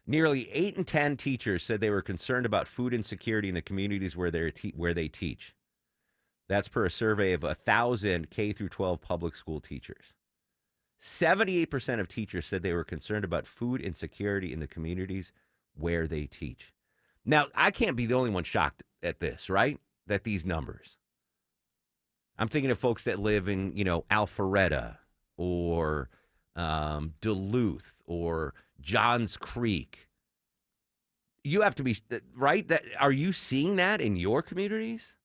Nearly 8 in 10 teachers said they were concerned about food insecurity in the communities where they teach. That's per a survey of 1,000 K through 12 public school teachers. 78% of teachers said they were concerned about food insecurity in the communities where they teach. Now, I can't be the only one shocked at this, right? That these numbers. I'm thinking of folks that live in, Alpharetta or Duluth or Johns Creek. You have to be, right? Are you seeing that in your communities?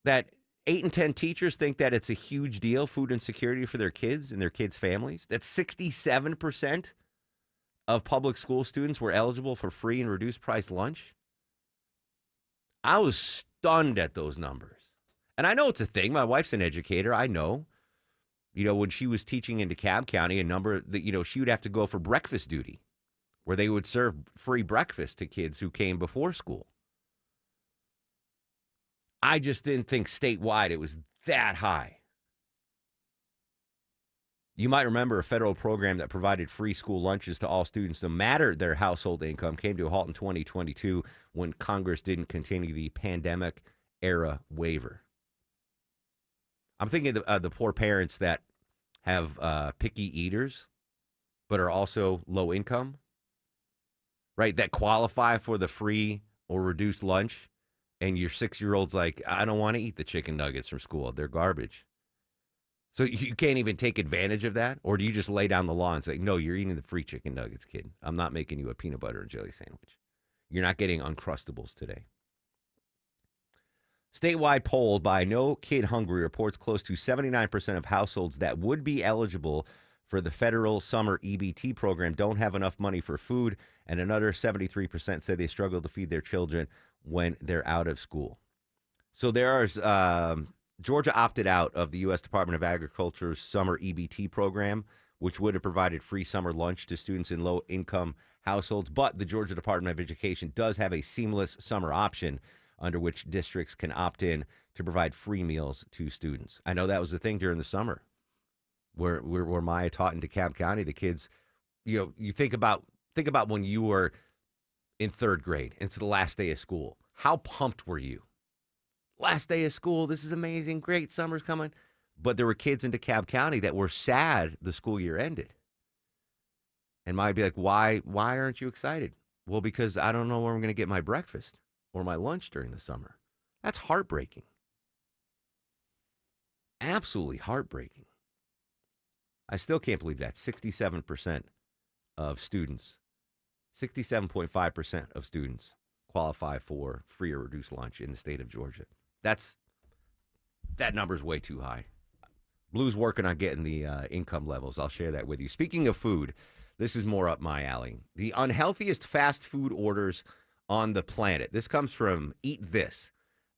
That 8 in 10 teachers think that it's a huge deal, food insecurity for their kids and their kids' families. That 67% of public school students were eligible for free and reduced price lunch. I was stunned at those numbers. And I know it's a thing. My wife's an educator. I know. When she was teaching in DeKalb County, a number that, she would have to go for breakfast duty where they would serve free breakfast to kids who came before school. I just didn't think statewide it was that high. You might remember a federal program that provided free school lunches to all students, no matter their household income, came to a halt in 2022 when Congress didn't continue the pandemic era waiver. I'm thinking of the poor parents that have picky eaters, but are also low income, right? That qualify for the free or reduced lunch. And your 6-year-old's like, I don't want to eat the chicken nuggets from school. They're garbage. So you can't even take advantage of that? Or do you just lay down the law and say, no, you're eating the free chicken nuggets, kid. I'm not making you a peanut butter and jelly sandwich. You're not getting Uncrustables today. Statewide poll by No Kid Hungry reports close to 79% of households that would be eligible for the federal summer EBT program don't have enough money for food, and another 73% say they struggle to feed their children when they're out of school. So there's Georgia opted out of the U.S. Department of Agriculture's summer EBT program, which would have provided free summer lunch to students in low-income households. But the Georgia Department of Education does have a seamless summer option under which districts can opt in to provide free meals to students. I know that was the thing during the summer where Maya taught in DeKalb County. The kids, you think about when you were in 3rd grade. It's the last day of school. How pumped were you? Last day of school. This is amazing. Great. Summer's coming. But there were kids in DeKalb County that were sad the school year ended. And I'd be like, why aren't you excited? Well, because I don't know where I'm going to get my breakfast or my lunch during the summer. That's heartbreaking. Absolutely heartbreaking. I still can't believe that 67% of students, 67.5% of students qualify for free or reduced lunch in the state of Georgia. That number's way too high. Blue's working on getting the income levels. I'll share that with you. Speaking of food, this is more up my alley. The unhealthiest fast food orders on the planet. This comes from Eat This.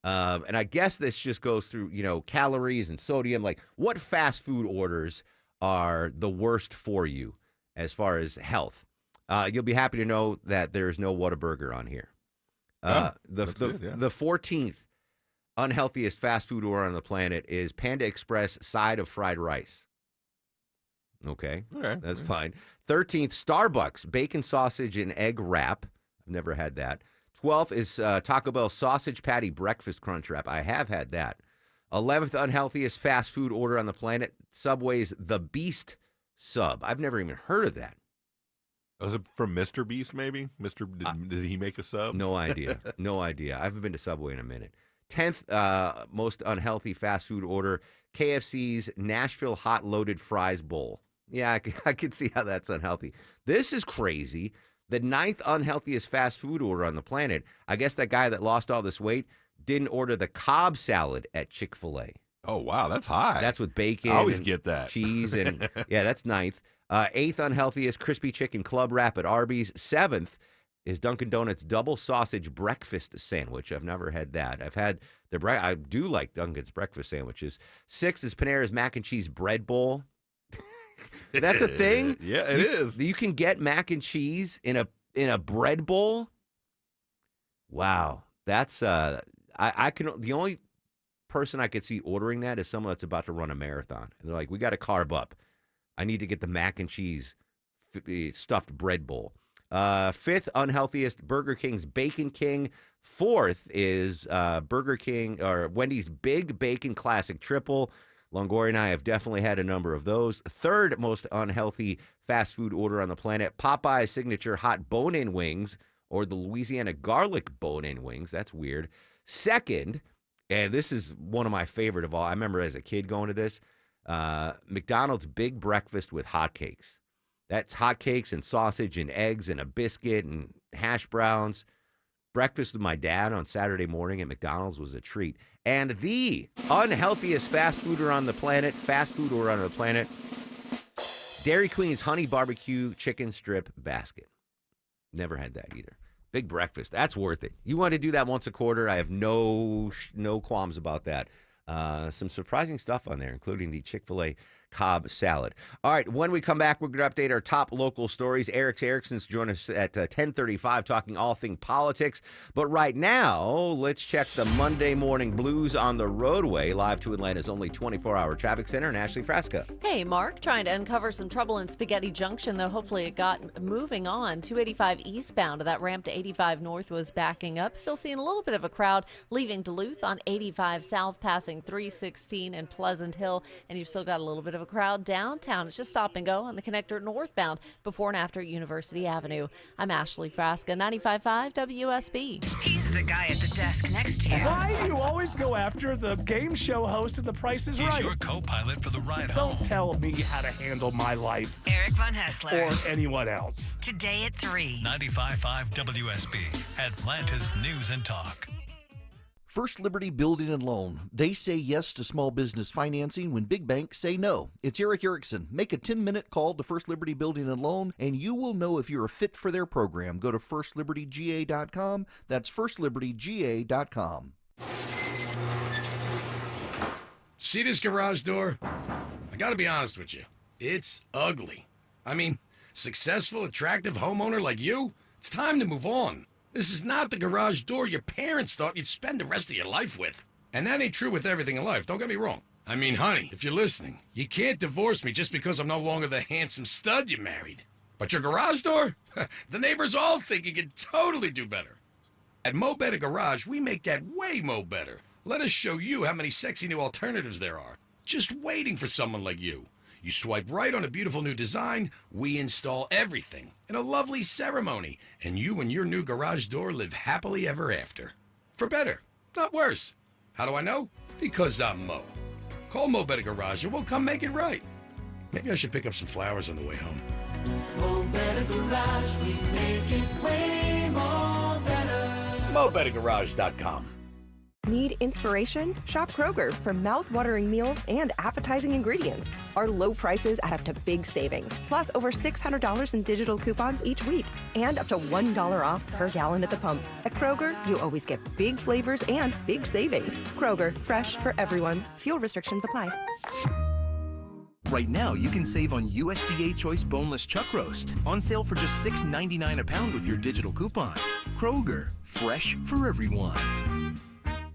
And I guess this just goes through, calories and sodium. Like, what fast food orders are the worst for you as far as health? You'll be happy to know that there's no Whataburger on here. The 14th unhealthiest fast food order on the planet is Panda Express side of fried rice. Okay, that's fine. 13th, Starbucks bacon sausage and egg wrap. I've never had that. 12th is Taco Bell sausage patty breakfast crunch wrap. I have had that. 11th unhealthiest fast food order on the planet, Subway's The Beast sub. I've never even heard of that. Was it from Mr. Beast, maybe? Did he make a sub? No idea. No idea. I haven't been to Subway in a minute. 10th most unhealthy fast food order, KFC's Nashville Hot Loaded Fries Bowl. Yeah, I can see how that's unhealthy. This is crazy. The 9th unhealthiest fast food order on the planet. I guess that guy that lost all this weight didn't order the Cobb salad at Chick-fil-A. Oh, wow, that's high. That's with bacon. I always get that. Cheese and, yeah, that's 9th. 8th unhealthiest crispy chicken club wrap at Arby's. 7th is Dunkin' Donuts double sausage breakfast sandwich. I've never had that. I've had I do like Dunkin's breakfast sandwiches. 6th is Panera's mac and cheese bread bowl. That's a thing? Yeah, it is. You can get mac and cheese in a bread bowl? Wow. That's I can the only person I could see ordering that is someone that's about to run a marathon. And they're like, "We got to carb up. I need to get the mac and cheese stuffed bread bowl." Fifth, unhealthiest, Burger King's Bacon King. Fourth is Burger King or Wendy's Big Bacon Classic Triple. Longoria and I have definitely had a number of those. Third most unhealthy fast food order on the planet, Popeye's signature hot bone-in wings or the Louisiana garlic bone-in wings. That's weird. Second, and this is one of my favorite of all. I remember as a kid going to this, McDonald's Big Breakfast with hotcakes. That's hotcakes and sausage and eggs and a biscuit and hash browns. Breakfast with my dad on Saturday morning at McDonald's was a treat. And the unhealthiest fast food order on the planet, Dairy Queen's Honey Barbecue Chicken Strip Basket. Never had that either. Big breakfast. That's worth it. You want to do that once a quarter. I have no qualms about that. Some surprising stuff on there, including the Chick-fil-A Cobb salad. All right, when we come back, we're going to update our top local stories. Eric Erickson's join us at 10:35 talking all things politics. But right now, let's check the Monday morning blues on the roadway. Live to Atlanta's only 24-hour traffic center, and Ashley Frasca. Hey, Mark, trying to uncover some trouble in Spaghetti Junction, though hopefully it got moving on. 285 eastbound, that ramp to 85 north was backing up. Still seeing a little bit of a crowd leaving Duluth on 85 south, passing 316 and Pleasant Hill, and you've still got a little bit of a crowd downtown. It's just stop and go on the connector northbound before and after University Avenue. I'm Ashley Frasca, 95.5 WSB. He's the guy at the desk next to you. Why do you always go after the game show host of The Price is Right? He's your co-pilot for the ride home. Don't tell me how to handle my life. Eric Von Hessler. Or anyone else. Today at 3. 95.5 WSB, Atlanta's News and Talk. First Liberty Building and Loan. They say yes to small business financing when big banks say no. It's Eric Erickson. Make a 10-minute call to First Liberty Building and Loan, and you will know if you're a fit for their program. Go to firstlibertyga.com. That's firstlibertyga.com. See this garage door? I gotta be honest with you. It's ugly. I mean, successful, attractive homeowner like you, it's time to move on. This is not the garage door your parents thought you'd spend the rest of your life with. And that ain't true with everything in life, don't get me wrong. I mean, honey, if you're listening, you can't divorce me just because I'm no longer the handsome stud you married. But your garage door? The neighbors all think you could totally do better. At Mo Better Garage, we make that way mo better. Let us show you how many sexy new alternatives there are. Just waiting for someone like you. You swipe right on a beautiful new design, we install everything in a lovely ceremony, and you and your new garage door live happily ever after. For better, not worse. How do I know? Because I'm Mo. Call Mo Better Garage and we'll come make it right. Maybe I should pick up some flowers on the way home. Mo Better Garage, we make it way more better. MoBetterGarage.com. Need inspiration? Shop Kroger for mouth-watering meals and appetizing ingredients. Our low prices add up to big savings, plus over $600 in digital coupons each week, and up to $1 off per gallon at the pump. At Kroger, you always get big flavors and big savings. Kroger, fresh for everyone. Fuel restrictions apply. Right now, you can save on USDA Choice Boneless Chuck Roast, on sale for just $6.99 a pound with your digital coupon. Kroger, fresh for everyone.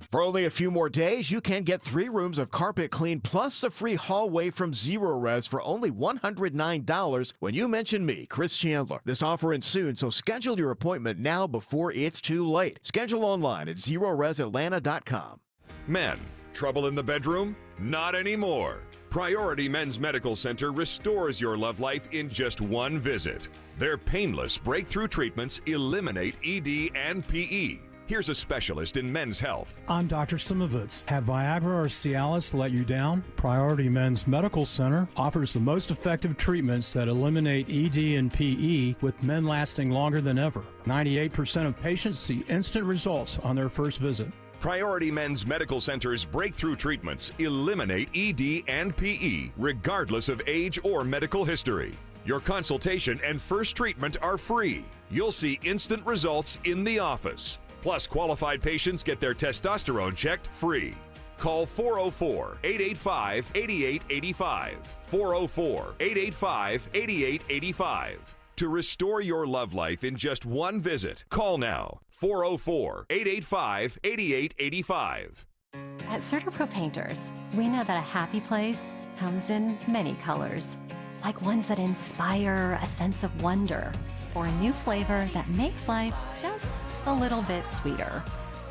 For only a few more days, you can get 3 rooms of carpet clean plus a free hallway from Zero Res for only $109 when you mention me, Chris Chandler. This offer ends soon, so schedule your appointment now before it's too late. Schedule online at ZeroResAtlanta.com. Men, trouble in the bedroom? Not anymore. Priority Men's Medical Center restores your love life in just one visit. Their painless breakthrough treatments eliminate ED and PE. Here's a specialist in men's health. I'm Dr. Simovitz. Have Viagra or Cialis let you down? Priority Men's Medical Center offers the most effective treatments that eliminate ED and PE, with men lasting longer than ever. 98% of patients see instant results on their first visit. Priority Men's Medical Center's breakthrough treatments eliminate ED and PE, regardless of age or medical history. Your consultation and first treatment are free. You'll see instant results in the office. Plus, qualified patients get their testosterone checked free. Call 404-885-8885. 404-885-8885. To restore your love life in just one visit, call now. 404-885-8885. At CertaPro Painters, we know that a happy place comes in many colors, like ones that inspire a sense of wonder, or a new flavor that makes life just a little bit sweeter,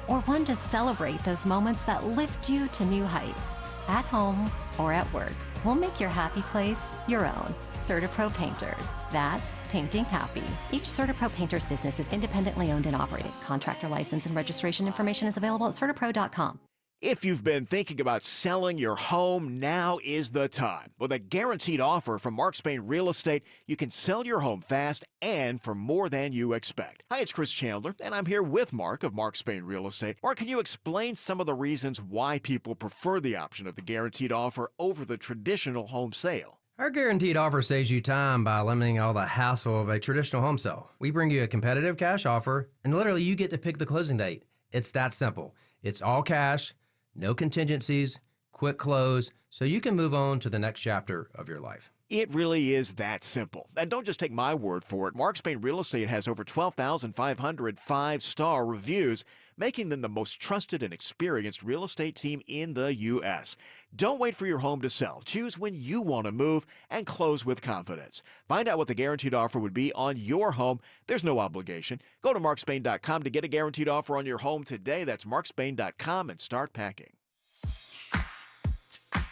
or one to celebrate those moments that lift you to new heights, at home or at work. We'll make your happy place your own. CertaPro Painters. That's painting happy. Each CertaPro Painters business is independently owned and operated. Contractor license and registration information is available at CertaPro.com. If you've been thinking about selling your home, now is the time. With a guaranteed offer from Mark Spain Real Estate, you can sell your home fast and for more than you expect. Hi, it's Chris Chandler, and I'm here with Mark of Mark Spain Real Estate. Mark, can you explain some of the reasons why people prefer the option of the guaranteed offer over the traditional home sale? Our guaranteed offer saves you time by eliminating all the hassle of a traditional home sale. We bring you a competitive cash offer, and literally you get to pick the closing date. It's that simple. It's all cash, no contingencies, quick close, so you can move on to the next chapter of your life. It really is that simple. And don't just take my word for it. Mark Spain Real Estate has over 12,500 five-star reviews, making them the most trusted and experienced real estate team in the U.S. Don't wait for your home to sell. Choose when you want to move and close with confidence. Find out what the guaranteed offer would be on your home. There's no obligation. Go to markspain.com to get a guaranteed offer on your home today. That's markspain.com and start packing.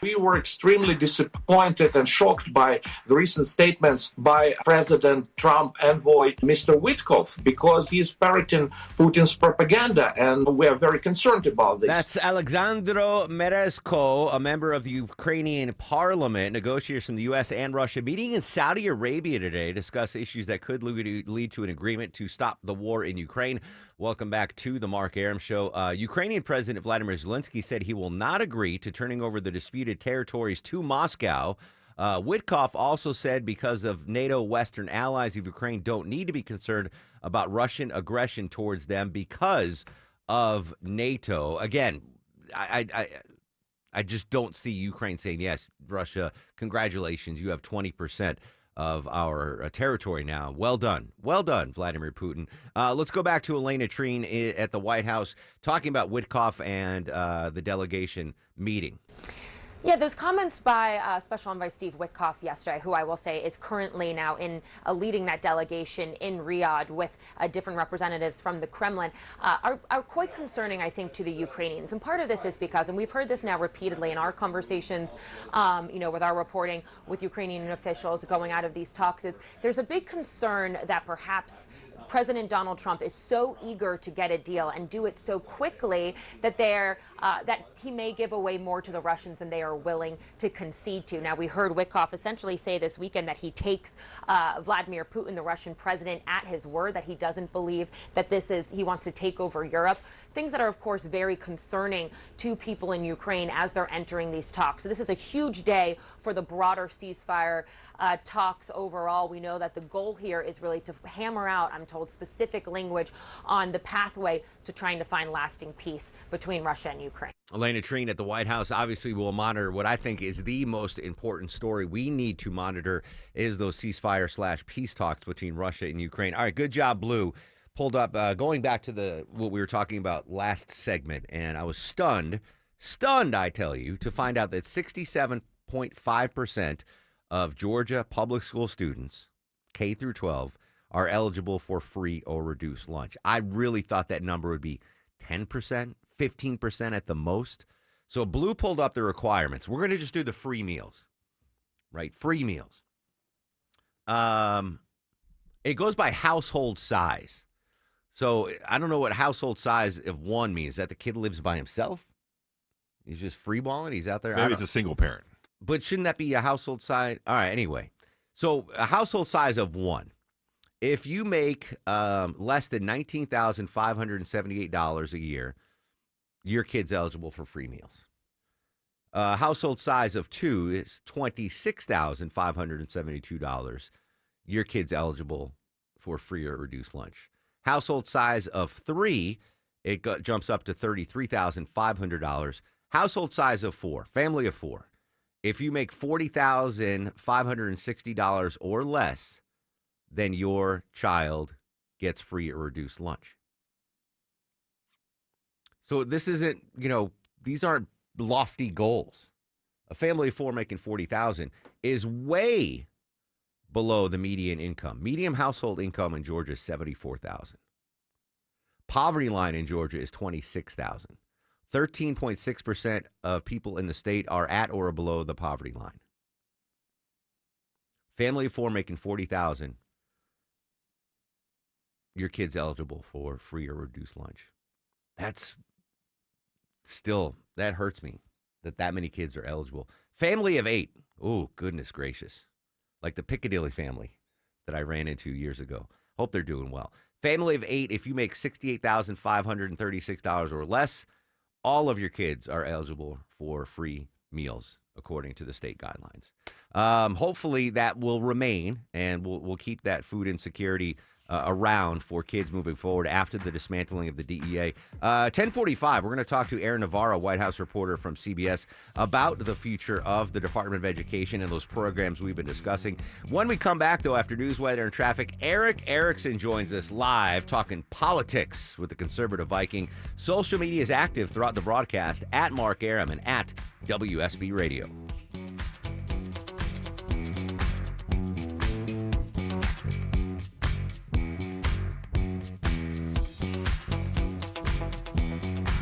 We were extremely disappointed and shocked by the recent statements by President Trump envoy, Mr. Witkoff, because he is parroting Putin's propaganda, and we are very concerned about this. That's Alexandro Merezko, a member of the Ukrainian parliament. Negotiators from the U.S. and Russia meeting in Saudi Arabia today to discuss issues that could lead to an agreement to stop the war in Ukraine. Welcome back to the Mark Arum Show. Ukrainian President Vladimir Zelensky said he will not agree to turning over the disputed territories to Moscow. Witkoff also said because of NATO Western allies of Ukraine don't need to be concerned about Russian aggression towards them because of NATO. Again, I just don't see Ukraine saying, yes, Russia, congratulations, you have 20% of our territory now. Well done, Vladimir Putin. Let's go back to Elena Trine at the White House talking about Witkoff and the delegation meeting. Yeah, those comments by Special Envoy Steve Witkoff yesterday, who I will say is currently now leading that delegation in Riyadh with different representatives from the Kremlin, are quite concerning, I think, to the Ukrainians. And part of this is because, and we've heard this now repeatedly in our conversations, with our reporting with Ukrainian officials going out of these talks, is there's a big concern that perhaps President Donald Trump is so eager to get a deal and do it so quickly that that he may give away more to the Russians than they are willing to concede to. Now, we heard Witkoff essentially say this weekend that he takes Vladimir Putin, the Russian president, at his word, that he doesn't believe that he wants to take over Europe. Things that are, of course, very concerning to people in Ukraine as they're entering these talks. So this is a huge day for the broader ceasefire talks overall. We know that the goal here is really to hammer out, I'm told, specific language on the pathway to trying to find lasting peace between Russia and Ukraine. Elena Trine at the White House. Obviously, will monitor what I think is the most important story we need to monitor is those ceasefire/peace talks between Russia and Ukraine. All right, good job, Blue. Pulled up, going back to what we were talking about last segment, and I was stunned, I tell you, to find out that 67.5% of Georgia public school students, K through 12, are eligible for free or reduced lunch. I really thought that number would be 10%, 15% at the most. So Blue pulled up the requirements. We're going to just do the free meals, right? Free meals. It goes by household size. So I don't know what household size of one means. Is that the kid lives by himself? He's just freeballing? He's out there? Maybe it's a single parent. But shouldn't that be a household size? All right, anyway. So a household size of one. If you make less than $19,578 a year, your kid's eligible for free meals. Household size of two is $26,572. Your kid's eligible for free or reduced lunch. Household size of three, it jumps up to $33,500. Household size of four, family of four. If you make $40,560 or less, then your child gets free or reduced lunch. So this isn't, these aren't lofty goals. A family of four making $40,000 is way below the median income. Median household income in Georgia is $74,000. Poverty line in Georgia is $26,000. 13.6% of people in the state are at or below the poverty line. Family of four making $40,000. Your kid's eligible for free or reduced lunch. That's still, that hurts me that many kids are eligible. Family of 8. Oh, goodness gracious. Like the Piccadilly family that I ran into years ago. Hope they're doing well. Family of 8, if you make $68,536 or less, all of your kids are eligible for free meals, according to the state guidelines. Hopefully that will remain, and we'll keep that food insecurity around for kids moving forward after the dismantling of the DEA. 10:45, we're going to talk to Aaron Navarro, White House reporter from CBS, about the future of the Department of Education and those programs we've been discussing. When we come back, though, after news, weather, and traffic, Eric Erickson joins us live talking politics with the conservative Viking. Social media is active throughout the broadcast at Mark Arum and at WSB Radio.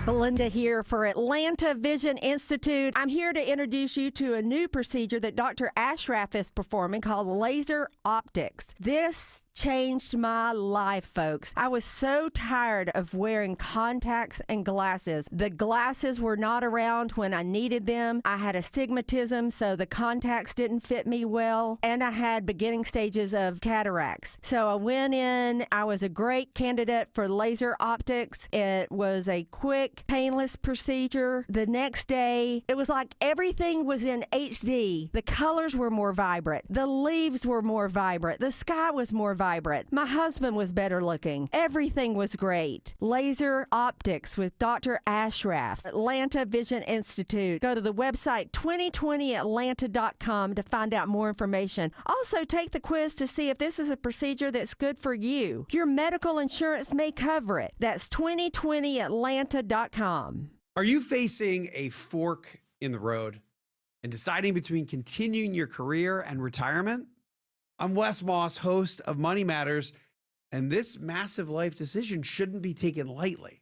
Belinda here for Atlanta Vision Institute. I'm here to introduce you to a new procedure that Dr. Ashraf is performing called laser optics. This changed my life, folks. I was so tired of wearing contacts and glasses. The glasses were not around when I needed them. I had astigmatism, so the contacts didn't fit me well, and I had beginning stages of cataracts. So I went in. I was a great candidate for laser optics. It was a quick, painless procedure. The next day, it was like everything was in HD. The colors were more vibrant. The leaves were more vibrant. The sky was more vibrant. My husband was better looking. Everything was great. Laser optics with Dr. Ashraf, Atlanta Vision Institute. Go to the website 2020atlanta.com to find out more information. Also, take the quiz to see if this is a procedure that's good for you. Your medical insurance may cover it. That's 2020atlanta.com. Are you facing a fork in the road and deciding between continuing your career and retirement? I'm Wes Moss, host of Money Matters, and this massive life decision shouldn't be taken lightly.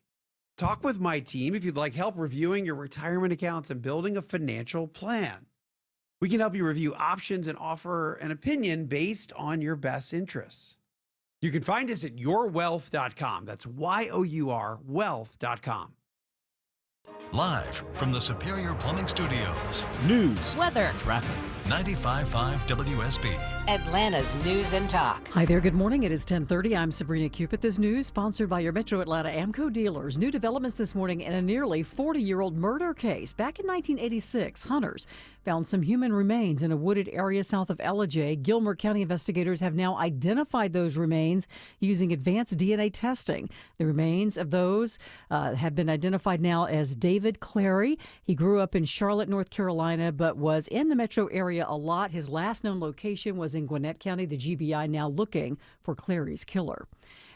Talk with my team if you'd like help reviewing your retirement accounts and building a financial plan. We can help you review options and offer an opinion based on your best interests. You can find us at yourwealth.com. That's YOUR wealth.com. Live from the Superior Plumbing Studios. News, weather, traffic. 95.5 WSB. Atlanta's News and Talk. Hi there. Good morning. It is 10:30. I'm Sabrina Cupid. This news sponsored by your Metro Atlanta Amco dealers. New developments this morning in a nearly 40-year-old murder case. Back in 1986, hunters found some human remains in a wooded area south of Ellijay. Gilmer County investigators have now identified those remains using advanced DNA testing. The remains of those have been identified now as David Clary. He grew up in Charlotte, North Carolina, but was in the metro area a lot. His last known location was in Gwinnett County. The GBI now looking for Clary's killer.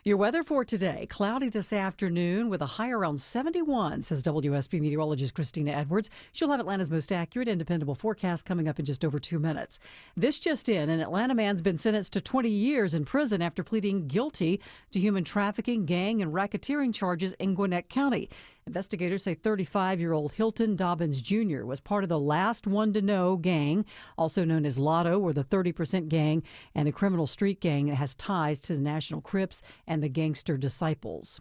Your weather for today, cloudy this afternoon with a high around 71, says WSB meteorologist Christina Edwards. She'll have Atlanta's most accurate and dependable forecast coming up in just over 2 minutes. This just in, an Atlanta man's been sentenced to 20 years in prison after pleading guilty to human trafficking, gang, and racketeering charges in Gwinnett County. Investigators say 35-year-old Hilton Dobbins Jr. was part of the Last One to Know gang, also known as Lotto or the 30% gang, and a criminal street gang that has ties to the National Crips and the Gangster Disciples.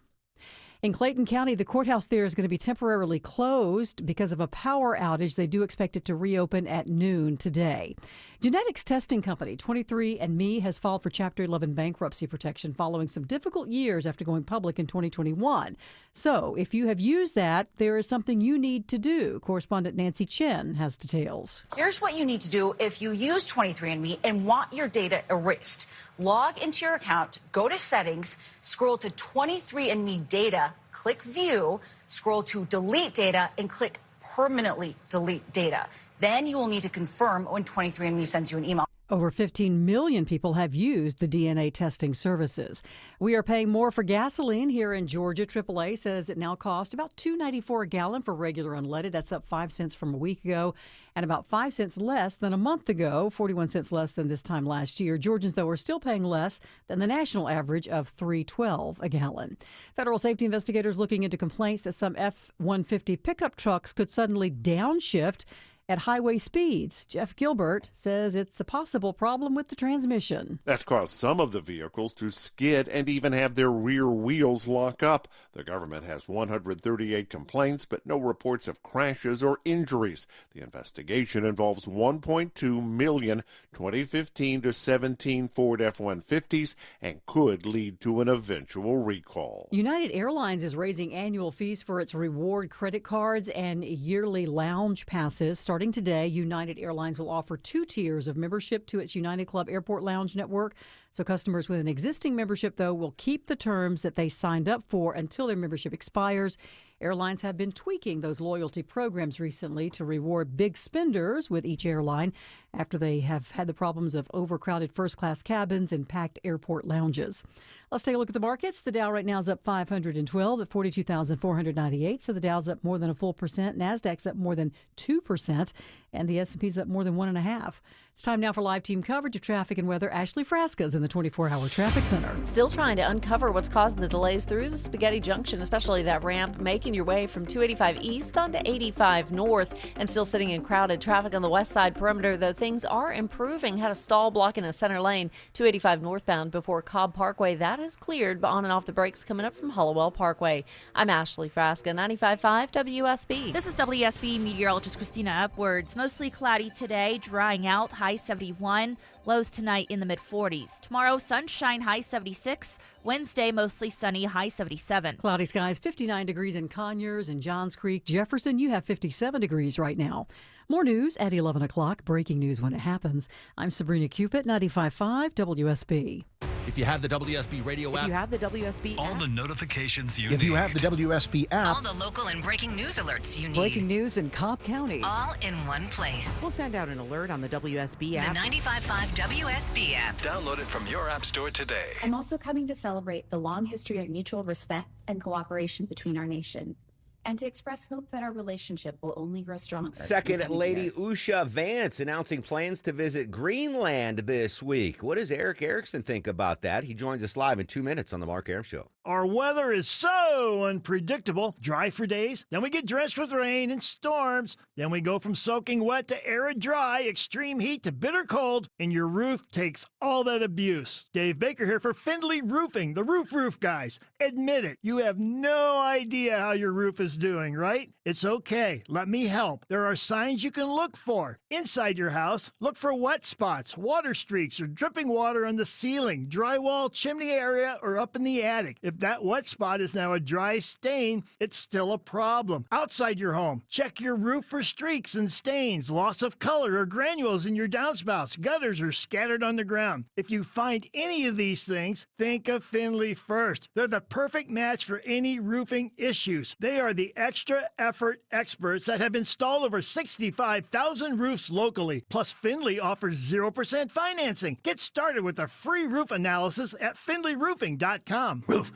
In Clayton County, the courthouse there is going to be temporarily closed because of a power outage. They do expect it to reopen at noon today. Genetics testing company 23andMe has filed for Chapter 11 bankruptcy protection following some difficult years after going public in 2021. So if you have used that, there is something you need to do. Correspondent Nancy Chen has details. Here's what you need to do if you use 23andMe and want your data erased. Log into your account, go to settings, scroll to 23andMe data, click view, scroll to delete data, and click permanently delete data. Then you will need to confirm when 23andMe sends you an email. Over 15 million people have used the DNA testing services. We are paying more for gasoline here in Georgia. AAA says it now costs about $2.94 a gallon for regular unleaded. That's up 5 cents from a week ago and about 5 cents less than a month ago, 41 cents less than this time last year. Georgians, though, are still paying less than the national average of $3.12 a gallon. Federal safety investigators looking into complaints that some F-150 pickup trucks could suddenly downshift at highway speeds. Jeff Gilbert says it's a possible problem with the transmission. That's caused some of the vehicles to skid and even have their rear wheels lock up. The government has 138 complaints, but no reports of crashes or injuries. The investigation involves 1.2 million 2015 to 17 Ford F-150s and could lead to an eventual recall. United Airlines is raising annual fees for its reward credit cards and yearly lounge passes. Starting today, United Airlines will offer 2 tiers of membership to its United Club Airport Lounge network. So customers with an existing membership, though, will keep the terms that they signed up for until their membership expires. Airlines have been tweaking those loyalty programs recently to reward big spenders with each airline after they have had the problems of overcrowded first-class cabins and packed airport lounges. Let's take a look at the markets. The Dow right now is up 512 at 42,498. So the Dow's up more than a full percent. NASDAQ's up more than 2%. And the S&P's up more than 1.5%. It's time now for live team coverage of traffic and weather. Ashley Frasca's in the 24-hour traffic center. Still trying to uncover what's causing the delays through the Spaghetti Junction, especially that ramp, making your way from 285 east onto 85 north, and still sitting in crowded traffic on the west side perimeter, though things are improving. Had a stall blocking a center lane, 285 northbound before Cobb Parkway. That is cleared, but on and off the brakes coming up from Hollowell Parkway. I'm Ashley Frasca, 95.5 WSB. This is WSB meteorologist Christina Upwards. Mostly cloudy today, drying out, high 71. Lows tonight in the mid-40s. Tomorrow, sunshine, high 76. Wednesday, mostly sunny, high 77. Cloudy skies, 59 degrees in Conyers and Johns Creek. Jefferson, you have 57 degrees right now. More news at 11 o'clock. Breaking news when it happens. I'm Sabrina Cupid, 95.5 WSB. If you have the WSB radio app. If you have the WSB all app. the notifications you If need. you have the WSB app. All the local and breaking news alerts you need. Breaking news in Cobb County. All in one place. We'll send out an alert on the WSB app. The 95.5 WSB app. Download it from your app store today. I'm also coming to celebrate the long history of mutual respect and cooperation between our nations, and to express hope that our relationship will only grow stronger. Second Lady Usha Vance announcing plans to visit Greenland this week. What does Eric Erickson think about that? He joins us live in 2 minutes on the Mark Arum Show. Our weather is so unpredictable. Dry for days, then we get drenched with rain and storms. Then we go from soaking wet to arid dry, extreme heat to bitter cold, and your roof takes all that abuse. Dave Baker here for Findlay Roofing, the roof guys. Admit it, you have no idea how your roof is doing, right? It's okay. Let me help. There are signs you can look for. Inside your house, look for wet spots, water streaks, or dripping water on the ceiling, drywall, chimney area, or up in the attic. If that wet spot is now a dry stain, it's still a problem. Outside your home, check your roof for streaks and stains, loss of color, or granules in your downspouts, gutters, or scattered on the ground. If you find any of these things, think of Findlay first. They're the perfect match for any roofing issues. They are the extra effort experts that have installed over 65,000 roofs locally. Plus, Findlay offers 0% financing. Get started with a free roof analysis at findlayroofing.com. Roof.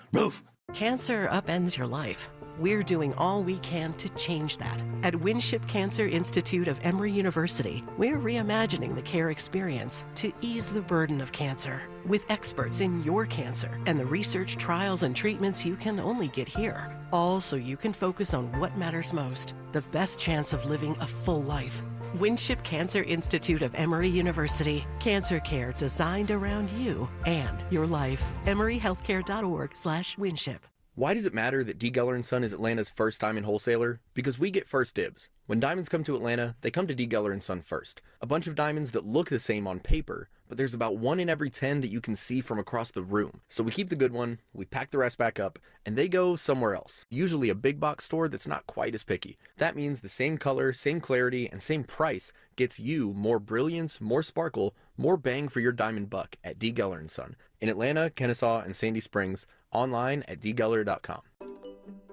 Cancer upends your life. We're doing all we can to change that. At Winship Cancer Institute of Emory University, we're reimagining the care experience to ease the burden of cancer. With experts in your cancer and the research, trials, and treatments you can only get here. All so you can focus on what matters most, the best chance of living a full life. Winship Cancer Institute of Emory University. Cancer care designed around you and your life. EmoryHealthcare.org/Winship. Why does it matter that D. Geller & Son is Atlanta's first diamond wholesaler? Because we get first dibs. When diamonds come to Atlanta, they come to D. Geller & Son first. A bunch of diamonds that look the same on paper, but there's about 1 in every 10 that you can see from across the room. So we keep the good one, we pack the rest back up, and they go somewhere else. Usually a big box store that's not quite as picky. That means the same color, same clarity, and same price gets you more brilliance, more sparkle, more bang for your diamond buck at D. Geller & Son. In Atlanta, Kennesaw, and Sandy Springs, online at dgeller.com.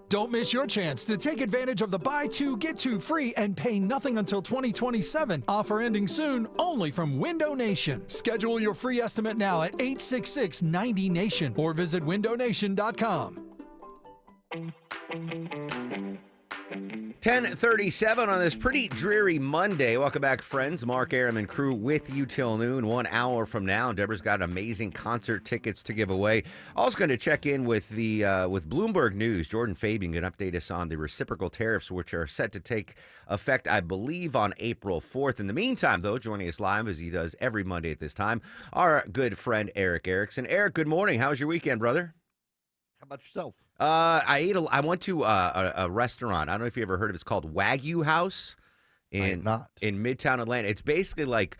Don't miss your chance to take advantage of the buy two, get two free and pay nothing until 2027. Offer ending soon, only from Window Nation. Schedule your free estimate now at 866-90-NATION or visit windownation.com. 10:37 on this pretty dreary Monday. Welcome back, friends. Mark Aram and crew with you till noon. 1 hour from now, Deborah's got amazing concert tickets to give away. Also going to check in with the with Bloomberg News. Jordan Fabian can update us on the reciprocal tariffs, which are set to take effect, I believe, on April 4th. In the meantime, though, joining us live as he does every Monday at this time, our good friend Eric Erickson. Eric, good morning. How was your weekend, brother? How about yourself? I went to a restaurant. I don't know if you ever heard of it. It's called Wagyu House in Midtown Atlanta. It's basically like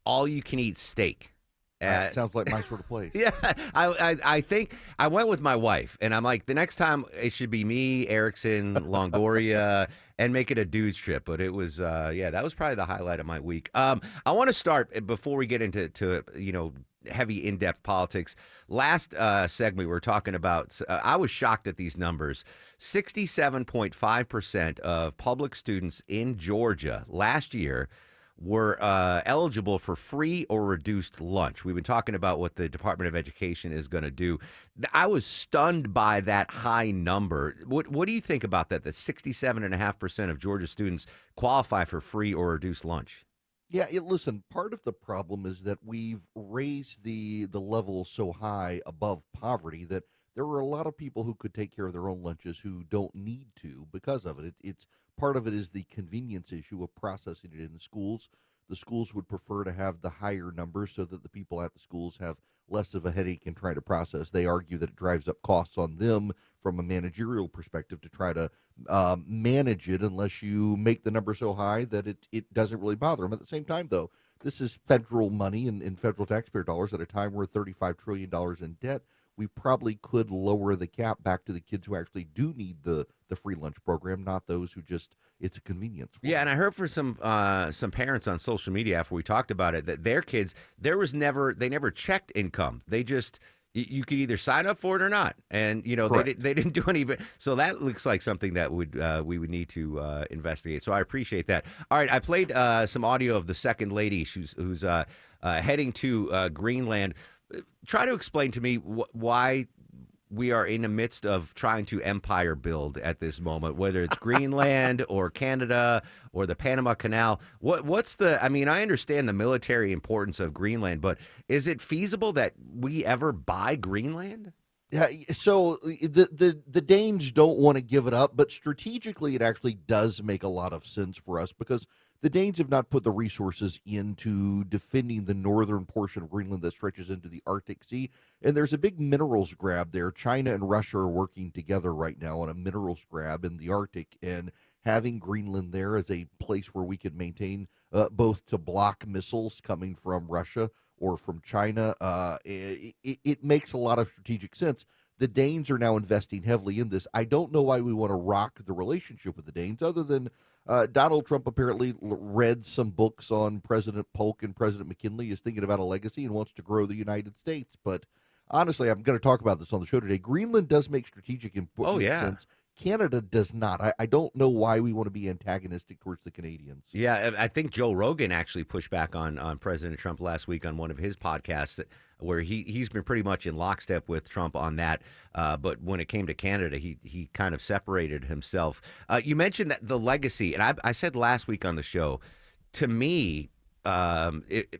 all you can eat steak. Sounds like my sort of place. Yeah, I think I went with my wife, and I'm like, the next time it should be me, Erickson, Longoria, and make it a dude's trip. But it was, that was probably the highlight of my week. I want to start before we get into heavy in-depth politics. Last segment we were talking about, I was shocked at these numbers. 67.5% of public students in Georgia last year were eligible for free or reduced lunch. We've been talking about what the Department of Education is going to do. I was stunned by that high number. What do you think about that 67.5% of Georgia students qualify for free or reduced lunch? Yeah, listen, part of the problem is that we've raised the level so high above poverty that there are a lot of people who could take care of their own lunches who don't need to because of it. It's part of it is the convenience issue of processing it in the schools. The schools would prefer to have the higher numbers so that the people at the schools have less of a headache in trying to process. They argue that it drives up costs on them from a managerial perspective to try to manage it unless you make the number so high that it doesn't really bother them. At the same time, though, this is federal money and federal taxpayer dollars at a time we're $35 trillion in debt. We probably could lower the cap back to the kids who actually do need the free lunch program, not those who just, it's a convenience for Yeah, them. and I heard from some parents on social media after we talked about it that their kids, they never checked income. They just, you could either sign up for it or not. And, they didn't do any. So that looks like something that we would need to investigate. So I appreciate that. All right, I played some audio of the second lady who's heading to Greenland. Try to explain to me why we are in the midst of trying to empire build at this moment, whether it's Greenland or Canada or the Panama Canal. What's the, I mean, I understand the military importance of Greenland, but is it feasible that we ever buy Greenland? Yeah, so the Danes don't want to give it up, but strategically it actually does make a lot of sense for us because the Danes have not put the resources into defending the northern portion of Greenland that stretches into the Arctic Sea. And there's a big minerals grab there. China and Russia are working together right now on a minerals grab in the Arctic. And having Greenland there as a place where we could maintain both to block missiles coming from Russia or from China, it makes a lot of strategic sense. The Danes are now investing heavily in this. I don't know why we want to rock the relationship with the Danes other than Donald Trump apparently read some books on President Polk, and President McKinley is thinking about a legacy and wants to grow the United States. But honestly, I'm going to talk about this on the show today. Greenland does make strategic sense. Canada does not. I don't know why we want to be antagonistic towards the Canadians. Yeah, I think Joe Rogan actually pushed back on President Trump last week on one of his podcasts where he's been pretty much in lockstep with Trump on that. But when it came to Canada, he kind of separated himself. You mentioned that the legacy, and I said last week on the show, to me,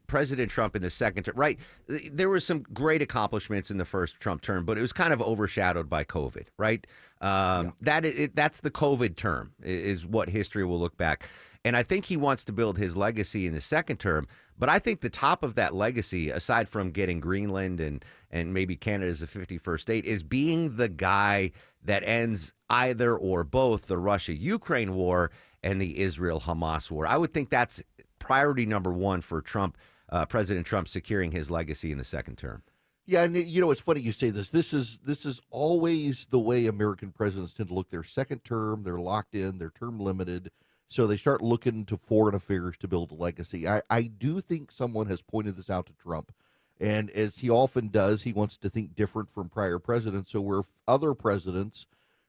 President Trump in the second term, right? There were some great accomplishments in the first Trump term, but it was kind of overshadowed by COVID, right? That's the COVID term is what history will look back. And I think he wants to build his legacy in the second term. But I think the top of that legacy, aside from getting Greenland and maybe Canada as a 51st state, is being the guy that ends either or both the Russia-Ukraine war and the Israel-Hamas war. I would think that's priority number one for Trump, President Trump securing his legacy in the second term. Yeah, and it's funny you say this. This is always the way American presidents tend to look. Their second term, they're locked in, they're term limited, so they start looking to foreign affairs to build a legacy. I do think someone has pointed this out to Trump, and as he often does, he wants to think different from prior presidents. So where other presidents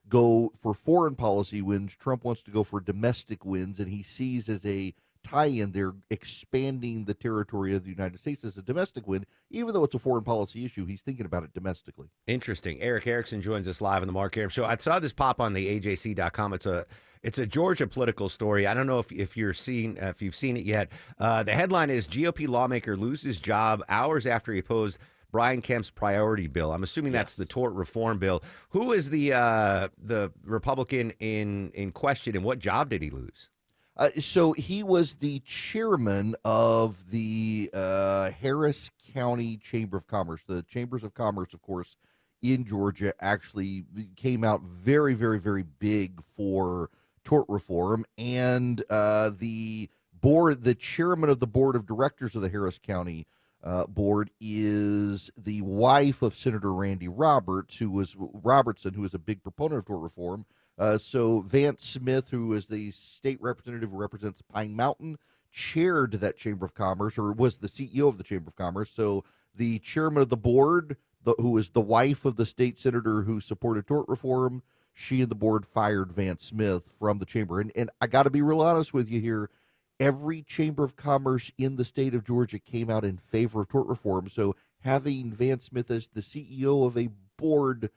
go for foreign policy wins. Trump wants to go for domestic wins, and he sees as a tie-in there expanding the territory of the United States as a domestic win. Even though it's a foreign policy issue, he's thinking about it domestically. Interesting. Eric Erickson joins us live on the Mark Arum Show. I saw this pop on the AJC.com. It's a Georgia political story. I don't know if you've seen it yet. The headline is GOP lawmaker loses job hours after he opposed Brian Kemp's priority bill. I'm assuming that's the tort reform bill. Who is the Republican in question, and what job did he lose? So he was the chairman of the Harris County Chamber of Commerce. The Chambers of Commerce, of course, in Georgia actually came out very, very, very big for tort reform. And the chairman of the board of directors of the Harris County board is the wife of Senator Randy Robertson, who is a big proponent of tort reform. So Vance Smith, who is the state representative who represents Pine Mountain, chaired that Chamber of Commerce, or was the CEO of the Chamber of Commerce. So the chairman of the board, who is the wife of the state senator who supported tort reform, she and the board fired Vance Smith from the chamber. And I got to be real honest with you here. Every Chamber of Commerce in the state of Georgia came out in favor of tort reform. So having Vance Smith as the CEO of a board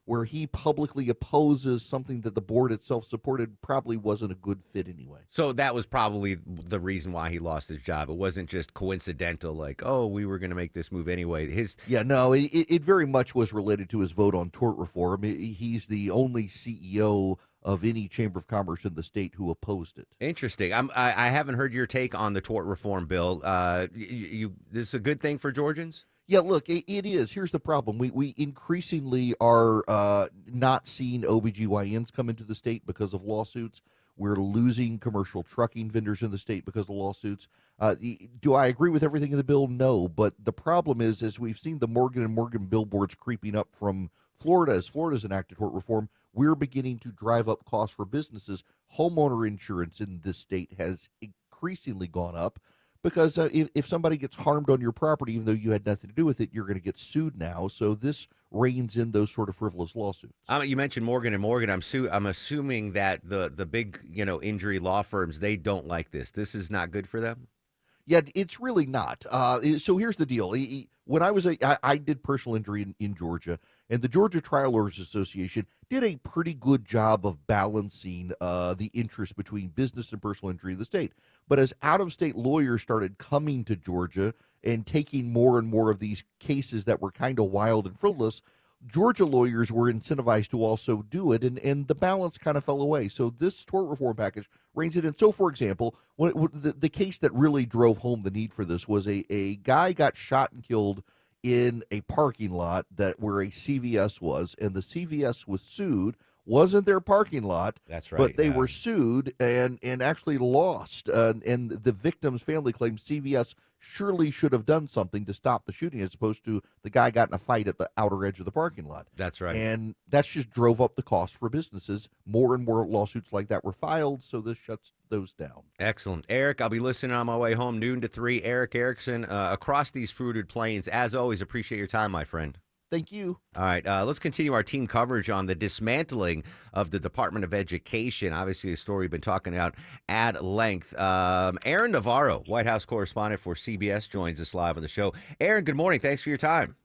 where he publicly opposes something that the board itself supported probably wasn't a good fit anyway. So that was probably the reason why he lost his job. It wasn't just coincidental, like, oh, we were going to make this move anyway. It very much was related to his vote on tort reform. He's the only CEO of any Chamber of Commerce in the state who opposed it. Interesting. I haven't heard your take on the tort reform bill. This is a good thing for Georgians? Yeah, look, it is. Here's the problem. We increasingly are not seeing OBGYNs come into the state because of lawsuits. We're losing commercial trucking vendors in the state because of lawsuits. Do I agree with everything in the bill? No. But the problem is, as we've seen the Morgan & Morgan billboards creeping up from Florida, as Florida's enacted tort reform, we're beginning to drive up costs for businesses. Homeowner insurance in this state has increasingly gone up. Because if somebody gets harmed on your property, even though you had nothing to do with it, you're going to get sued now. So this reins in those sort of frivolous lawsuits. You mentioned Morgan & Morgan. I'm assuming that the big injury law firms, they don't like this. This is not good for them? Yeah, it's really not. So here's the deal. When I did personal injury in Georgia, and the Georgia Trial Lawyers Association did a pretty good job of balancing the interest between business and personal injury in the state. But as out-of-state lawyers started coming to Georgia and taking more and more of these cases that were kind of wild and frivolous, Georgia lawyers were incentivized to also do it, and the balance kind of fell away. So this tort reform package reins it in. So, for example, the case that really drove home the need for this was a guy got shot and killed in a parking lot where a CVS was, and the CVS was sued. Wasn't their parking lot. That's right. But they were sued and actually lost. And the victim's family claims CVS surely should have done something to stop the shooting, as opposed to the guy got in a fight at the outer edge of the parking lot. That's right. And that's just drove up the cost for businesses. More and more lawsuits like that were filed, so this shuts those down. Excellent. Eric, I'll be listening on my way home, noon to 3. Eric Erickson, across these fruited plains. As always, appreciate your time, my friend. Thank you. All right, let's continue our team coverage on the dismantling of the Department of Education. Obviously, a story we've been talking about at length. Aaron Navarro, White House correspondent for CBS, joins us live on the show. Aaron, good morning. Thanks for your time.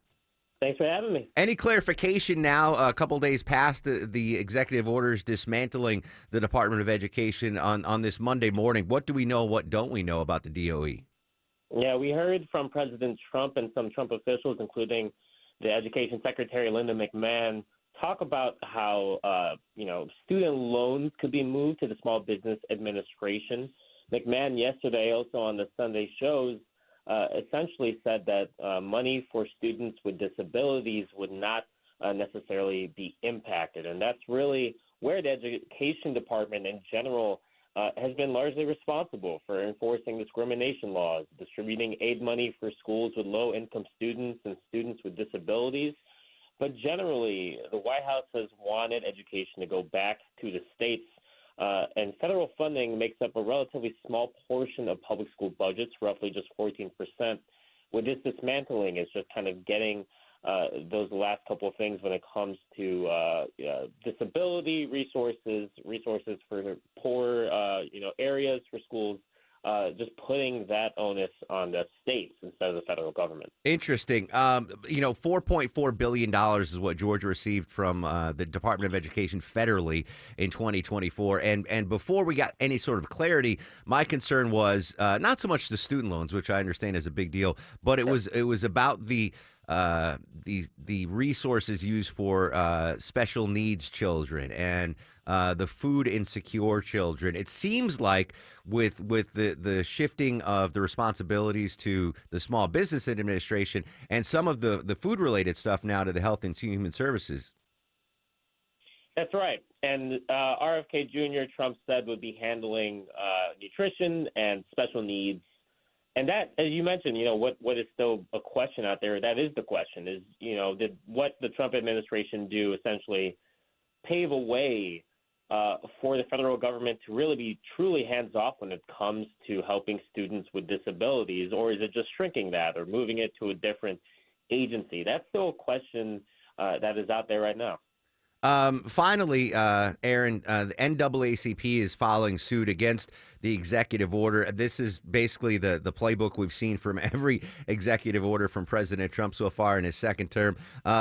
Thanks for having me. Any clarification now, a couple days past the executive orders dismantling the Department of Education on this Monday morning? What do we know, what don't we know about the DOE? Yeah, we heard from President Trump and some Trump officials, including the Education Secretary Linda McMahon, talk about how student loans could be moved to the Small Business Administration. McMahon yesterday, also on the Sunday shows, essentially said that money for students with disabilities would not necessarily be impacted, and that's really where the Education Department in general has been largely responsible for enforcing discrimination laws, distributing aid money for schools with low-income students and students with disabilities. But generally, the White House has wanted education to go back to the states, and federal funding makes up a relatively small portion of public school budgets, roughly just 14%. With this dismantling, it's just kind of getting those last couple of things when it comes to disability resources for poor areas for schools. Just putting that onus on the states instead of the federal government. Interesting. $4.4 billion is what Georgia received from the Department of Education federally in 2024. And before we got any sort of clarity, my concern was not so much the student loans, which I understand is a big deal, but it was about the resources used for special needs children and the food insecure children. It seems like with the shifting of the responsibilities to the Small Business Administration and some of the food related stuff now to the Health and Human Services. That's right. And RFK Jr., Trump said, would be handling nutrition and special needs. And that, as you mentioned, what is still a question out there, that is the question, is, did what the Trump administration do essentially pave a way for the federal government to really be truly hands-off when it comes to helping students with disabilities, or is it just shrinking that or moving it to a different agency? That's still a question that is out there right now. Finally, Aaron, the NAACP is filing suit against the executive order. This is basically the playbook we've seen from every executive order from President Trump so far in his second term.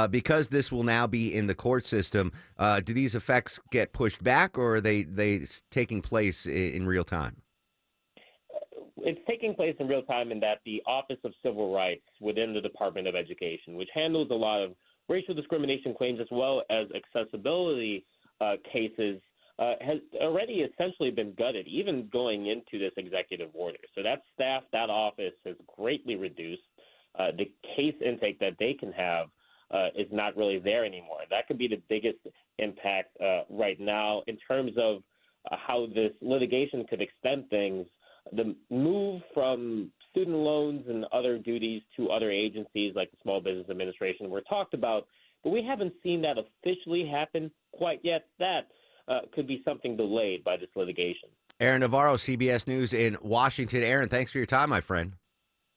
Because this will now be in the court system, do these effects get pushed back, or are they taking place in real time? It's taking place in real time in that the Office of Civil Rights within the Department of Education, which handles a lot of racial discrimination claims as well as accessibility cases, has already essentially been gutted, even going into this executive order. So that staff, that office has greatly reduced. The case intake that they can have is not really there anymore. That could be the biggest impact right now in terms of how this litigation could extend things. The move from student loans and other duties to other agencies like the Small Business Administration were talked about, but we haven't seen that officially happen quite yet. That could be something delayed by this litigation. Aaron Navarro, CBS News in Washington. Aaron, thanks for your time, my friend.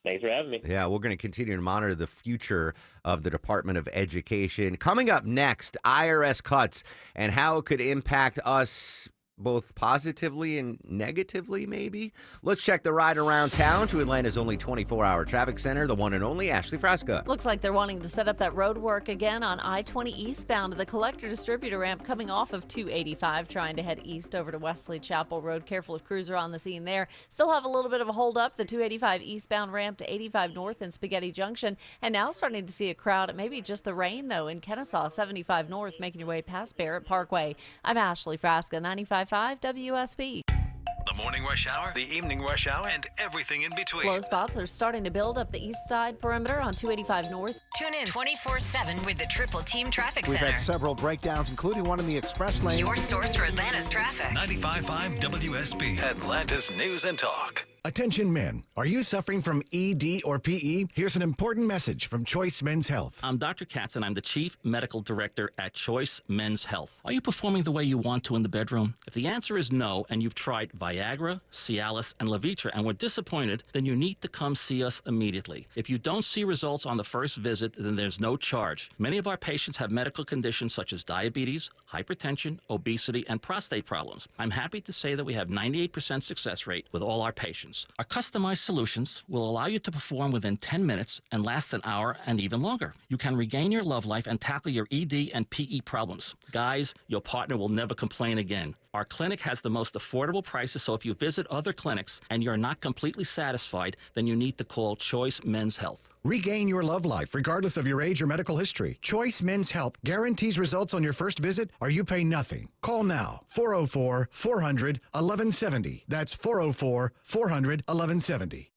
Thanks for having me. Yeah, we're going to continue to monitor the future of the Department of Education. Coming up next, IRS cuts and how it could impact us both positively and negatively, maybe. Let's check the ride around town to Atlanta's only 24-hour traffic center, the one and only Ashley Frasca. Looks like they're wanting to set up that road work again on I-20 eastbound to the collector distributor ramp coming off of 285, trying to head east over to Wesley Chapel Road. Careful if crews are on the scene there. Still have a little bit of a hold up, the 285 eastbound ramp to 85 north in Spaghetti Junction. And now starting to see a crowd at maybe just the rain, though, in Kennesaw, 75 north, making your way past Barrett Parkway. I'm Ashley Frasca, 95.5 WSB. The morning rush hour, the evening rush hour, and everything in between. Slow spots are starting to build up the east side perimeter on 285 north. Tune in 24/7 with the Triple Team Traffic We've Center. had several breakdowns, including one in the express lane. Your source for Atlanta's traffic. 95.5 WSB, Atlanta's News and Talk. Attention men, are you suffering from ED or PE? Here's an important message from Choice Men's Health. I'm Dr. Katz, and I'm the Chief Medical Director at Choice Men's Health. Are you performing the way you want to in the bedroom? If the answer is no, and you've tried Viagra, Cialis, and Levitra and were disappointed, then you need to come see us immediately. If you don't see results on the first visit, then there's no charge. Many of our patients have medical conditions such as diabetes, hypertension, obesity, and prostate problems. I'm happy to say that we have 98% success rate with all our patients. Our customized solutions will allow you to perform within 10 minutes and last an hour and even longer. You can regain your love life and tackle your ED and PE problems. Guys, your partner will never complain again. Our clinic has the most affordable prices, so if you visit other clinics and you're not completely satisfied, then you need to call Choice Men's Health. Regain your love life regardless of your age or medical history. Choice Men's Health guarantees results on your first visit or you pay nothing. Call now, 404-400-1170. That's 404-400-1170.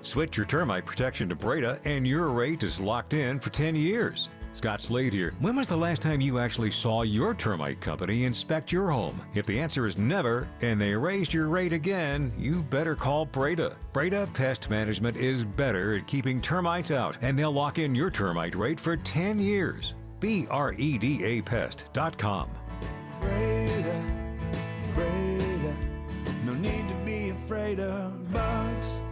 Switch your termite protection to Breda and your rate is locked in for 10 years. Scott Slade here. When was the last time you actually saw your termite company inspect your home? If the answer is never, and they raised your rate again, you better call Breda. Breda Pest Management is better at keeping termites out, and they'll lock in your termite rate for 10 years. BREDAPest.com. Breda, Breda, no need to be afraid of bugs.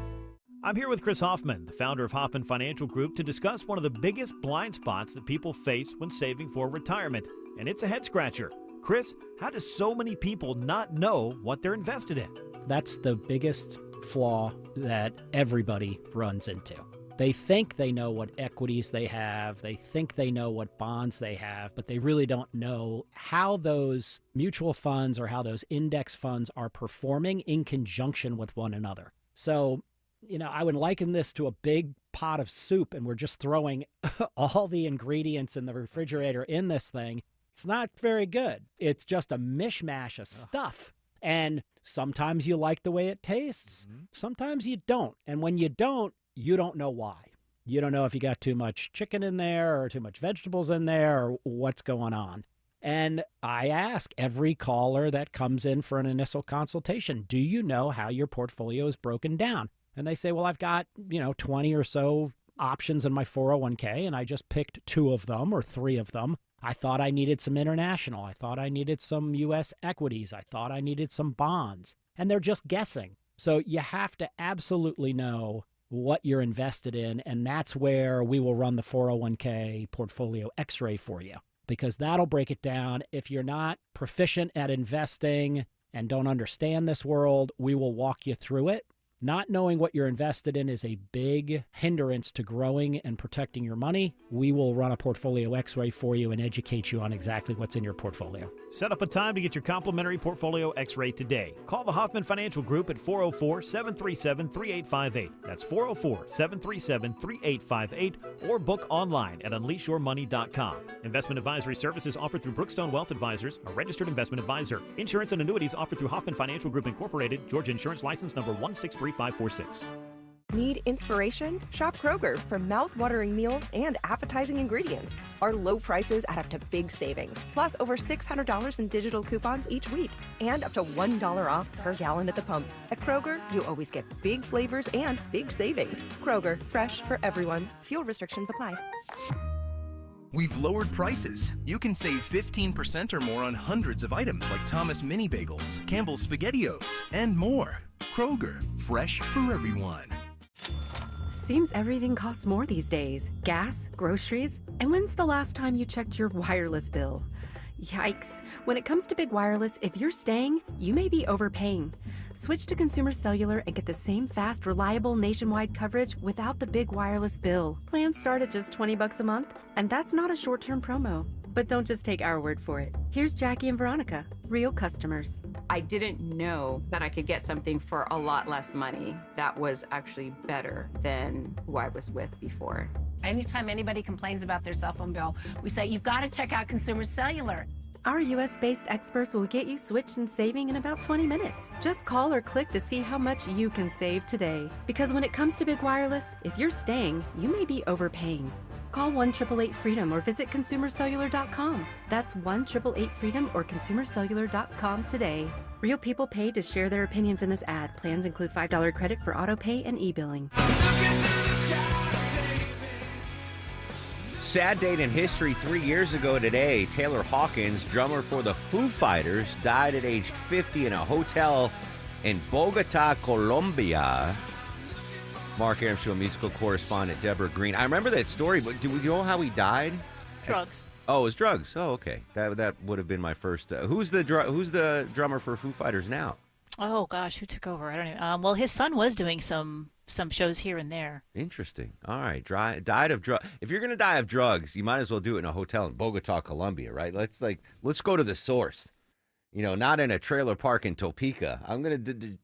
I'm here with Chris Hoffman, the founder of Hoffman Financial Group, to discuss one of the biggest blind spots that people face when saving for retirement, and it's a head scratcher. Chris, how do so many people not know what they're invested in? That's the biggest flaw that everybody runs into. They think they know what equities they have, they think they know what bonds they have, but they really don't know how those mutual funds or how those index funds are performing in conjunction with one another. So, I would liken this to a big pot of soup, and we're just throwing all the ingredients in the refrigerator in this thing. It's not very good. It's just a mishmash of stuff. And sometimes you like the way it tastes. Sometimes you don't. And when you don't know why. You don't know if you got too much chicken in there or too much vegetables in there or what's going on. And I ask every caller that comes in for an initial consultation, do you know how your portfolio is broken down? And they say, well, I've got, 20 or so options in my 401k, and I just picked 2 of them or 3 of them. I thought I needed some international. I thought I needed some U.S. equities. I thought I needed some bonds. And they're just guessing. So you have to absolutely know what you're invested in, and that's where we will run the 401k portfolio x-ray for you, because that'll break it down. If you're not proficient at investing and don't understand this world, we will walk you through it. Not knowing what you're invested in is a big hindrance to growing and protecting your money. We will run a portfolio x-ray for you and educate you on exactly what's in your portfolio. Set up a time to get your complimentary portfolio x-ray today. Call the Hoffman Financial Group at 404-737-3858. That's 404-737-3858, or book online at unleashyourmoney.com. Investment advisory services offered through Brookstone Wealth Advisors, a registered investment advisor. Insurance and annuities offered through Hoffman Financial Group Incorporated, Georgia Insurance License number 163546. Need inspiration? Shop Kroger for mouth-watering meals and appetizing ingredients. Our low prices add up to big savings, plus over $600 in digital coupons each week, and up to $1 off per gallon at the pump. At Kroger, you always get big flavors and big savings. Kroger, fresh for everyone. Fuel restrictions apply. We've lowered prices. You can save 15% or more on hundreds of items like Thomas Mini Bagels, Campbell's SpaghettiOs, and more. Kroger, fresh for everyone. Seems everything costs more these days. Gas, groceries, and when's the last time you checked your wireless bill? Yikes. When it comes to big wireless, if you're staying, you may be overpaying. Switch to Consumer Cellular and get the same fast, reliable nationwide coverage without the big wireless bill. Plans start at just $20 a month, and that's not a short-term promo. But don't just take our word for it. Here's Jackie and Veronica, real customers. I didn't know that I could get something for a lot less money that was actually better than who I was with before. Anytime anybody complains about their cell phone bill, we say, you've got to check out Consumer Cellular. Our U.S.-based experts will get you switched and saving in about 20 minutes. Just call or click to see how much you can save today. Because when it comes to big wireless, if you're staying, you may be overpaying. Call 1-888-FREEDOM or visit ConsumerCellular.com. That's 1-888-FREEDOM or ConsumerCellular.com today. Real people paid to share their opinions in this ad. Plans include $5 credit for auto pay and e-billing. Sad date in history. 3 years ago today, Taylor Hawkins, drummer for the Foo Fighters, died at age 50 in a hotel in Bogota, Colombia. Mark Aram Show musical correspondent Deborah Green. I remember that story, but do we know how he died? Drugs. Oh, it was drugs. Oh, okay. That would have been my first. Who's the drummer for Foo Fighters now? Oh gosh, who took over? I don't know. Well, his son was doing some shows here and there. Interesting. All right. Died of drugs. If you're gonna die of drugs, you might as well do it in a hotel in Bogota, Colombia, right? Let's go to the source. Not in a trailer park in Topeka. I'm gonna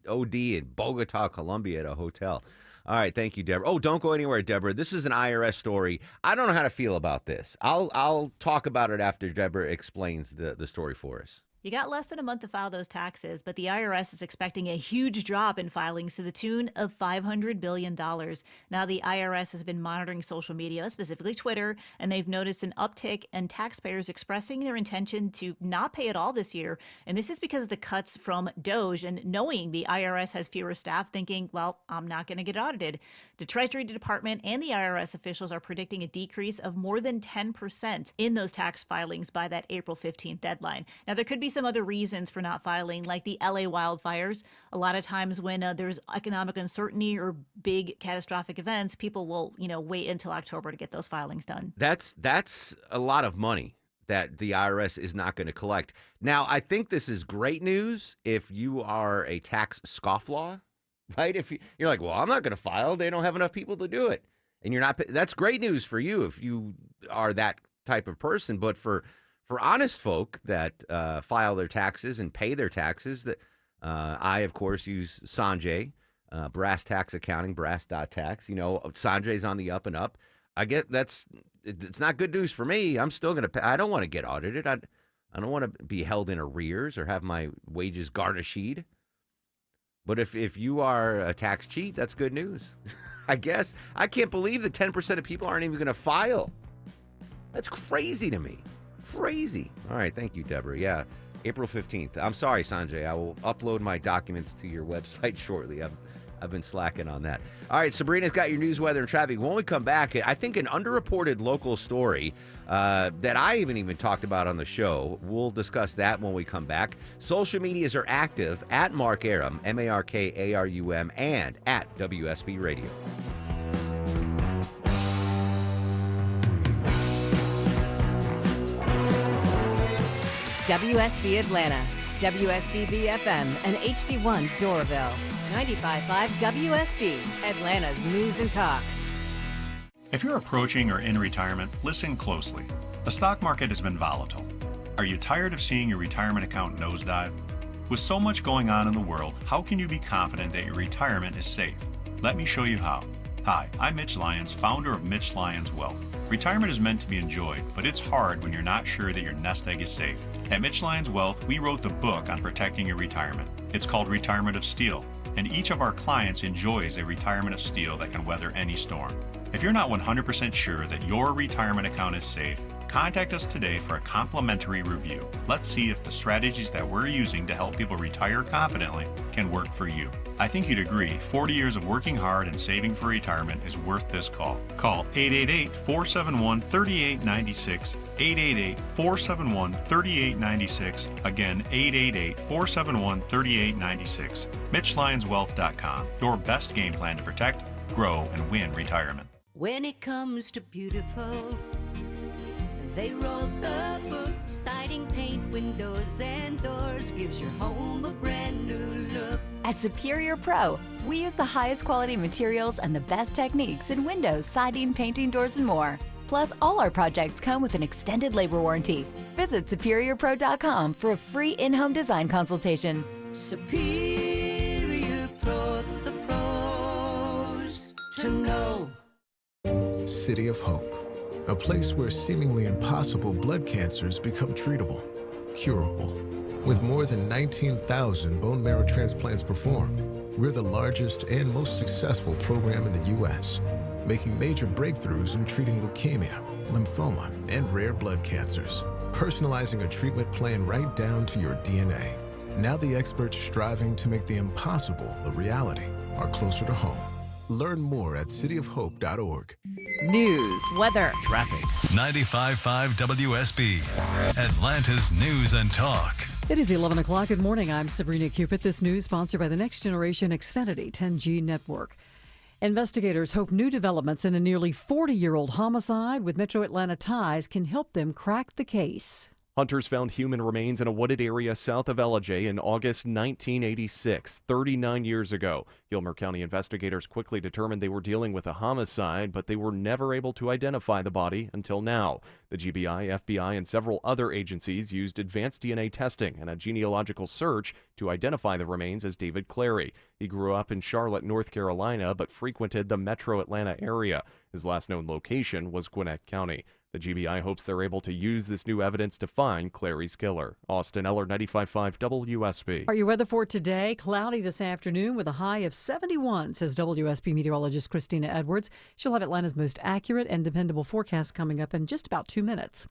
OD in Bogota, Colombia at a hotel. All right, thank you, Deborah. Oh, don't go anywhere, Deborah. This is an IRS story. I don't know how to feel about this. I'll talk about it after Deborah explains the story for us. You got less than a month to file those taxes, but the IRS is expecting a huge drop in filings to the tune of $500 billion. Now, the IRS has been monitoring social media, specifically Twitter, and they've noticed an uptick in taxpayers expressing their intention to not pay at all this year. And this is because of the cuts from DOGE and knowing the IRS has fewer staff, thinking, well, I'm not going to get audited. The Treasury Department and the IRS officials are predicting a decrease of more than 10% in those tax filings by that April 15th deadline. Now, there could be be some other reasons for not filing, like the LA wildfires. A lot of times when there's economic uncertainty or big catastrophic events, people will, wait until October to get those filings done. That's a lot of money that the IRS is not going to collect. Now, I think this is great news if you are a tax scofflaw, right? If you're like, well, I'm not going to file. They don't have enough people to do it. And you're not, that's great news for you if you are that type of person. But for honest folk that file their taxes and pay their taxes, that I, of course, use Sanjay, Brass Tax Accounting, brass.tax. Sanjay's on the up and up. I get it's not good news for me. I'm still going to pay. I don't want to get audited. I don't want to be held in arrears or have my wages garnished. But if you are a tax cheat, that's good news. I guess. I can't believe that 10% of people aren't even going to file. That's crazy to me. Crazy. All right. Thank you, Deborah. Yeah. April 15th. I'm sorry, Sanjay. I will upload my documents to your website shortly. I've been slacking on that. All right, Sabrina's got your news, weather, and traffic. When we come back, I think an underreported local story that I even talked about on the show. We'll discuss that when we come back. Social medias are active at Mark Arum, MarkArum, and at WSB Radio. WSB Atlanta, WSBB FM, and HD1 Doraville. 95.5 WSB, Atlanta's News and Talk. If you're approaching or in retirement, listen closely. The stock market has been volatile. Are you tired of seeing your retirement account nosedive? With so much going on in the world, how can you be confident that your retirement is safe? Let me show you how. Hi, I'm Mitch Lyons, founder of Mitch Lyons Wealth. Retirement is meant to be enjoyed, but it's hard when you're not sure that your nest egg is safe. At Mitch Lyons Wealth, we wrote the book on protecting your retirement. It's called Retirement of Steel, and each of our clients enjoys a retirement of steel that can weather any storm. If you're not 100% sure that your retirement account is safe, contact us today for a complimentary review. Let's see if the strategies that we're using to help people retire confidently can work for you. I think you'd agree 40 years of working hard and saving for retirement is worth this call. Call 888-471-3896, 888-471-3896, again 888-471-3896. MitchLyonsWealth.com, your best game plan to protect, grow, and win retirement. When it comes to beautiful, they wrote the book. Siding, paint, windows, and doors gives your home a brand new look. At Superior Pro, we use the highest quality materials and the best techniques in windows, siding, painting, doors, and more. Plus, all our projects come with an extended labor warranty. Visit SuperiorPro.com for a free in-home design consultation. Superior Pro, the pros to know. City of Hope, a place where seemingly impossible blood cancers become treatable, curable. With more than 19,000 bone marrow transplants performed, we're the largest and most successful program in the U.S., making major breakthroughs in treating leukemia, lymphoma, and rare blood cancers, personalizing a treatment plan right down to your DNA. Now the experts striving to make the impossible a reality are closer to home. Learn more at cityofhope.org. News, weather, traffic. 95.5 WSB, Atlanta's News and Talk. It is 11 o'clock. Good morning. I'm Sabrina Cupid. This news sponsored by the Next Generation Xfinity 10G network. Investigators hope new developments in a nearly 40-year-old homicide with Metro Atlanta ties can help them crack the case. Hunters found human remains in a wooded area south of Ellijay in August 1986, 39 years ago. Gilmer County investigators quickly determined they were dealing with a homicide, but they were never able to identify the body until now. The GBI, FBI, and several other agencies used advanced DNA testing and a genealogical search to identify the remains as David Clary. He grew up in Charlotte, North Carolina, but frequented the Metro Atlanta area. His last known location was Gwinnett County. The GBI hopes they're able to use this new evidence to find Clary's killer. Austin Eller, 95.5 WSB. Our weather for today, cloudy this afternoon with a high of 71, says WSB meteorologist Christina Edwards. She'll have Atlanta's most accurate and dependable forecast coming up in just about 2 minutes.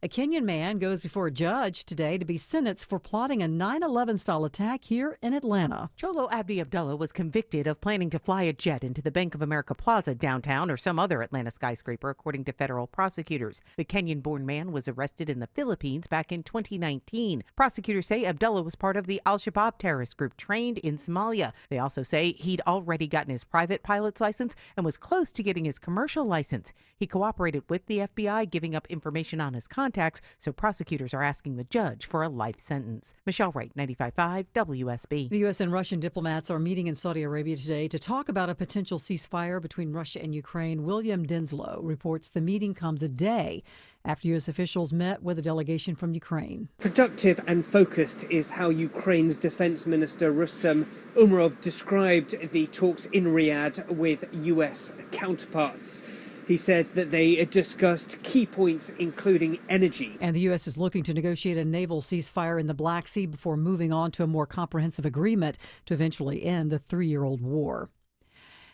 A Kenyan man goes before a judge today to be sentenced for plotting a 9/11 style attack here in Atlanta. Cholo Abdi Abdullah was convicted of planning to fly a jet into the Bank of America Plaza downtown or some other Atlanta skyscraper, according to federal prosecutors. The Kenyan-born man was arrested in the Philippines back in 2019. Prosecutors say Abdullah was part of the Al-Shabaab terrorist group trained in Somalia. They also say he'd already gotten his private pilot's license and was close to getting his commercial license. He cooperated with the FBI, giving up information on his contacts, so prosecutors are asking the judge for a life sentence. Michelle Wright, 95.5 WSB. The U.S. and Russian diplomats are meeting in Saudi Arabia today to talk about a potential ceasefire between Russia and Ukraine. William Denslow reports the meeting comes a day after U.S. officials met with a delegation from Ukraine. Productive and focused is how Ukraine's Defense Minister Rustem Umerov described the talks in Riyadh with U.S. counterparts. He said that they discussed key points, including energy. And the U.S. is looking to negotiate a naval ceasefire in the Black Sea before moving on to a more comprehensive agreement to eventually end the three-year-old war.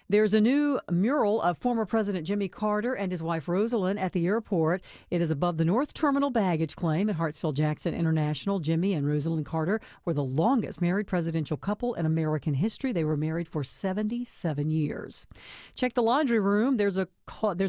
There's a new mural of former President Jimmy Carter and his wife Rosalind at the airport. It is above the North Terminal baggage claim at Hartsfield-Jackson International. Jimmy and Rosalind Carter were the longest married presidential couple in American history. They were married for 77 years. Check the laundry room. There's a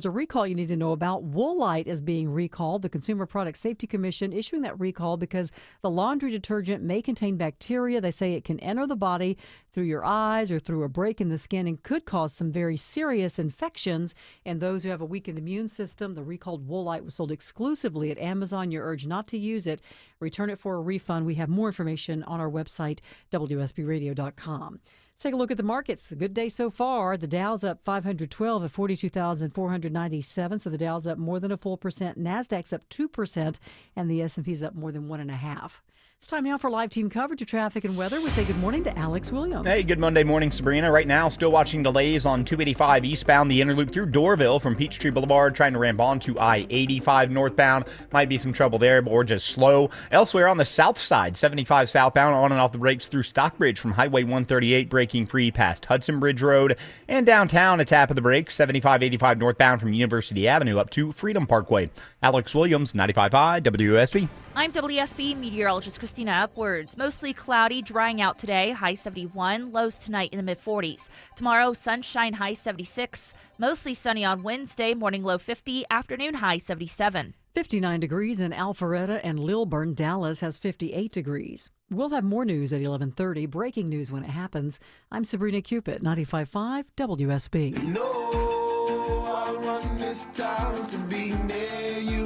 recall you need to know about. Woolite is being recalled. The Consumer Product Safety Commission issuing that recall because the laundry detergent may contain bacteria. They say it can enter the body through your eyes or through a break in the skin and could cause some very serious infections. And those who have a weakened immune system, the recalled Woolite was sold exclusively at Amazon. You're urged not to use it. Return it for a refund. We have more information on our website, WSBradio.com. Let's take a look at the markets. A good day so far. The Dow's up 512 at 42,497. So the Dow's up more than a full percent. NASDAQ's up 2%, and the S&P's up more than 1.5%. It's time now for live team coverage of traffic and weather. We say good morning to Alex Williams. Hey, good Monday morning, Sabrina. Right now, still watching delays on 285 eastbound, the inner loop through Doorville from Peachtree Boulevard, trying to ramp onto I-85 northbound. Might be some trouble there, or just slow. Elsewhere on the south side, 75 southbound, on and off the brakes through Stockbridge from Highway 138, braking free past Hudson Bridge Road. And downtown, a tap of the brakes, 75-85 northbound from University Avenue up to Freedom Parkway. Alex Williams, 95.5 WSB. I'm WSB meteorologist Christina Upwards. Mostly cloudy, drying out today, high 71, lows tonight in the mid-40s. Tomorrow, sunshine, high 76. Mostly sunny on Wednesday, morning low 50, afternoon high 77. 59 degrees in Alpharetta and Lilburn. Dallas has 58 degrees. We'll have more news at 11:30. Breaking news when it happens. I'm Sabrina Cupid, 95.5 WSB. I'll run this town to be near you.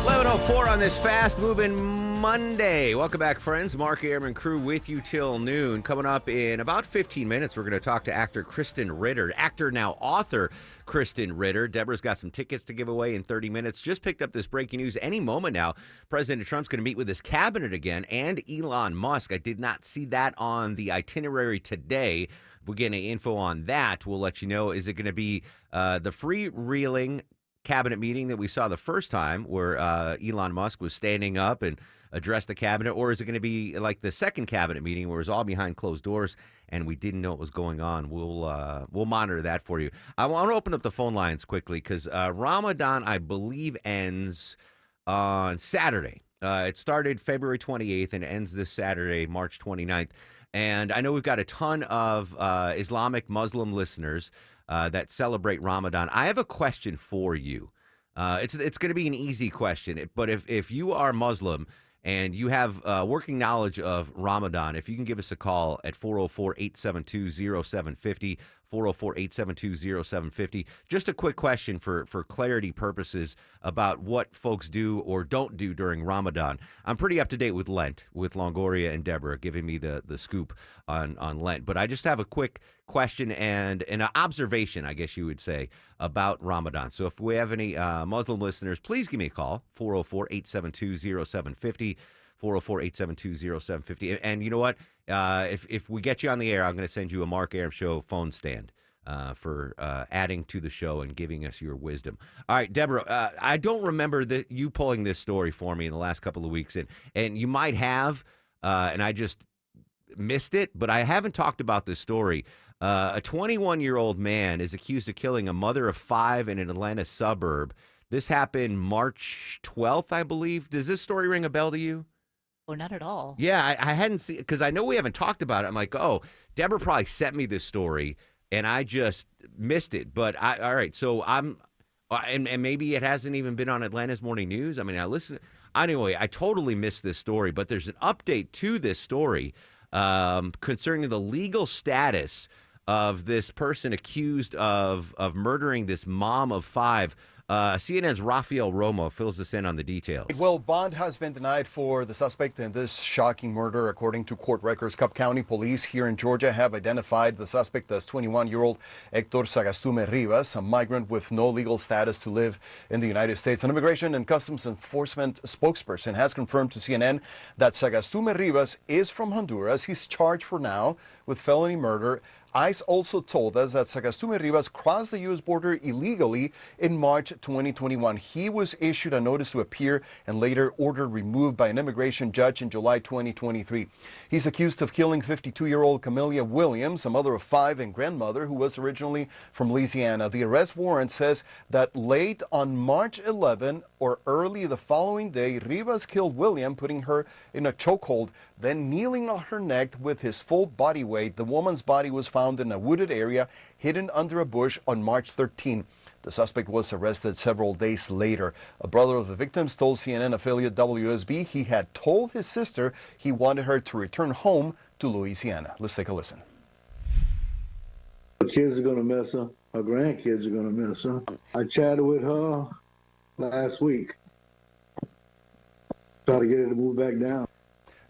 11:04 on this fast-moving Monday. Welcome back, friends. Mark Airman crew with you till noon. Coming up in about 15 minutes, we're going to talk to actor Krysten Ritter. Actor, now author Krysten Ritter. Deborah's got some tickets to give away in 30 minutes. Just picked up this breaking news. Any moment now, President Trump's going to meet with his cabinet again and Elon Musk. I did not see that on the itinerary today. If we get any info on that, we'll let you know. Is it going to be the freewheeling cabinet meeting that we saw the first time where Elon Musk was standing up and addressed the cabinet, or is it going to be like the second cabinet meeting where it was all behind closed doors and we didn't know what was going on? We'll monitor that for you. I want to open up the phone lines quickly because Ramadan, I believe, ends on Saturday. It started February 28th and ends this Saturday, March 29th. And I know we've got a ton of Islamic Muslim listeners that celebrate Ramadan. I have a question for you. It's going to be an easy question, but if you are Muslim and you have working knowledge of Ramadan, if you can give us a call at 404-872-0750, 404-872-0750. Just a quick question for clarity purposes about what folks do or don't do during Ramadan. I'm pretty up to date with Lent, with Longoria and Deborah giving me the scoop on Lent. But I just have a quick question and an observation, I guess you would say, about Ramadan. So if we have any Muslim listeners, please give me a call, 404-872-0750. 404-872-0750. And you know what? If we get you on the air, I'm going to send you a Mark Arum Show phone stand for adding to the show and giving us your wisdom. All right, Deborah, I don't remember you pulling this story for me in the last couple of weeks, and you might have, and I just missed it, but I haven't talked about this story. A 21-year-old man is accused of killing a mother of 5 in an Atlanta suburb This happened March 12th, I believe. Does this story ring a bell to you? Oh, not at all. Yeah, I hadn't seen, because I know we haven't talked about it. I'm like, oh, Deborah probably sent me this story, and I just missed it. But all right, so and maybe it hasn't even been on Atlanta's Morning News. I mean, I listen. Anyway, I totally missed this story, but there's an update to this story concerning the legal status of this person accused of murdering this mom of 5. CNN's Rafael Romo fills us in on the details. Well, bond has been denied for the suspect in this shocking murder. According to court records, Cobb County Police here in Georgia have identified the suspect as 21-year-old Hector Sagastume Rivas, a migrant with no legal status to live in the United States. An Immigration and Customs Enforcement spokesperson has confirmed to CNN that Sagastume Rivas is from Honduras. He's charged for now with felony murder. ICE also told us that Sagastume Rivas crossed the U.S. border illegally in March 2021. He was issued a notice to appear and later ordered removed by an immigration judge in July 2023. He's accused of killing 52-year-old Camelia Williams, a mother of 5 and grandmother who was originally from Louisiana. The arrest warrant says that late on March 11 or early the following day, Rivas killed William, putting her in a chokehold, then kneeling on her neck with his full body weight. The woman's body was found in a wooded area hidden under a bush on March 13. The suspect was arrested several days later. A brother of the victims told CNN affiliate WSB he had told his sister he wanted her to return home to Louisiana. Let's take a listen. The kids are going to miss her. Her grandkids are going to miss her. I chatted with her last week. Try to get her to move back down.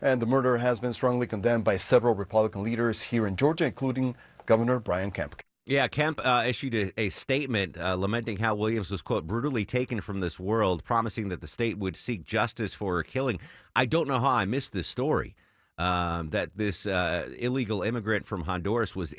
And the murder has been strongly condemned by several Republican leaders here in Georgia, including Governor Brian Kemp. Yeah, Kemp issued a statement lamenting how Williams was, quote, brutally taken from this world, promising that the state would seek justice for her killing. I don't know how I missed this story, that this illegal immigrant from Honduras was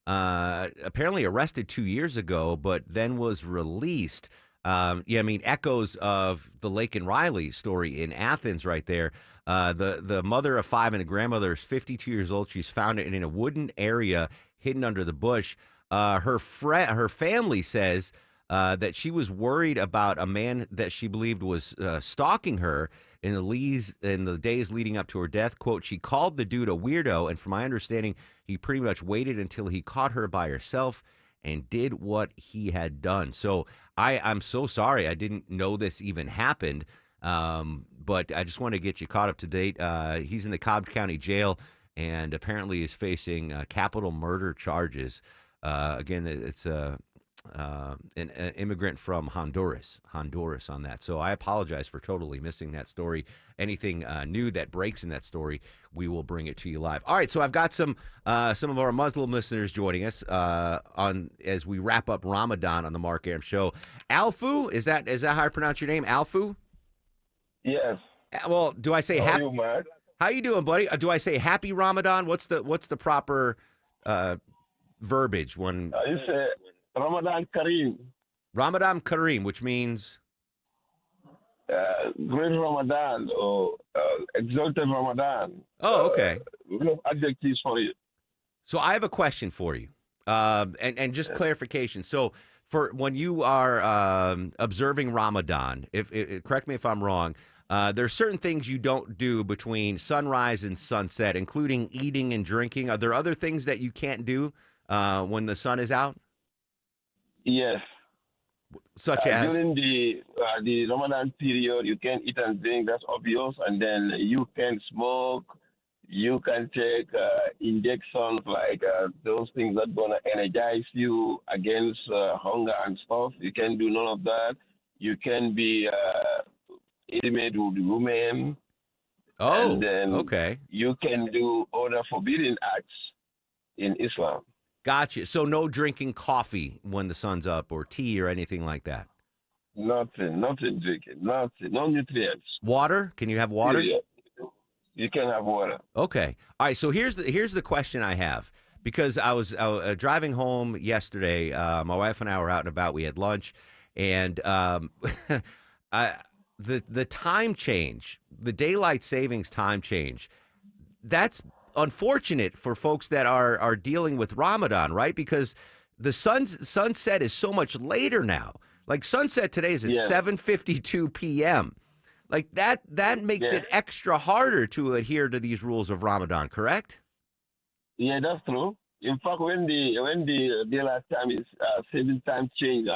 apparently arrested 2 years ago, but then was released. Echoes of the Lake and Riley story in Athens right there. The mother of 5 and a grandmother is 52 years old. She's found in a wooden area hidden under the bush. Her family says that she was worried about a man that she believed was stalking her in the days leading up to her death. Quote, she called the dude a weirdo, and from my understanding, he pretty much waited until he caught her by herself and did what he had done. So I'm so sorry. I didn't know this even happened. But I just want to get you caught up to date. He's in the Cobb County Jail and apparently is facing capital murder charges. Again, it's an immigrant from Honduras on that. So I apologize for totally missing that story. Anything new that breaks in that story, we will bring it to you live. All right, so I've got some of our Muslim listeners joining us as we wrap up Ramadan on the Mark Arum Show. Alfu, is that how I pronounce your name? Alfu? Yes. Well, do I say happy? How you doing, buddy? Do I say happy Ramadan? What's the proper verbiage when you say Ramadan Kareem? Ramadan Kareem, which means great Ramadan or exalted Ramadan. Oh, okay. We have adjectives for you. So I have a question for you, and just clarification. So for when you are observing Ramadan, correct me if I'm wrong, there are certain things you don't do between sunrise and sunset, including eating and drinking. Are there other things that you can't do when the sun is out? Yes. Such as? During the Ramadan period, you can eat and drink, that's obvious, and then you can smoke, you can take injections like those things that going to energize you against hunger and stuff. You can do none of that. You can be intimate with women. Oh, and then okay. You can do other forbidden acts in Islam. Gotcha. So no drinking coffee when the sun's up or tea or anything like that? Nothing drinking, nothing, no nutrients. Water? Can you have water? Yeah. You can have water. Okay. All right. So here's the question I have, because I was driving home yesterday. My wife and I were out and about. We had lunch, and the time change, the daylight savings time change, that's unfortunate for folks that are dealing with Ramadan, right? Because the sunset is so much later now. Like sunset today is at 7:52 p.m. Like that makes it extra harder to adhere to these rules of Ramadan, correct? Yeah, that's true. In fact, when the daylight time is saving time changed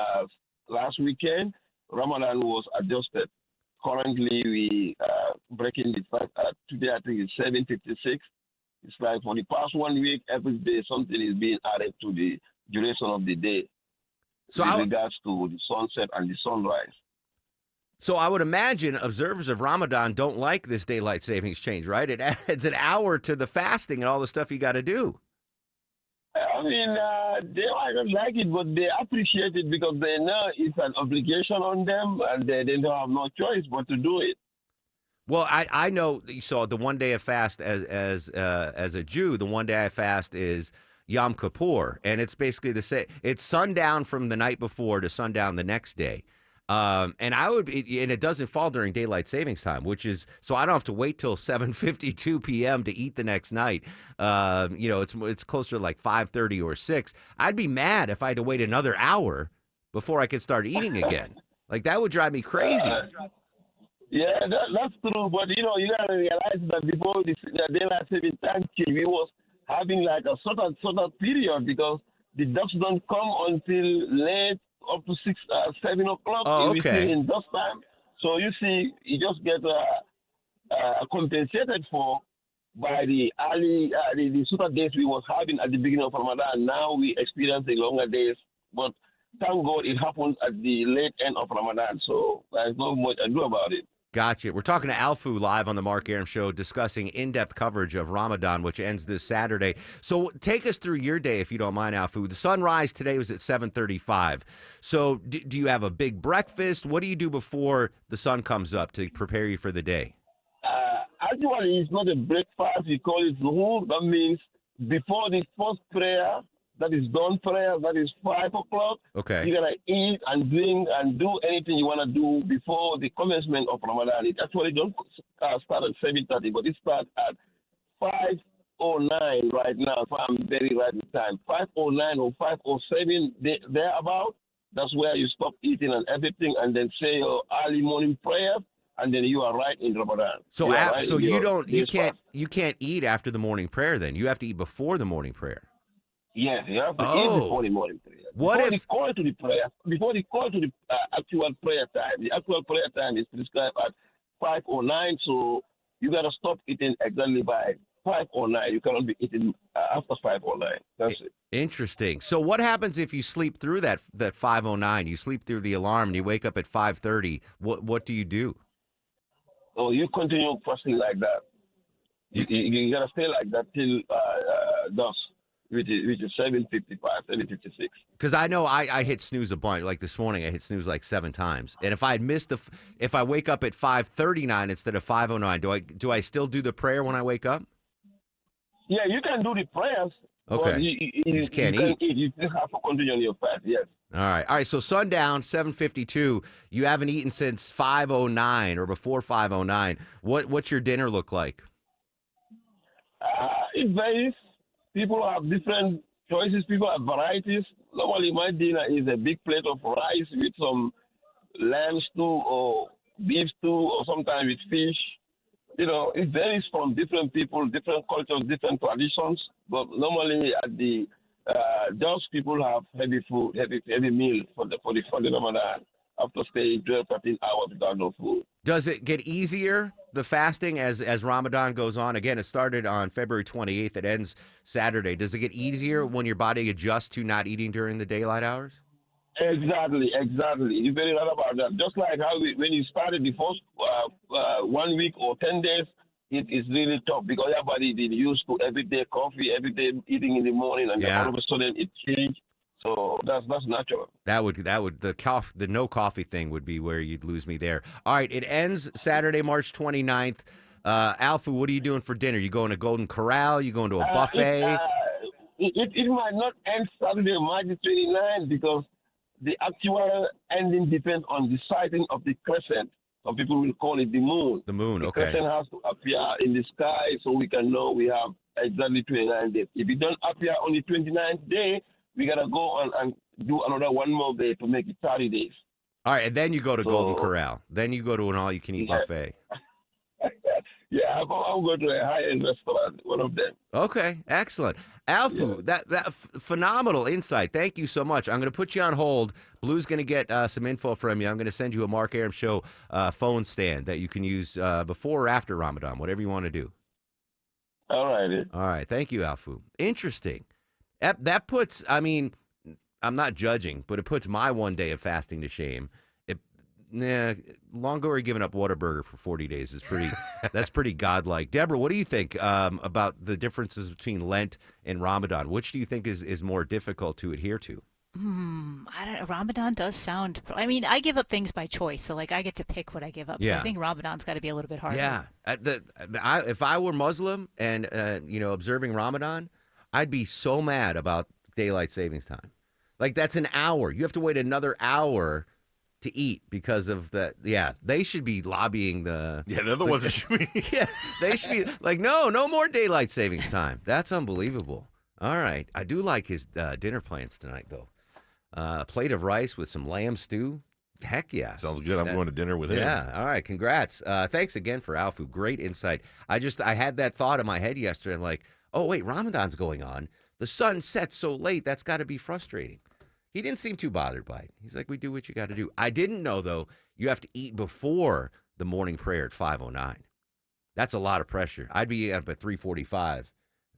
last weekend, Ramadan was adjusted. Currently, we breaking the fact today. I think it's 7:56. It's like for the past 1 week, every day something is being added to the duration of the day. So with regards to the sunset and the sunrise. So I would imagine observers of Ramadan don't like this daylight savings change, right? It adds an hour to the fasting and all the stuff you got to do. I mean, they might not like it, but they appreciate it because they know it's an obligation on them, and they don't have no choice but to do it. Well, I know. So the one day of fast as a Jew, the one day I fast is Yom Kippur, and it's basically the same. It's sundown from the night before to sundown the next day. And it doesn't fall during daylight savings time, which is so I don't have to wait till 7:52 p.m. to eat the next night. It's closer to like 5:30 or 6. I'd be mad if I had to wait another hour before I could start eating again. Like that would drive me crazy. Yeah, that's true. But you gotta realize that before the daylight saving time change, we was having like a sort of period because the ducks don't come until late. Up to 7 o'clock. Oh, okay. In dust time. So you see, you just get compensated for by the early, the super days we was having at the beginning of Ramadan. Now we experience the longer days. But thank God it happened at the late end of Ramadan. So there's not much I do about it. Gotcha. We're talking to Alfu live on the Mark Arum Show, discussing in-depth coverage of Ramadan, which ends this Saturday. So take us through your day, if you don't mind, Alfu. The sunrise today was at 7:35. So do you have a big breakfast? What do you do before the sun comes up to prepare you for the day? Actually, it's not a breakfast. We call it zuhur. That means before the first prayer, that is dawn prayer, that is 5 o'clock. Okay. You're going to eat and drink and do anything you want to do before the commencement of Ramadan. It actually don't start at 7:30, but it starts at 5:09 right now, if I'm very right in time. 5:09 or 5:07, thereabout. That's where you stop eating and everything and then say your early morning prayer, and then you are right in Ramadan. So you can't eat after the morning prayer then. You have to eat before the morning prayer. Yes, you have to eat before the morning prayer. Before the call to the actual prayer time. The actual prayer time is prescribed at 5:09, so you got to stop eating exactly by 5:09. You cannot be eating after 5:09. That's it. Interesting. So what happens if you sleep through that 5:09? You sleep through the alarm and you wake up at 5:30. What do you do? Oh, you continue fasting like that. You got to stay like that till dusk. Which is 7:55, 7:56. Because I know I hit snooze a bunch. Like this morning, I hit snooze like 7 times. And if I had missed if I wake up at 5:39 instead of 5:09, do I still do the prayer when I wake up? Yeah, you can do the prayers. Okay. You just can't eat. You still have to continue on your fast. Yes. All right. So sundown, 7:52. You haven't eaten since 5:09 or before 5:09. What's your dinner look like? It varies. People have different choices. People have varieties. Normally, my dinner is a big plate of rice with some lamb stew or beef stew or sometimes with fish. It varies from different people, different cultures, different traditions. But normally at the Dutch people have heavy food, heavy meal for the Ramadan after staying 12, 13 hours without no food. Does it get easier, the fasting, as Ramadan goes on? Again, it started on February 28th. It ends Saturday. Does it get easier when your body adjusts to not eating during the daylight hours? Exactly. You're very right about that. Just like how when you started the first 1 week or 10 days, it is really tough because your body is used to everyday coffee, everyday eating in the morning, and then all of a sudden it changed. So that's natural. That would the no coffee thing would be where you'd lose me there. All right, it ends Saturday, March 29th. Alfu, what are you doing for dinner? You going to Golden Corral? You going to a buffet? It might not end Saturday, March 29th because the actual ending depends on the sighting of the crescent. Some people will call it the moon. The moon, the okay. The crescent has to appear in the sky so we can know we have exactly 29 days. If it don't appear on the 29th day, we got to go on and do another one more day to make it 30 days. All right, and then you go to So- Golden Corral. Then you go to an all-you-can-eat Yeah. buffet. Yeah, I'll go to a high-end restaurant, one of them. Okay, excellent. Alfu, that phenomenal insight. Thank you so much. I'm going to put you on hold. Blue's going to get some info from you. I'm going to send you a Mark Arum Show phone stand that you can use before or after Ramadan, whatever you want to do. All righty. All right. Thank you, Alfu. Interesting. That puts, I mean, I'm not judging, but it puts my one day of fasting to shame. Longoria giving up Whataburger for 40 days is pretty, that's pretty godlike. Deborah, what do you think about the differences between Lent and Ramadan? Which do you think is more difficult to adhere to? I don't know. Ramadan does sound. I mean, I give up things by choice, so like I get to pick what I give up. So Yeah. I think Ramadan's got to be a little bit harder. Yeah. If I were Muslim and, observing Ramadan, I'd be so mad about daylight savings time. Like, that's an hour. You have to wait another hour to eat because of the, they should be lobbying the. Yeah, they're the ones that should be. Yeah, they should be like, no more daylight savings time. That's unbelievable. All right. I do like his dinner plans tonight, though. A plate of rice with some lamb stew. Heck yeah. Sounds good. I'm going to dinner with him. Yeah. All right. Congrats. Thanks again for Alfu. Great insight. I had that thought in my head yesterday. I'm like, oh, wait, Ramadan's going on. The sun sets so late. That's got to be frustrating. He didn't seem too bothered by it. He's like, we do what you got to do. I didn't know, though, you have to eat before the morning prayer at 5:09. That's a lot of pressure. I'd be up at 3:45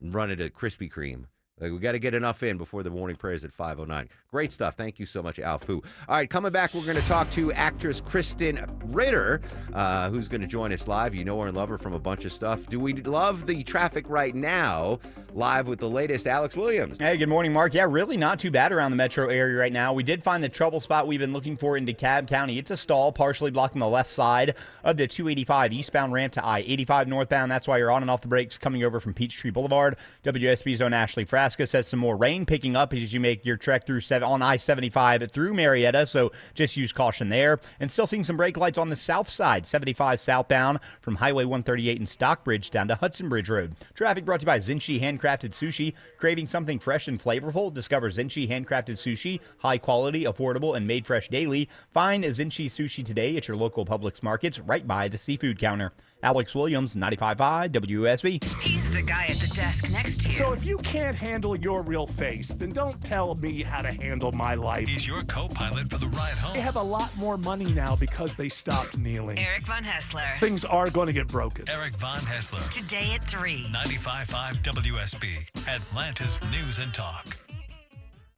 and running a Krispy Kreme. Like, we got to get enough in before the morning prayers at 5:09. Great stuff. Thank you so much, Alfu. All right, coming back, we're going to talk to actress Kristen Ritter, who's going to join us live. You know her and love her from a bunch of stuff. Do we love the traffic right now? Live with the latest, Alex Williams. Hey, good morning, Mark. Yeah, really not too bad around the metro area right now. We did find the trouble spot we've been looking for in DeKalb County. It's a stall partially blocking the left side of the 285 eastbound ramp to I-85 northbound. That's why you're on and off the brakes coming over from Peachtree Boulevard. WSB's own Ashley Frasca says some more rain picking up as you make your trek through on I-75 through Marietta, so just use caution there. And still seeing some brake lights on the south side, 75 southbound from Highway 138 in Stockbridge down to Hudson Bridge Road. Traffic brought to you by Zinchi Handcrafted Sushi. Craving something fresh and flavorful? Discover Zinchi Handcrafted Sushi. High quality, affordable, and made fresh daily. Find Zinchi Sushi today at your local Publix markets right by the seafood counter. Alex Williams, 95.5 WSB. He's the guy at the desk next to you. So if you can't handle your real face, then don't tell me how to handle my life. He's your co-pilot for the ride home. They have a lot more money now because they stopped kneeling. Eric Von Hessler. Things are going to get broken. Eric Von Hessler. Today at 3. 95.5 WSB, Atlanta's News and Talk.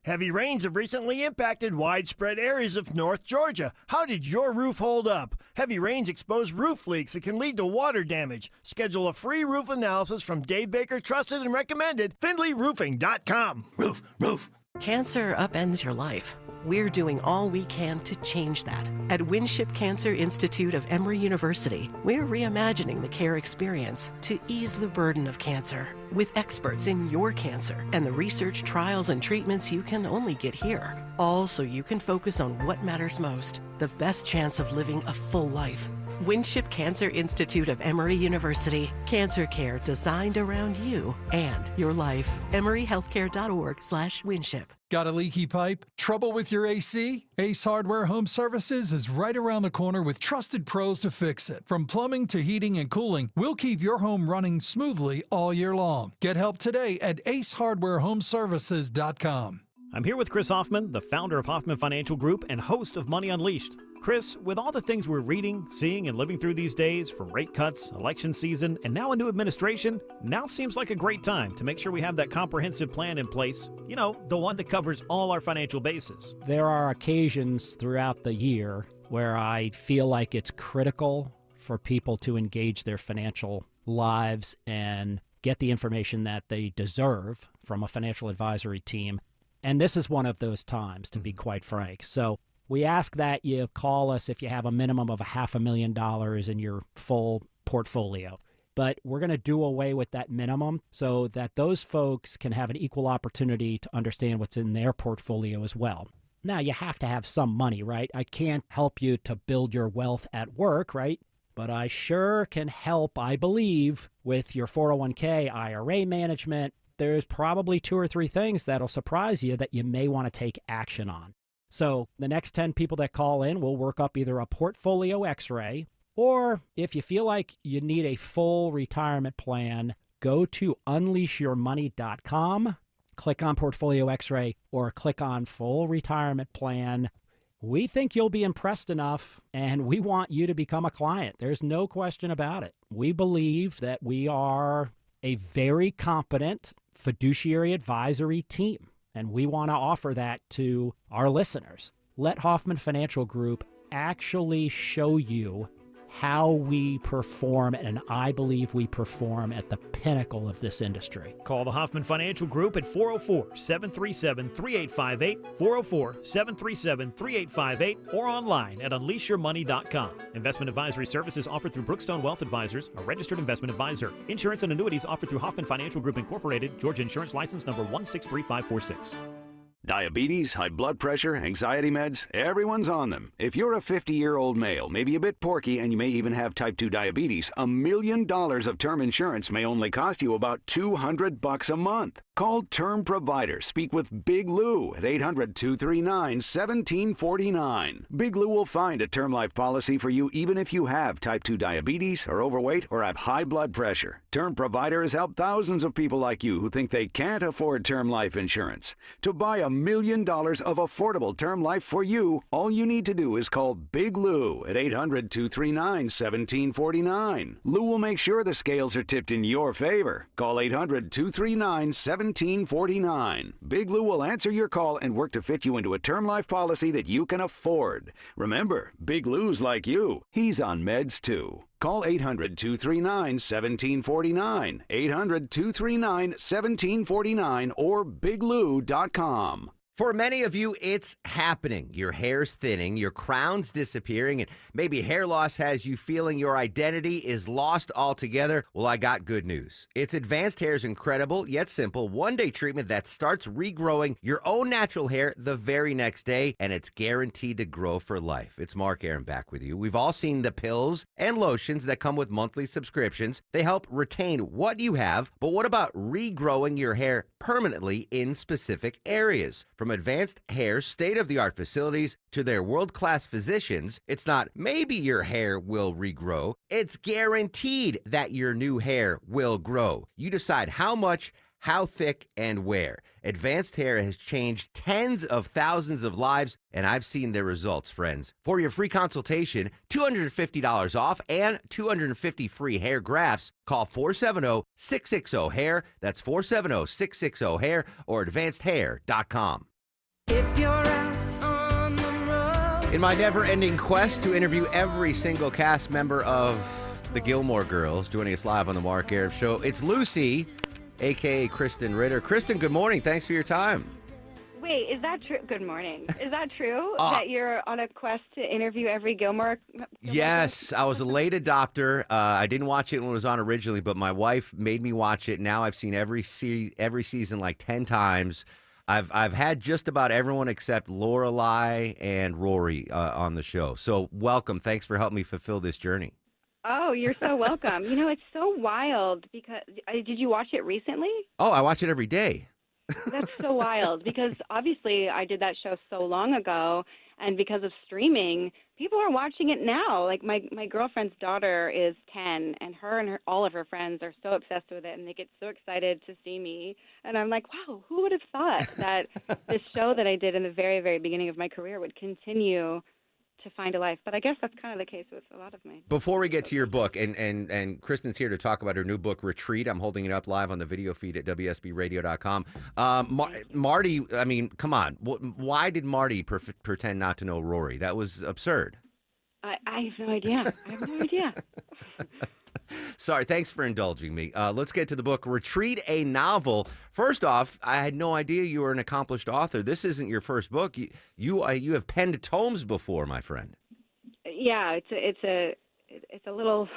Heavy rains have recently impacted widespread areas of North Georgia. How did your roof hold up? Heavy rains expose roof leaks that can lead to water damage. Schedule a free roof analysis from Dave Baker, trusted and recommended, FindlayRoofing.com. Roof. Cancer upends your life. We're doing all we can to change that. At Winship Cancer Institute of Emory University, we're reimagining the care experience to ease the burden of cancer. With experts in your cancer and the research, trials, and treatments you can only get here. All so you can focus on what matters most, the best chance of living a full life. Winship Cancer Institute of Emory University. Cancer care designed around you and your life. EmoryHealthcare.org/Winship. Got a leaky pipe? Trouble with your AC? Ace Hardware Home Services is right around the corner with trusted pros to fix it. From plumbing to heating and cooling, we'll keep your home running smoothly all year long. Get help today at acehardwarehomeservices.com. I'm here with Chris Hoffman, the founder of Hoffman Financial Group and host of Money Unleashed. Chris, with all the things we're reading, seeing, and living through these days, from rate cuts, election season, and now a new administration, now seems like a great time to make sure we have that comprehensive plan in place, you know, the one that covers all our financial bases. There are occasions throughout the year where I feel like it's critical for people to engage their financial lives and get the information that they deserve from a financial advisory team. And this is one of those times, to be quite frank. So we ask that you call us if you have a minimum of $500,000 in your full portfolio. But we're going to do away with that minimum so that those folks can have an equal opportunity to understand what's in their portfolio as well. Now, you have to have some money, right? I can't help you to build your wealth at work, right? But I sure can help, I believe, with your 401k, IRA management. There's probably 2 or 3 things that'll surprise you that you may want to take action on. So the next 10 people that call in, we'll work up either a portfolio x-ray, or if you feel like you need a full retirement plan, go to unleashyourmoney.com, click on portfolio x-ray, or click on full retirement plan. We think you'll be impressed enough, and we want you to become a client. There's no question about it. We believe that we are a very competent fiduciary advisory team, and we want to offer that to our listeners. Let Hoffman Financial Group actually show you how we perform, and I believe we perform at the pinnacle of this industry. Call the Hoffman Financial Group at 404-737-3858, 404-737-3858, or online at unleashyourmoney.com. Investment advisory services offered through Brookstone Wealth Advisors, a registered investment advisor. Insurance and annuities offered through Hoffman Financial Group Incorporated, Georgia Insurance License number 163546. Diabetes, high blood pressure, anxiety meds, everyone's on them. If you're a 50-year-old male, maybe a bit porky, and you may even have type 2 diabetes, $1 million of term insurance may only cost you about $200 a month. Call Term Provider. Speak with Big Lou at 800-239-1749. Big Lou will find a term life policy for you even if you have type 2 diabetes, are overweight, or have high blood pressure. Term Provider has helped thousands of people like you who think they can't afford term life insurance. To buy $1 million of affordable term life for you, all you need to do is call Big Lou at 800-239-1749. Lou will make sure the scales are tipped in your favor. Call 800-239-1749. Big Lou will answer your call and work to fit you into a term life policy that you can afford. Remember, Big Lou's like you. He's on meds too. Call 800-239-1749, 800-239-1749, or biglou.com. For many of you, it's happening. Your hair's thinning, your crown's disappearing, and maybe hair loss has you feeling your identity is lost altogether. Well, I got good news. It's Advanced Hair's incredible yet simple one-day treatment that starts regrowing your own natural hair the very next day, and it's guaranteed to grow for life. It's Mark Aron back with you. We've all seen the pills and lotions that come with monthly subscriptions. They help retain what you have, but what about regrowing your hair permanently in specific areas? From Advanced Hair's state-of-the-art facilities to their world-class physicians, it's not maybe your hair will regrow. It's guaranteed that your new hair will grow. You decide how much, how thick, and where. Advanced Hair has changed tens of thousands of lives, and I've seen their results, friends. For your free consultation, $250 off and 250 free hair grafts, call 470-660-HAIR. That's 470-660-HAIR or advancedhair.com. If you're out on the road. In my never-ending quest to interview every single cast member of the Gilmore Girls, joining us live on the Mark Aron Show, it's Lucy, a.k.a. Kristen Ritter. Kristen, good morning. Thanks for your time. Wait, is that true? Good morning. Is that true that you're on a quest to interview every Gilmore? Yes, I was a late adopter. I didn't watch it when it was on originally, but my wife made me watch it. Now I've seen every season like 10 times. I've had just about everyone except Lorelai and Rory on the show. So welcome. Thanks for helping me fulfill this journey. Oh, you're so welcome. You know, it's so wild because did you watch it recently? Oh, I watch it every day. That's so wild because obviously I did that show so long ago, and because of streaming, people are watching it now. Like my girlfriend's daughter is 10, and all of her friends are so obsessed with it, and they get so excited to see me. And I'm like, wow, who would have thought that this show that I did in the very, very beginning of my career would continue to find a life? But I guess that's kind of the case with a lot of my. Before we get to your book, and Kristen's here to talk about her new book, Retreat. I'm holding it up live on the video feed at WSBRadio.com. Marty, I mean, come on. Why did Marty pretend not to know Rory? That was absurd. I have no idea. Sorry, thanks for indulging me. Let's get to the book, Retreat, a novel. First off, I had no idea you were an accomplished author. This isn't your first book. You have penned tomes before, my friend. Yeah, it's a little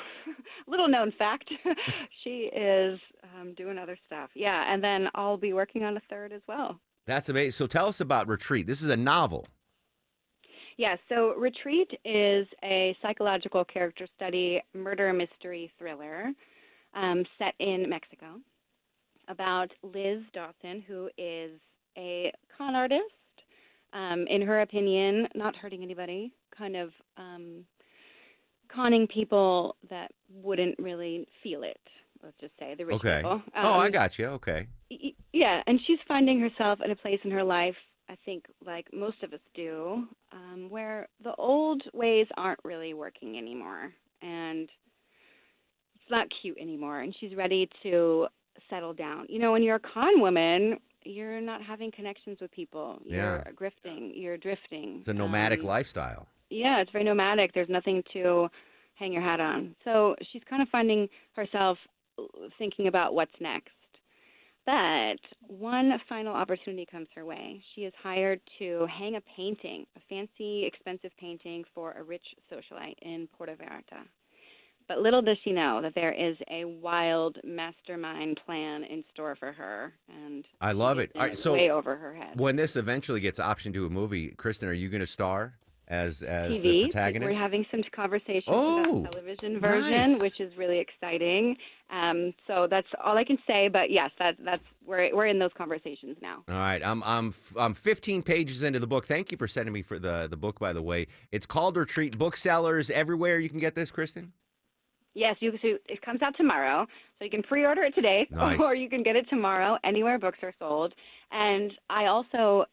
known fact. She is doing other stuff. Yeah, and then I'll be working on a third as well. That's amazing. So tell us about Retreat. This is a novel. Yeah, so Retreat is a psychological character study murder mystery thriller set in Mexico about Liz Dawson, who is a con artist in her opinion, not hurting anybody, kind of conning people that wouldn't really feel it. Let's just say the rich Okay. people. I got you. Okay. Yeah, and she's finding herself at a place in her life, I think, like most of us do, where the old ways aren't really working anymore, and it's not cute anymore, and she's ready to settle down. You know, when you're a con woman, you're not having connections with people. You're grifting. You're drifting. It's a nomadic lifestyle. Yeah, it's very nomadic. There's nothing to hang your hat on. So she's kind of finding herself thinking about what's next. But one final opportunity comes her way. She is hired to hang a painting, a fancy, expensive painting for a rich socialite in Puerto Vallarta. But little does she know that there is a wild mastermind plan in store for her, and I love it. it's All right, so way over her head. when this eventually gets optioned to a movie, Kristen, are you going to star as the TV. protagonist? We're having some conversations Oh, about the television version, nice. which is really exciting. So that's all I can say. But yes, that's we're in those conversations now. All right, I'm 15 pages into the book. Thank you for sending me for the book, by the way. It's called Retreat. Booksellers everywhere. You can get this, Kristen. Yes, it comes out tomorrow, so you can pre-order it today, Nice. or you can get it tomorrow anywhere books are sold. And I also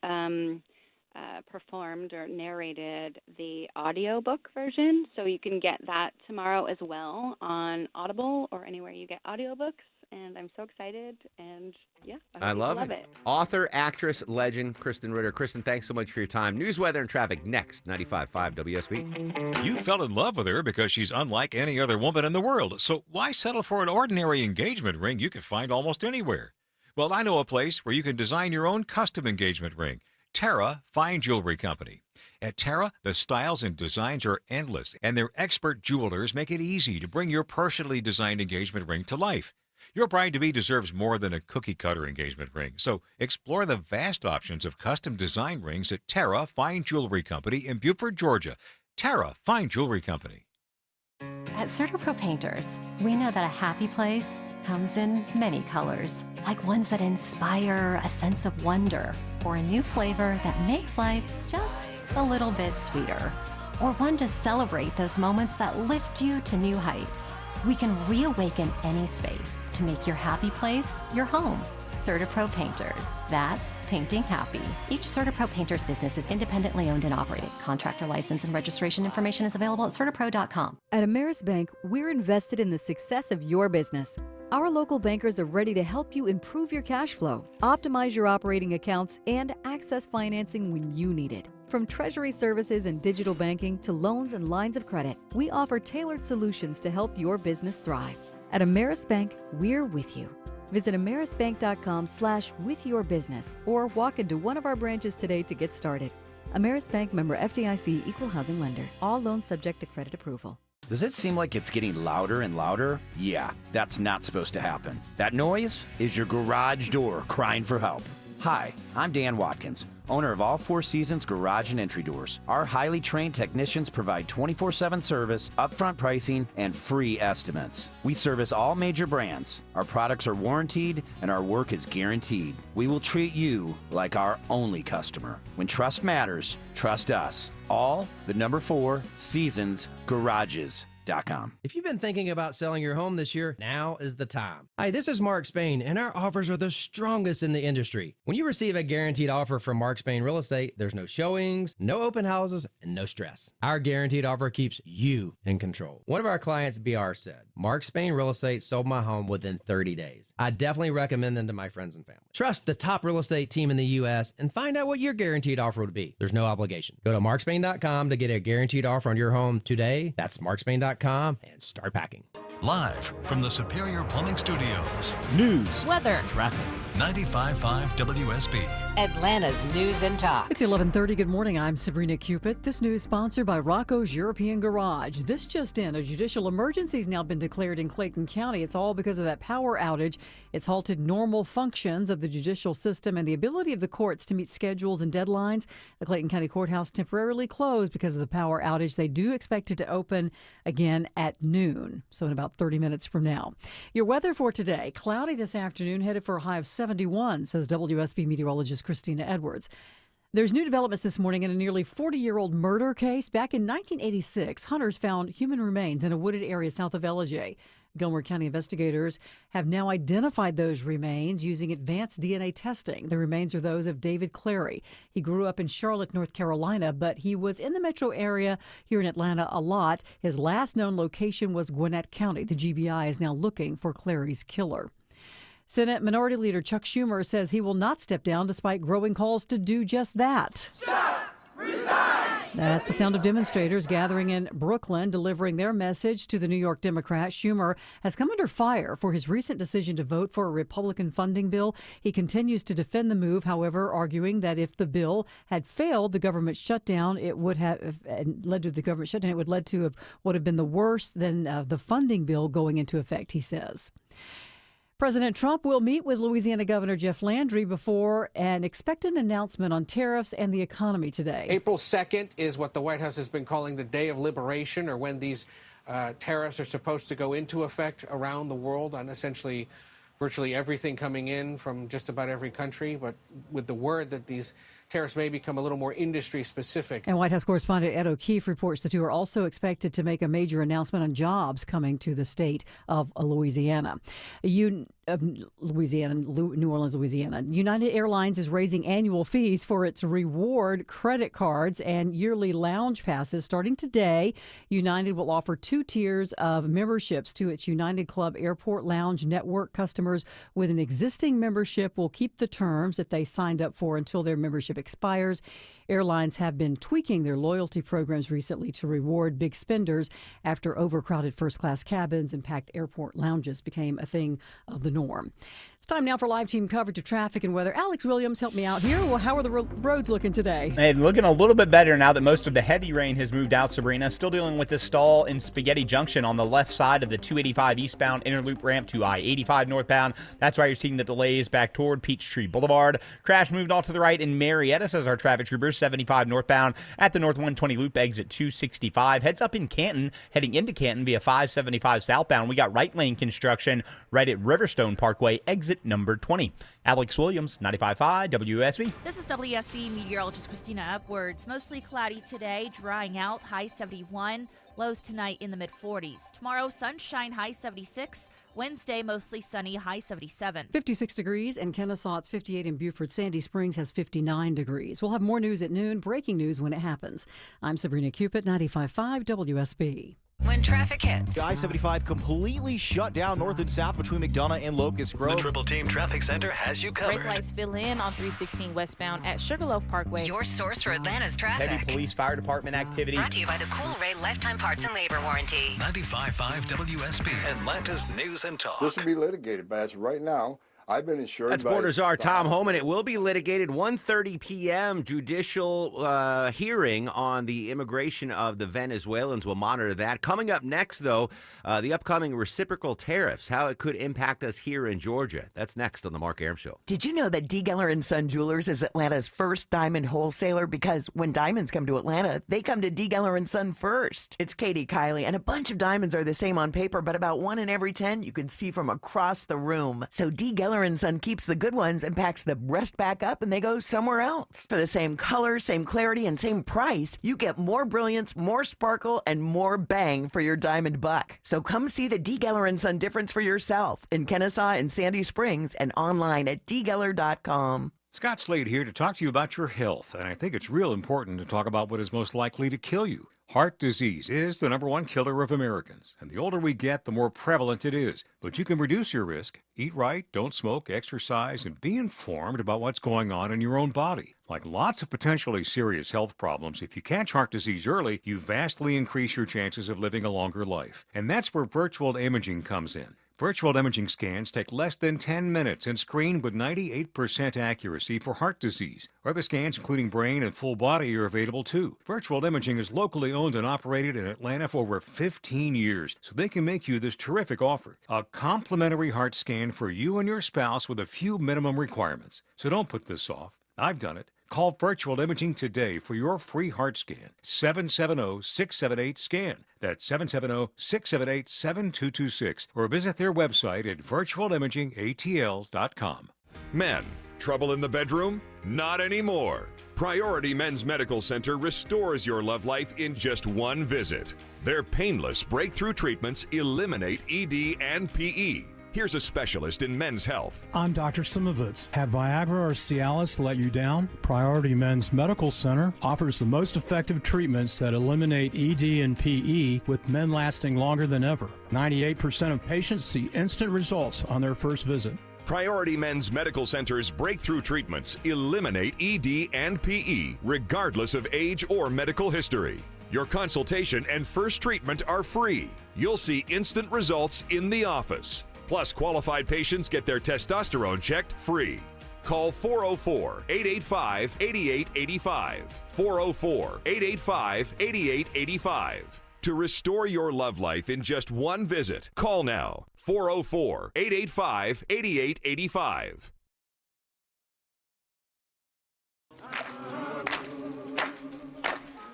performed or narrated the audiobook version, so you can get that tomorrow as well on Audible or anywhere you get audiobooks. And I'm so excited, and yeah, I hope love people it. Author, actress, legend, Kristen Ritter. Kristen, thanks so much for your time. News, weather, and traffic next. 95.5 WSB. You fell in love with her because she's unlike any other woman in the world. So why settle for an ordinary engagement ring you can find almost anywhere? Well, I know a place where you can design your own custom engagement ring. Terra Fine Jewelry Company. At Terra, the styles and designs are endless, and their expert jewelers make it easy to bring your personally designed engagement ring to life. Your bride-to-be deserves more than a cookie-cutter engagement ring, so explore the vast options of custom design rings at Terra Fine Jewelry Company in Beaufort, Georgia. Terra Fine Jewelry Company. At CertaPro Painters, we know that a happy place comes in many colors, like ones that inspire a sense of wonder, or a new flavor that makes life just a little bit sweeter, or one to celebrate those moments that lift you to new heights. We can reawaken any space to make your happy place your home. CertaPro Painters. That's painting happy. Each CertaPro Painters business is independently owned and operated. Contractor license and registration information is available at CertaPro.com. At Ameris Bank, we're invested in the success of your business. Our local bankers are ready to help you improve your cash flow, optimize your operating accounts, and access financing when you need it. From treasury services and digital banking to loans and lines of credit, we offer tailored solutions to help your business thrive. At Ameris Bank, we're with you. Visit amerisbank.com/withyourbusiness or walk into one of our branches today to get started. Ameris Bank, member FDIC, equal housing lender. All loans subject to credit approval. Does it seem like it's getting louder and louder? Yeah, that's not supposed to happen. That noise is your garage door crying for help. Hi, I'm Dan Watkins, owner of All Four Seasons Garage and Entry Doors. Our highly trained technicians provide 24/7 service, upfront pricing, and free estimates. We service all major brands. Our products are warranted, and our work is guaranteed. We will treat you like our only customer. When trust matters, trust us. All the number 4 Seasons Garages. If you've been thinking about selling your home this year, now is the time. Hi, this is Mark Spain, and our offers are the strongest in the industry. When you receive a guaranteed offer from Mark Spain Real Estate, there's no showings, no open houses, and no stress. Our guaranteed offer keeps you in control. One of our clients, BR, said, Mark Spain Real Estate sold my home within 30 days. I definitely recommend them to my friends and family. Trust the top real estate team in the U.S. and find out what your guaranteed offer would be. There's no obligation. Go to markspain.com to get a guaranteed offer on your home today. That's markspain.com and start packing. Live from the Superior Plumbing Studios. News, weather, traffic. 95.5 WSB. Atlanta's News and Talk. It's 11:30. Good morning. I'm Sabrina Cupid. This news sponsored by Rocco's European Garage. This just in, a judicial emergency has now been declared in Clayton County. It's all because of that power outage. It's halted normal functions of the judicial system and the ability of the courts to meet schedules and deadlines. The Clayton County Courthouse temporarily closed because of the power outage. They do expect it to open again at noon, so in about 30 minutes from now. Your weather for today, cloudy this afternoon, headed for a high of 71, says WSB meteorologist Christina Edwards. There's new developments this morning in a nearly 40-year-old murder case. Back in 1986, hunters found human remains in a wooded area south of Ellijay. Gilmer County investigators have now identified those remains using advanced DNA testing. The remains are those of David Clary. He grew up in Charlotte, North Carolina, but he was in the metro area here in Atlanta a lot. His last known location was Gwinnett County. The GBI is now looking for Clary's killer. Senate Minority Leader Chuck Schumer says he will not step down despite growing calls to do just that. That's the sound of demonstrators gathering in Brooklyn, delivering their message to the New York Democrats. Schumer has come under fire for his recent decision to vote for a Republican funding bill. He continues to defend the move, however, arguing that if the bill had failed the government shutdown, it would have led to the government shutdown. It would led to would have been the worst than the funding bill going into effect, he says. President Trump will meet with Louisiana Governor Jeff Landry before an expected announcement on tariffs and the economy today. April 2nd is what the White House has been calling the Day of Liberation, or when these tariffs are supposed to go into effect around the world on essentially virtually everything coming in from just about every country, but with the word that these tariffs may become a little more industry specific. And White House correspondent Ed O'Keefe reports the two are also expected to make a major announcement on jobs coming to the state of Louisiana. New Orleans, Louisiana. United Airlines is raising annual fees for its reward credit cards and yearly lounge passes. Starting today, United will offer 2 tiers of memberships to its United Club Airport Lounge network. Customers with an existing membership will keep the terms that they signed up for until their membership expires. Airlines have been tweaking their loyalty programs recently to reward big spenders after overcrowded first-class cabins and packed airport lounges became a thing of the norm. It's time now for live team coverage of traffic and weather. Alex Williams, help me out here. Well, how are the roads looking today? And looking a little bit better now that most of the heavy rain has moved out, Sabrina. Still dealing with this stall in Spaghetti Junction on the left side of the 285 eastbound inner loop ramp to I-85 northbound. That's why you're seeing the delays back toward Peachtree Boulevard. Crash moved off to the right in Marietta, says our traffic troopers. 75 northbound at the North 120 loop exit 265. Heads up in Canton, heading into Canton via 575 southbound. We got right lane construction right at Riverstone Parkway, exit number 20. Alex Williams, 95.5 WSB. This is WSB meteorologist Christina Upwards. Mostly cloudy today, drying out, high 71. Lows tonight in the mid-40s. Tomorrow, sunshine, high 76. Wednesday, mostly sunny, high 77. 56 degrees in Kennesaw. It's 58 in Beaufort. Sandy Springs has 59 degrees. We'll have more news at noon, breaking news when it happens. I'm Sabrina Cupid, 95.5 WSB. When traffic hits. I-75 completely shut down north and south between McDonough and Locust Grove. The Triple Team Traffic Center has you covered. Brake lights fill in on 316 westbound at Sugarloaf Parkway. Your source for Atlanta's traffic. Heavy police fire department activity. Brought to you by the Cool Ray Lifetime Parts and Labor Warranty. 95.5 WSB, Atlanta's News and Talk. This will be litigated, but as of right now, I've been insured. That's Border Czar Tom Homan. It will be litigated. 1:30 p.m. judicial hearing on the immigration of the Venezuelans. We'll monitor that. Coming up next, though, the upcoming reciprocal tariffs, how it could impact us here in Georgia. That's next on the Mark Arum Show. Did you know that D. Geller & Son Jewelers is Atlanta's first diamond wholesaler? Because when diamonds come to Atlanta, they come to D. Geller & Son first. It's Katie Kiley, and a bunch of diamonds are the same on paper, but about 1 in every 10 you can see from across the room. So D. Geller & Son keeps the good ones and packs the rest back up, and they go somewhere else. For the same color, same clarity, and same price, you get more brilliance, more sparkle, and more bang for your diamond buck. So come see the D. Geller & Son difference for yourself in Kennesaw and Sandy Springs and online at dgeller.com. Scott Slade here to talk to you about your health, and I think it's real important to talk about what is most likely to kill you. Heart disease is the #1 killer of Americans, and the older we get, the more prevalent it is. But you can reduce your risk. Eat right, don't smoke, exercise, and be informed about what's going on in your own body. Like lots of potentially serious health problems, if you catch heart disease early, you vastly increase your chances of living a longer life. And that's where virtual imaging comes in. Virtual imaging scans take less than 10 minutes and screen with 98% accuracy for heart disease. Other scans, including brain and full body, are available too. Virtual imaging is locally owned and operated in Atlanta for over 15 years, so they can make you this terrific offer. A complimentary heart scan for you and your spouse with a few minimum requirements. So don't put this off. I've done it. Call Virtual Imaging today for your free heart scan. 770-678-SCAN. That's 770-678-7226. Or visit their website at virtualimagingatl.com. Men, Trouble in the bedroom? Not anymore. Priority Men's Medical Center restores your love life in just one visit. Their painless breakthrough treatments eliminate ED and PE. Here's a specialist in men's health. I'm Dr. Simovitz. Have Viagra or Cialis let you down? Priority Men's Medical Center offers the most effective treatments that eliminate ED and PE, with men lasting longer than ever. 98% of patients see instant results on their first visit. Priority Men's Medical Center's breakthrough treatments eliminate ED and PE, regardless of age or medical history. Your consultation and first treatment are free. You'll see instant results in the office. Plus, qualified patients get their testosterone checked free. Call 404-885-8885. 404-885-8885. To restore your love life in just one visit, call now. 404-885-8885.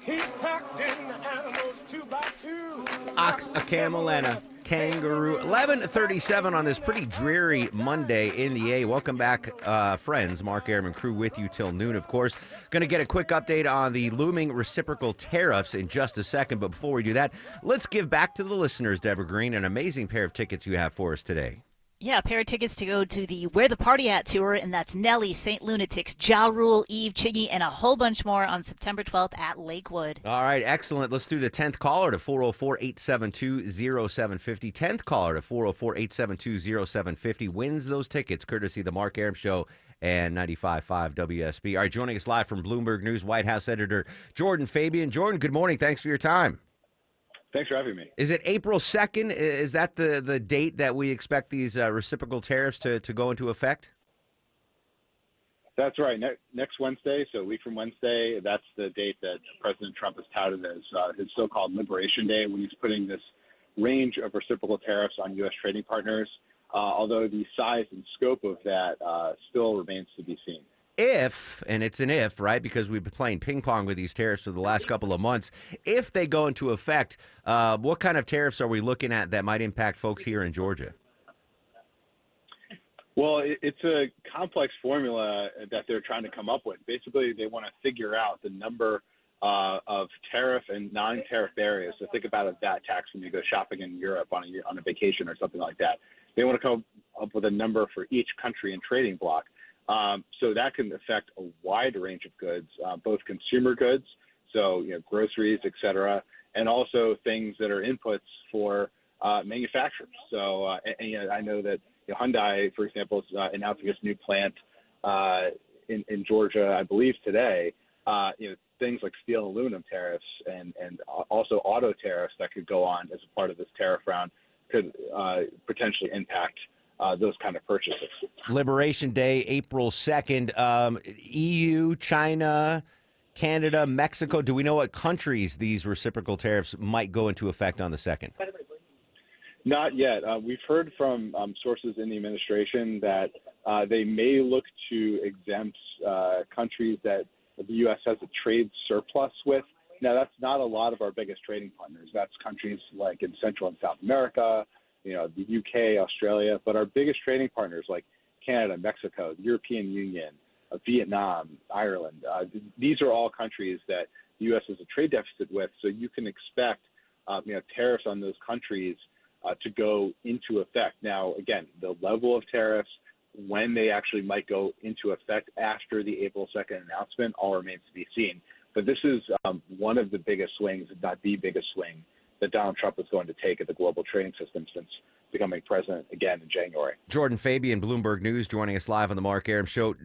He packed in the animals 2 by 2. Ox, a camel, and a kangaroo. 11:37 on this pretty dreary Monday in the A. Welcome back, friends. Mark Arum crew with you till noon, of course. Going to get a quick update on the looming reciprocal tariffs in just a second. But before we do that, let's give back to the listeners, Deborah Green, an amazing pair of tickets you have for us today. Yeah, a pair of tickets to go to the Where the Party At tour, and that's Nelly, St. Lunatics, Ja Rule, Eve, Chiggy, and a whole bunch more on September 12th at Lakewood. All right, excellent. Let's do the 10th caller to 404-872-0750. 10th caller to 404-872-0750 wins those tickets, courtesy of the Mark Arum Show and 95.5 WSB. All right, joining us live from Bloomberg News, White House editor Jordan Fabian. Jordan, good morning. Thanks for your time. Thanks for having me. Is it April 2nd? Is that the date that we expect these reciprocal tariffs to go into effect? That's right. Next Wednesday, so a week from Wednesday, that's the date that President Trump has touted as his so-called Liberation Day, when he's putting this range of reciprocal tariffs on U.S. trading partners, although the size and scope of that still remains to be seen. If, and it's an if, right, because we've been playing ping pong with these tariffs for the last couple of months, if they go into effect, what kind of tariffs are we looking at that might impact folks here in Georgia? Well, it's a complex formula that they're trying to come up with. Basically, they want to figure out the number of tariff and non-tariff areas. So think about a VAT tax when you go shopping in Europe on a vacation or something like that. They want to come up with a number for each country and trading block. So that can affect a wide range of goods, both consumer goods, so groceries, et cetera, and also things that are inputs for manufacturers. So I know that Hyundai, for example, is announcing its new plant in Georgia, I believe today. Things like steel and aluminum tariffs and also auto tariffs that could go on as a part of this tariff round could potentially impact those kind of purchases. Liberation Day, April 2nd. EU, China, Canada, Mexico. Do we know what countries these reciprocal tariffs might go into effect on the 2nd? Not yet. We've heard from sources in the administration that they may look to exempt countries that the U.S. has a trade surplus with. Now, that's not a lot of our biggest trading partners. That's countries like in Central and South America, the UK, Australia, but our biggest trading partners like Canada, Mexico, the European Union, Vietnam, Ireland, these are all countries that the U.S. has a trade deficit with, so you can expect tariffs on those countries to go into effect. Now, again, the level of tariffs, when they actually might go into effect after the April 2nd announcement, all remains to be seen. But this is one of the biggest swings, if not the biggest swing, that Donald Trump is going to take at the global trading system since becoming president again in January. Jordan Fabian, Bloomberg News, joining us live on the Mark Arum Show.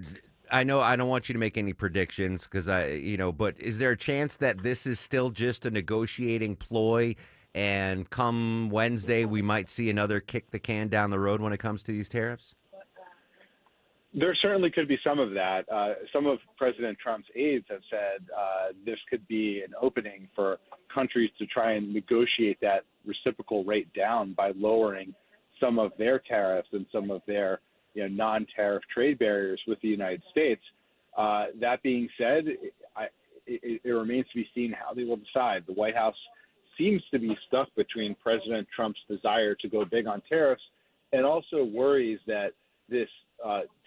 I know I don't want you to make any predictions because but is there a chance that this is still just a negotiating ploy, and come Wednesday we might see another kick the can down the road when it comes to these tariffs? There certainly could be some of that. Some of President Trump's aides have said this could be an opening for countries to try and negotiate that reciprocal rate down by lowering some of their tariffs and some of their non-tariff trade barriers with the United States. That being said, it remains to be seen how they will decide. The White House seems to be stuck between President Trump's desire to go big on tariffs and also worries that this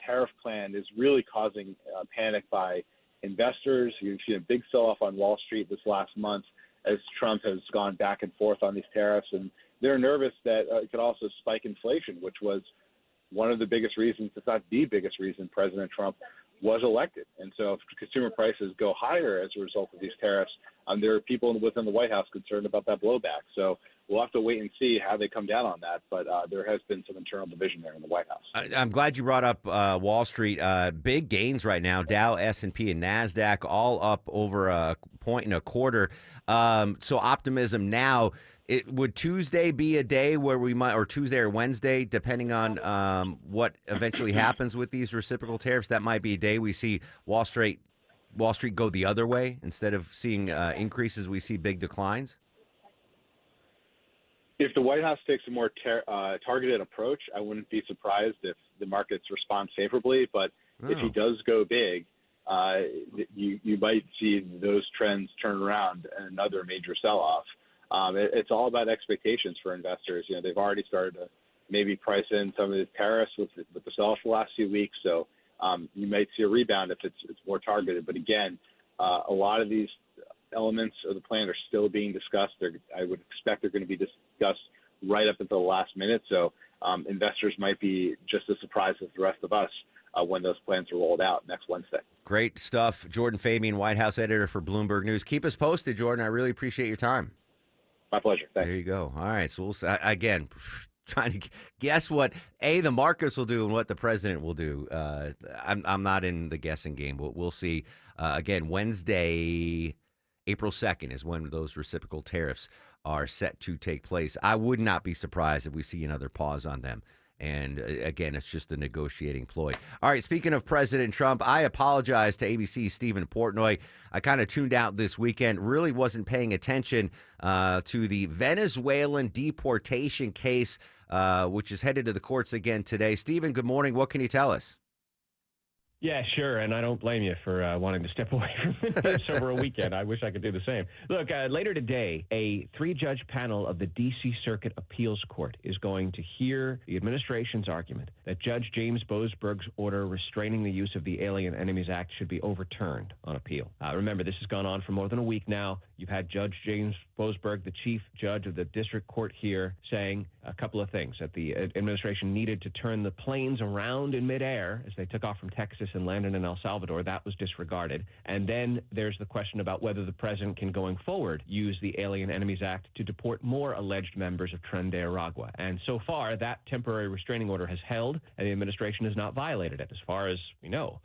tariff plan is really causing panic by investors. You've seen a big sell-off on Wall Street this last month as Trump has gone back and forth on these tariffs, and they're nervous that it could also spike inflation, which was one of the biggest reasons, if not the biggest reason, President Trump was elected. And so if consumer prices go higher as a result of these tariffs, there are people within the White House concerned about that blowback. So we'll have to wait and see how they come down on that. But there has been some internal division there in the White House. I'm glad you brought up Wall Street. Big gains right now. Dow, S&P, and NASDAQ all up over 1.25 points. So optimism now. Would Tuesday be a day where we might, or Tuesday or Wednesday, depending on what eventually happens with these reciprocal tariffs, that might be a day we see Wall Street go the other way instead of seeing increases, we see big declines? If the White House takes a more targeted approach, I wouldn't be surprised if the markets respond favorably. But if he does go big, you might see those trends turn around and another major sell-off. It's all about expectations for investors. You know, they've already started to maybe price in some of the tariffs with the sell-off the last few weeks. So you might see a rebound if it's more targeted. But again, a lot of these elements of the plan are still being discussed. I would expect they're going to be discussed right up until the last minute. So investors might be just as surprised as the rest of us when those plans are rolled out next Wednesday. Great stuff. Jordan Fabian, White House editor for Bloomberg News. Keep us posted, Jordan. I really appreciate your time. My pleasure. Thanks. There you go. All right. So again, trying to guess what the markets will do and what the president will do. I'm not in the guessing game, but we'll see. Again, Wednesday, April 2nd is when those reciprocal tariffs are set to take place. I would not be surprised if we see another pause on them. And again, it's just a negotiating ploy. All right, speaking of President Trump, I apologize to ABC's Stephen Portnoy. I kind of tuned out this weekend, really wasn't paying attention to the Venezuelan deportation case, which is headed to the courts again today. Stephen, good morning. What can you tell us? Yeah, sure, and I don't blame you for wanting to step away from this over a weekend. I wish I could do the same. Look, later today, a 3-judge panel of the D.C. Circuit Appeals Court is going to hear the administration's argument that Judge James Boasberg's order restraining the use of the Alien Enemies Act should be overturned on appeal. Remember, this has gone on for more than a week now. You've had Judge James Boasberg, the chief judge of the district court here, saying a couple of things, that the administration needed to turn the planes around in midair as they took off from Texas and landed in El Salvador. That was disregarded. And then there's the question about whether the president can, going forward, use the Alien Enemies Act to deport more alleged members of Tren de Aragua. And so far, that temporary restraining order has held, and the administration has not violated it, as far as we know.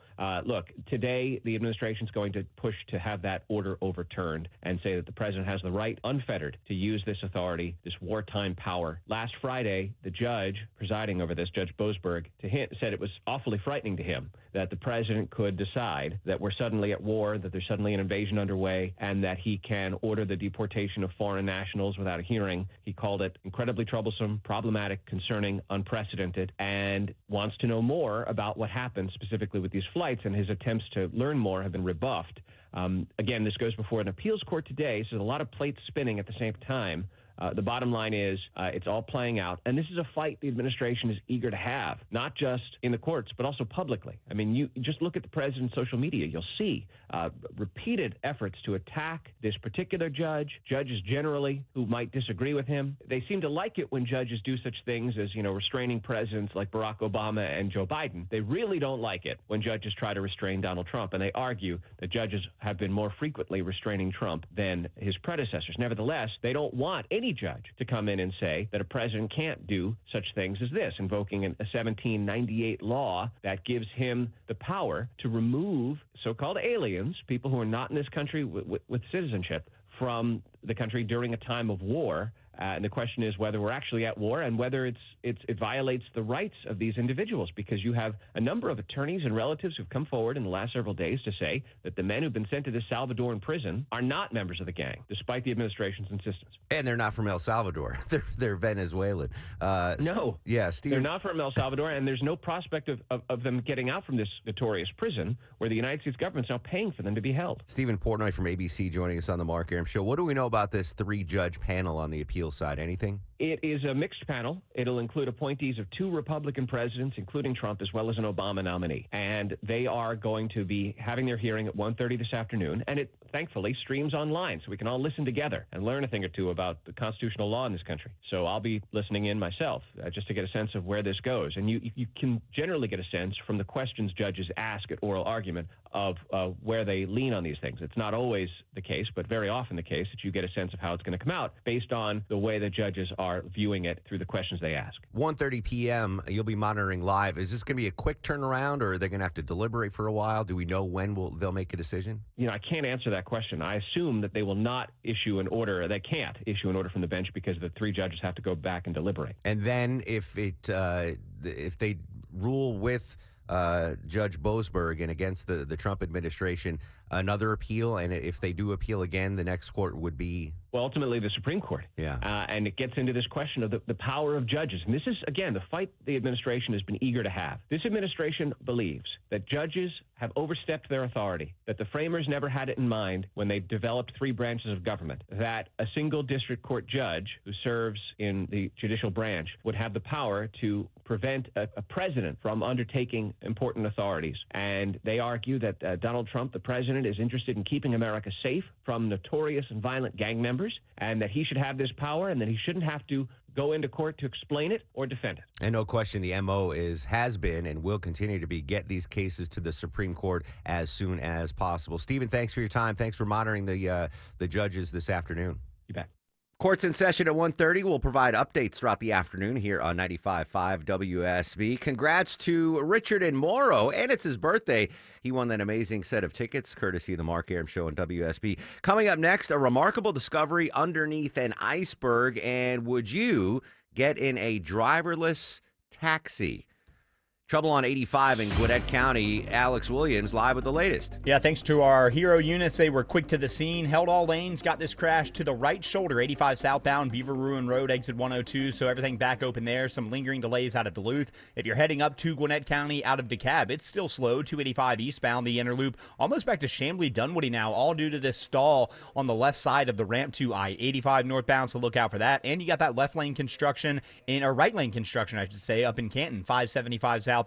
Look, today, the administration is going to push to have that order overturned and say that the president has the right, unfettered, to use this authority, this wartime power. Last Friday, the judge presiding over this, Judge Boasberg, said it was awfully frightening to him that the president could decide that we're suddenly at war, that there's suddenly an invasion underway, and that he can order the deportation of foreign nationals without a hearing. He called it incredibly troublesome, problematic, concerning, unprecedented, and wants to know more about what happened specifically with these flights, and his attempts to learn more have been rebuffed. Again, this goes before an appeals court today, so there's a lot of plates spinning at the same time. The bottom line is it's all playing out. And this is a fight the administration is eager to have, not just in the courts, but also publicly. I mean, you just look at the president's social media. You'll see repeated efforts to attack this particular judge, judges generally who might disagree with him. They seem to like it when judges do such things as, restraining presidents like Barack Obama and Joe Biden. They really don't like it when judges try to restrain Donald Trump. And they argue that judges have been more frequently restraining Trump than his predecessors. Nevertheless, they don't want any judge to come in and say that a president can't do such things as this, invoking a 1798 law that gives him the power to remove so-called aliens, people who are not in this country with citizenship, from the country during a time of war. And the question is whether we're actually at war and whether it violates the rights of these individuals, because you have a number of attorneys and relatives who've come forward in the last several days to say that the men who've been sent to this Salvadoran prison are not members of the gang, despite the administration's insistence. And they're not from El Salvador. They're Venezuelan. No. Yeah, Steve. They're not from El Salvador, and there's no prospect of them getting out from this notorious prison where the United States government's now paying for them to be held. Stephen Portnoy from ABC joining us on the Mark Arum Show. What do we know about this 3-judge panel on the appeal appeals side? Anything? It is a mixed panel. It'll include appointees of 2 Republican presidents, including Trump, as well as an Obama nominee. And they are going to be having their hearing at 1:30 this afternoon. And it, thankfully, streams online, so we can all listen together and learn a thing or two about the constitutional law in this country. So I'll be listening in myself just to get a sense of where this goes. And you can generally get a sense from the questions judges ask at oral argument of where they lean on these things. It's not always the case, but very often the case that you get a sense of how it's going to come out based on the way the judges are viewing it through the questions they ask. 1:30 p.m., you'll be monitoring live. Is this going to be a quick turnaround, or are they going to have to deliberate for a while? Do we know when they'll make a decision? I can't answer that question. I assume that they will not issue an order. They can't issue an order from the bench because the 3 judges have to go back and deliberate. And then if they rule with Judge Boasberg and against the Trump administration, another appeal, and if they do appeal again, the next court would be... Well, ultimately, the Supreme Court. Yeah. And it gets into this question of the power of judges. And this is, again, the fight the administration has been eager to have. This administration believes that judges have overstepped their authority, that the framers never had it in mind when they developed 3 branches of government, that a single district court judge who serves in the judicial branch would have the power to prevent a president from undertaking important authorities. And they argue that Donald Trump, the president, is interested in keeping America safe from notorious and violent gang members, and that he should have this power and that he shouldn't have to go into court to explain it or defend it. And no question, the MO has been and will continue to be get these cases to the Supreme Court as soon as possible. Stephen, thanks for your time. Thanks for monitoring the judges this afternoon. You bet. Court's in session at 1:30. We'll provide updates throughout the afternoon here on 95.5 WSB. Congrats to Richard and Morrow, and it's his birthday. He won that amazing set of tickets, courtesy of the Mark Arum Show on WSB. Coming up next, a remarkable discovery underneath an iceberg, and would you get in a driverless taxi? Trouble on 85 in Gwinnett County. Alex Williams live with the latest. Yeah, thanks to our hero units. They were quick to the scene, held all lanes, got this crash to the right shoulder, 85 southbound, Beaver Ruin Road, exit 102. So everything back open there. Some lingering delays out of Duluth. If you're heading up to Gwinnett County out of DeKalb, it's still slow. 285 eastbound, the inner loop, almost back to Chamblee Dunwoody now, all due to this stall on the left side of the ramp to I-85 northbound. So look out for that. And you got that left lane construction, or right lane construction, I should say, up in Canton, 575 southbound,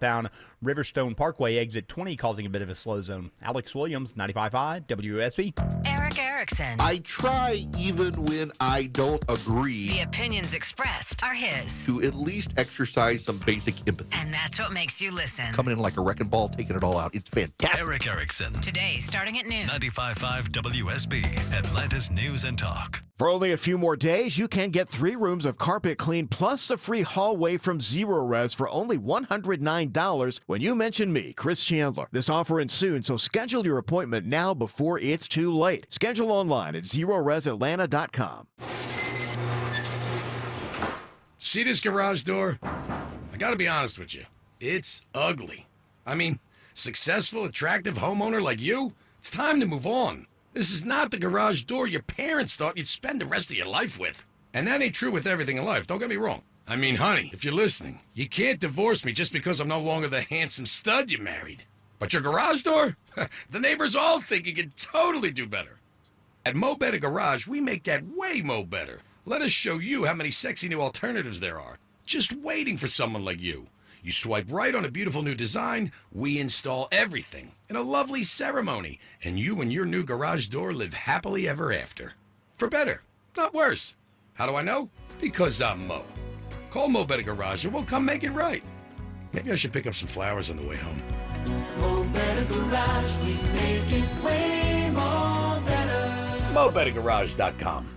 Riverstone Parkway, exit 20, causing a bit of a slow zone. Alex Williams, 95.5 WSB. Eric Erickson. I try even when I don't agree. The opinions expressed are his. To at least exercise some basic empathy. And that's what makes you listen. Coming in like a wrecking ball, taking it all out. It's fantastic. Eric Erickson. Today, starting at noon. 95.5 WSB, Atlanta's News and Talk. For only a few more days, you can get 3 rooms of carpet clean plus a free hallway from Zero Res for only $109 when you mention me, Chris Chandler. This offer ends soon, so schedule your appointment now before it's too late. Schedule online at ZeroResAtlanta.com. See this garage door? I gotta be honest with you. It's ugly. I mean, successful, attractive homeowner like you, it's time to move on. This is not the garage door your parents thought you'd spend the rest of your life with. And that ain't true with everything in life, don't get me wrong. I mean, honey, if you're listening, you can't divorce me just because I'm no longer the handsome stud you married. But your garage door? The neighbors all think you can totally do better. At Mo Better Garage, we make that way mo better. Let us show you how many sexy new alternatives there are. Just waiting for someone like you. You swipe right on a beautiful new design, we install everything in a lovely ceremony, and you and your new garage door live happily ever after. For better, not worse. How do I know? Because I'm Mo. Call Mo Better Garage and we'll come make it right. Maybe I should pick up some flowers on the way home. Mo Better Garage, we make it way more better. MoBetterGarage.com.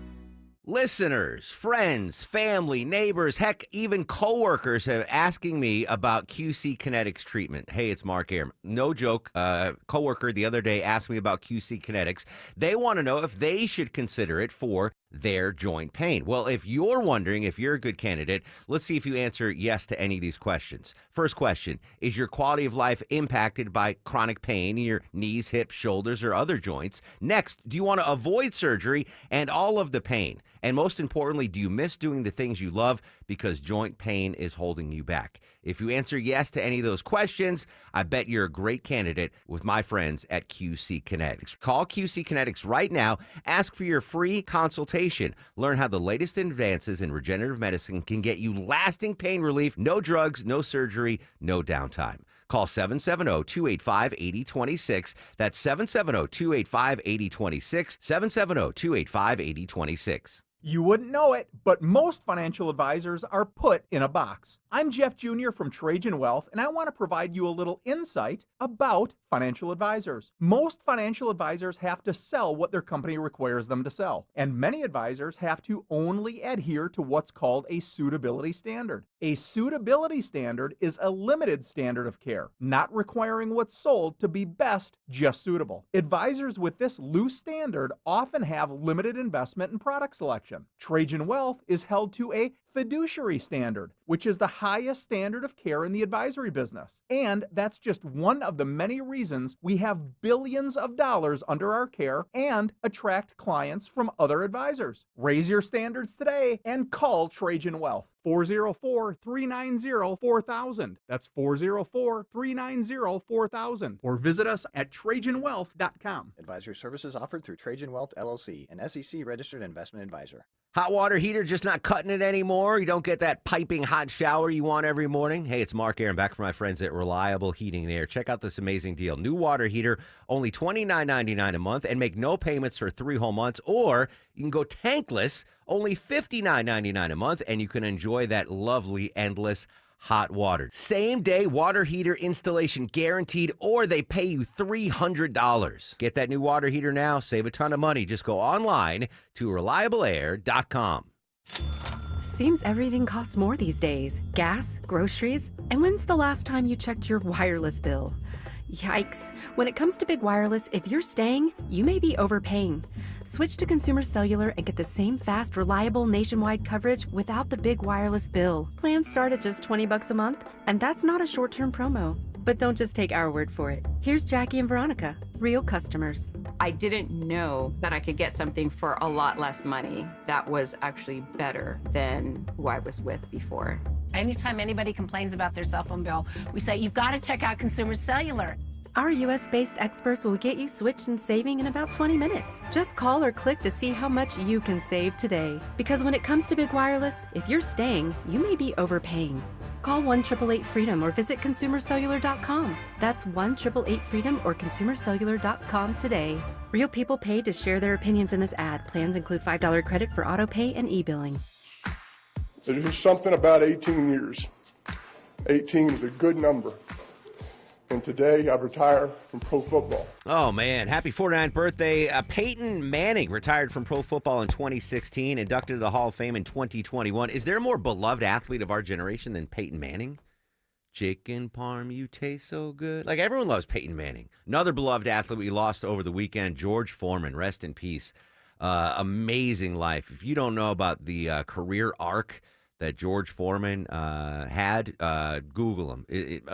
Listeners, friends, family, neighbors, heck, even coworkers have asking me about QC Kinetics treatment. Hey, it's Mark Arum. No joke. Coworker the other day asked me about QC Kinetics. They want to know if they should consider it for their joint pain. Well, if you're wondering if you're a good candidate, let's see if you answer yes to any of these questions. First question, is your quality of life impacted by chronic pain in your knees, hips, shoulders, or other joints? Next, do you want to avoid surgery and all of the pain? And most importantly, do you miss doing the things you love? because joint pain is holding you back? If you answer yes to any of those questions, I bet you're a great candidate with my friends at QC Kinetics. Call QC Kinetics right now. Ask for your free consultation. Learn how the latest advances in regenerative medicine can get you lasting pain relief. No drugs, no surgery, no downtime. Call 770-285-8026. That's 770-285-8026. 770-285-8026. You wouldn't know it, but most financial advisors are put in a box. I'm Jeff Jr. from Trajan Wealth, and I want to provide you a little insight about financial advisors. Most financial advisors have to sell what their company requires them to sell, and many advisors have to only adhere to what's called a suitability standard. A suitability standard is a limited standard of care, not requiring what's sold to be best, just suitable. Advisors with this loose standard often have limited investment and product selection. Trajan Wealth is held to a fiduciary standard, which is the highest standard of care in the advisory business. And that's just one of the many reasons we have billions of dollars under our care and attract clients from other advisors. Raise your standards today and call Trajan Wealth. 404-390-4000. That's 404-390-4000. Or visit us at TrajanWealth.com. Advisory services offered through Trajan Wealth, LLC, an SEC-registered investment advisor. Hot water heater just not cutting it anymore? You don't get that piping hot shower you want every morning? Hey, it's Mark Aaron back from my friends at Reliable Heating and Air. Check out this amazing deal. New water heater, only $29.99 a month, and make no payments for 3 whole months. Or you can go tankless, only $59.99 a month, and you can enjoy that lovely, endless hot water. Same day water heater installation guaranteed, or they pay you $300. Get that new water heater now. Save a ton of money. Just go online to reliableair.com. Seems everything costs more these days. Gas, groceries, and when's the last time you checked your wireless bill? Yikes. When it comes to big wireless, if you're staying, you may be overpaying. Switch to Consumer Cellular and get the same fast, reliable nationwide coverage without the big wireless bill. Plans start at just $20 a month, and that's not a short-term promo. But don't just take our word for it. Here's Jackie and Veronica, real customers. I didn't know that I could get something for a lot less money that was actually better than who I was with before. Anytime anybody complains about their cell phone bill, we say, you've got to check out Consumer Cellular. Our U.S.-based experts will get you switched and saving in about 20 minutes. Just call or click to see how much you can save today. Because when it comes to big wireless, if you're staying, you may be overpaying. Call 1-888-FREEDOM or visit ConsumerCellular.com. That's 1-888-FREEDOM or ConsumerCellular.com today. Real people paid to share their opinions in this ad. Plans include $5 credit for auto pay and e-billing. There's something about 18 years. 18 is a good number. And today I retire from pro football. Oh, man. Happy 49th birthday. Peyton Manning retired from pro football in 2016, inducted to the Hall of Fame in 2021. Is there a more beloved athlete of our generation than Peyton Manning? Chicken parm, you taste so good. Like, everyone loves Peyton Manning. Another beloved athlete we lost over the weekend, George Foreman. Rest in peace. Amazing life. If you don't know about the career arc that George Foreman had, Google him.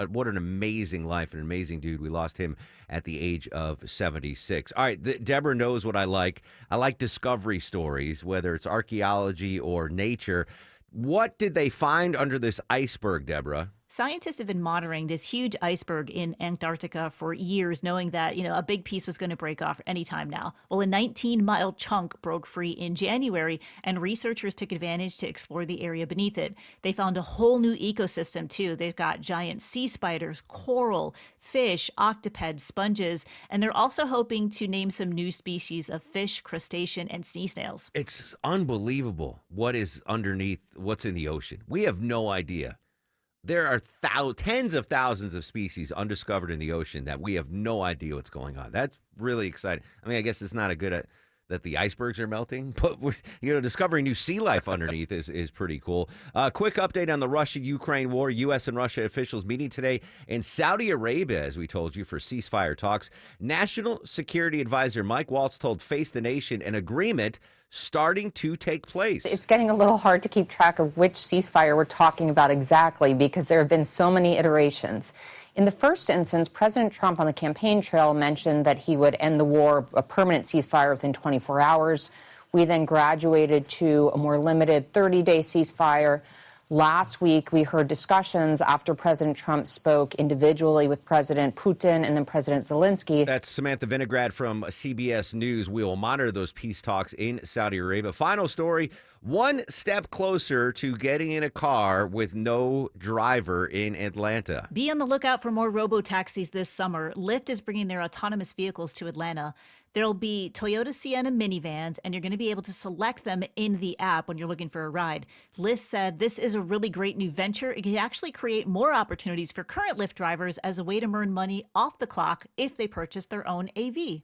What an amazing life, an amazing dude. We lost him at the age of 76. All right, Deborah knows what I like. I like discovery stories, whether it's archaeology or nature. What did they find under this iceberg, Deborah? Scientists have been monitoring this huge iceberg in Antarctica for years, knowing that, a big piece was going to break off anytime now. Well, a 19-mile chunk broke free in January, and researchers took advantage to explore the area beneath it. They found a whole new ecosystem, too. They've got giant sea spiders, coral, fish, octopeds, sponges, and they're also hoping to name some new species of fish, crustacean, and sea snails. It's unbelievable what is underneath what's in the ocean. We have no idea. There are tens of thousands of species undiscovered in the ocean that we have no idea what's going on. That's really exciting. I mean, I guess it's not a good that the icebergs are melting, but discovering new sea life underneath is pretty cool. Quick update on the Russia-Ukraine war. U.S. and Russia officials meeting today in Saudi Arabia, as we told you, for ceasefire talks. National Security Advisor Mike Waltz told Face the Nation an agreement starting to take place. It's getting a little hard to keep track of which ceasefire we're talking about exactly because there have been so many iterations. In the first instance, President Trump on the campaign trail mentioned that he would end the war, a permanent ceasefire within 24 hours. We then graduated to a more limited 30-day ceasefire. Last week, we heard discussions after President Trump spoke individually with President Putin and then President Zelensky. That's Samantha Vinograd from CBS News. We will monitor those peace talks in Saudi Arabia. Final story, one step closer to getting in a car with no driver in Atlanta. Be on the lookout for more robo-taxis this summer. Lyft is bringing their autonomous vehicles to Atlanta. There'll be Toyota Sienna minivans, and you're going to be able to select them in the app when you're looking for a ride. Lyft said this is a really great new venture. It can actually create more opportunities for current Lyft drivers as a way to earn money off the clock if they purchase their own AV.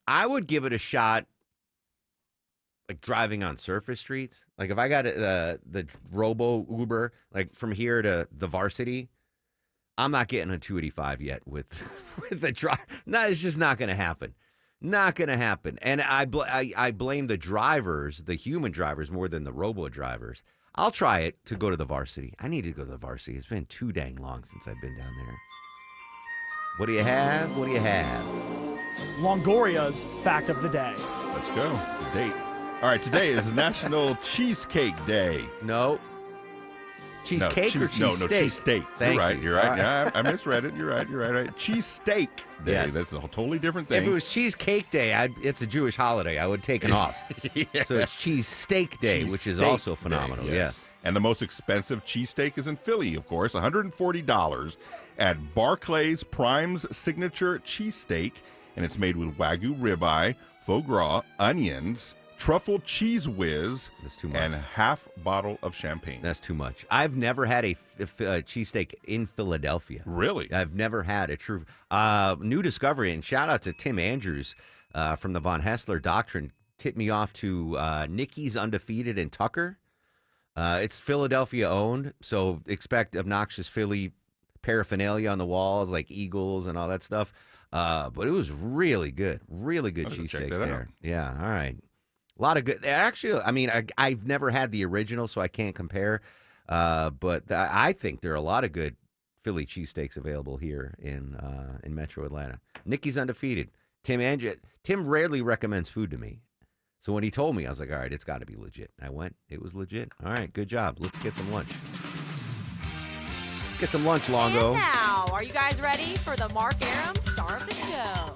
I would give it a shot, like driving on surface streets. Like if I got the Robo Uber, like from here to the Varsity, I'm not getting a 285 yet with the drive. No, it's just not going to happen. Not going to happen. And I blame the drivers, the human drivers, more than the robo drivers. I'll try it to go to the Varsity. I need to go to the Varsity. It's been too dang long since I've been down there. What do you have? What do you have? Longoria's fact of the day. Let's go. The date. All right, today is National Cheesecake Day. No. Cheesecake or cheese No, steak? cheese steak. Thank You're right. you. You're right. All right. Yeah, I misread it. You're right. Cheese steak day. Yes. That's a totally different thing. If it was Cheesecake Day, it's a Jewish holiday. I would take it off. Yeah. So it's Cheese Steak Day, which is Cheesesteak also Day, phenomenal. yes. And the most expensive cheesesteak is in Philly, of course, $140 at Barclays Prime's Signature Cheesesteak. And it's made with Wagyu ribeye, foie gras, onions, truffle cheese whiz, and half bottle of champagne. That's too much. I've never had a cheesesteak in Philadelphia. Really? I've never had a true new discovery. And shout out to Tim Andrews from the Von Hessler Doctrine. Tipped me off to Nikki's Undefeated in Tucker. It's Philadelphia owned, so expect obnoxious Philly paraphernalia on the walls like eagles and all that stuff. But it was really good cheesesteak there. Yeah, all right. A lot of good. Actually, I mean, I've never had the original, so I can't compare. But I think there are a lot of good Philly cheesesteaks available here in Metro Atlanta. Nikki's Undefeated. Tim rarely recommends food to me. So when he told me, I was like, all right, it's got to be legit. I went. It was legit. All right, good job. Let's get some lunch. Let's get some lunch, Longo. And now, are you guys ready for the Mark Arum star of the show?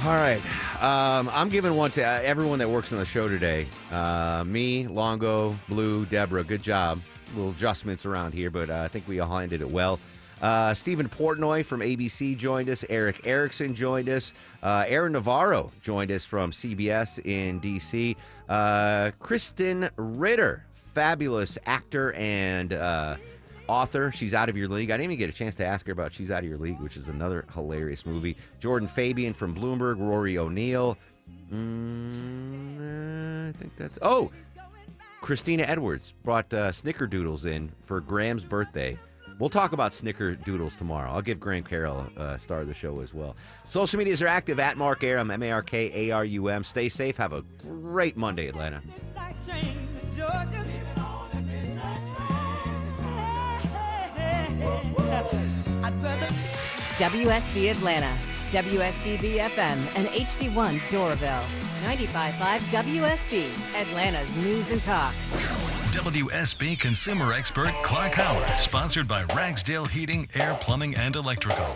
All right. I'm giving one to everyone that works on the show today. Me, Longo, Blue, Deborah, good job. Little adjustments around here, but I think we all handled it well. Stephen Portnoy from ABC joined us. Eric Erickson joined us. Aaron Navarro joined us from CBS in D.C. Kristen Ritter, fabulous actor and author. She's Out of Your League. I didn't even get a chance to ask her about She's Out of Your League, which is another hilarious movie. Jordan Fabian from Bloomberg. Rory O'Neill. I think that's... Oh! Christina Edwards brought Snickerdoodles in for Graham's birthday. We'll talk about Snickerdoodles tomorrow. I'll give Graham Carroll a star of the show as well. Social medias are active at Mark Arum, M-A-R-K-A-R-U-M. Stay safe. Have a great Monday, Atlanta. WSB Atlanta, WSBB FM, and HD1 Doraville. 95.5 WSB, Atlanta's News and Talk. WSB consumer expert Clark Howard, sponsored by Ragsdale Heating, Air, Plumbing, and Electrical.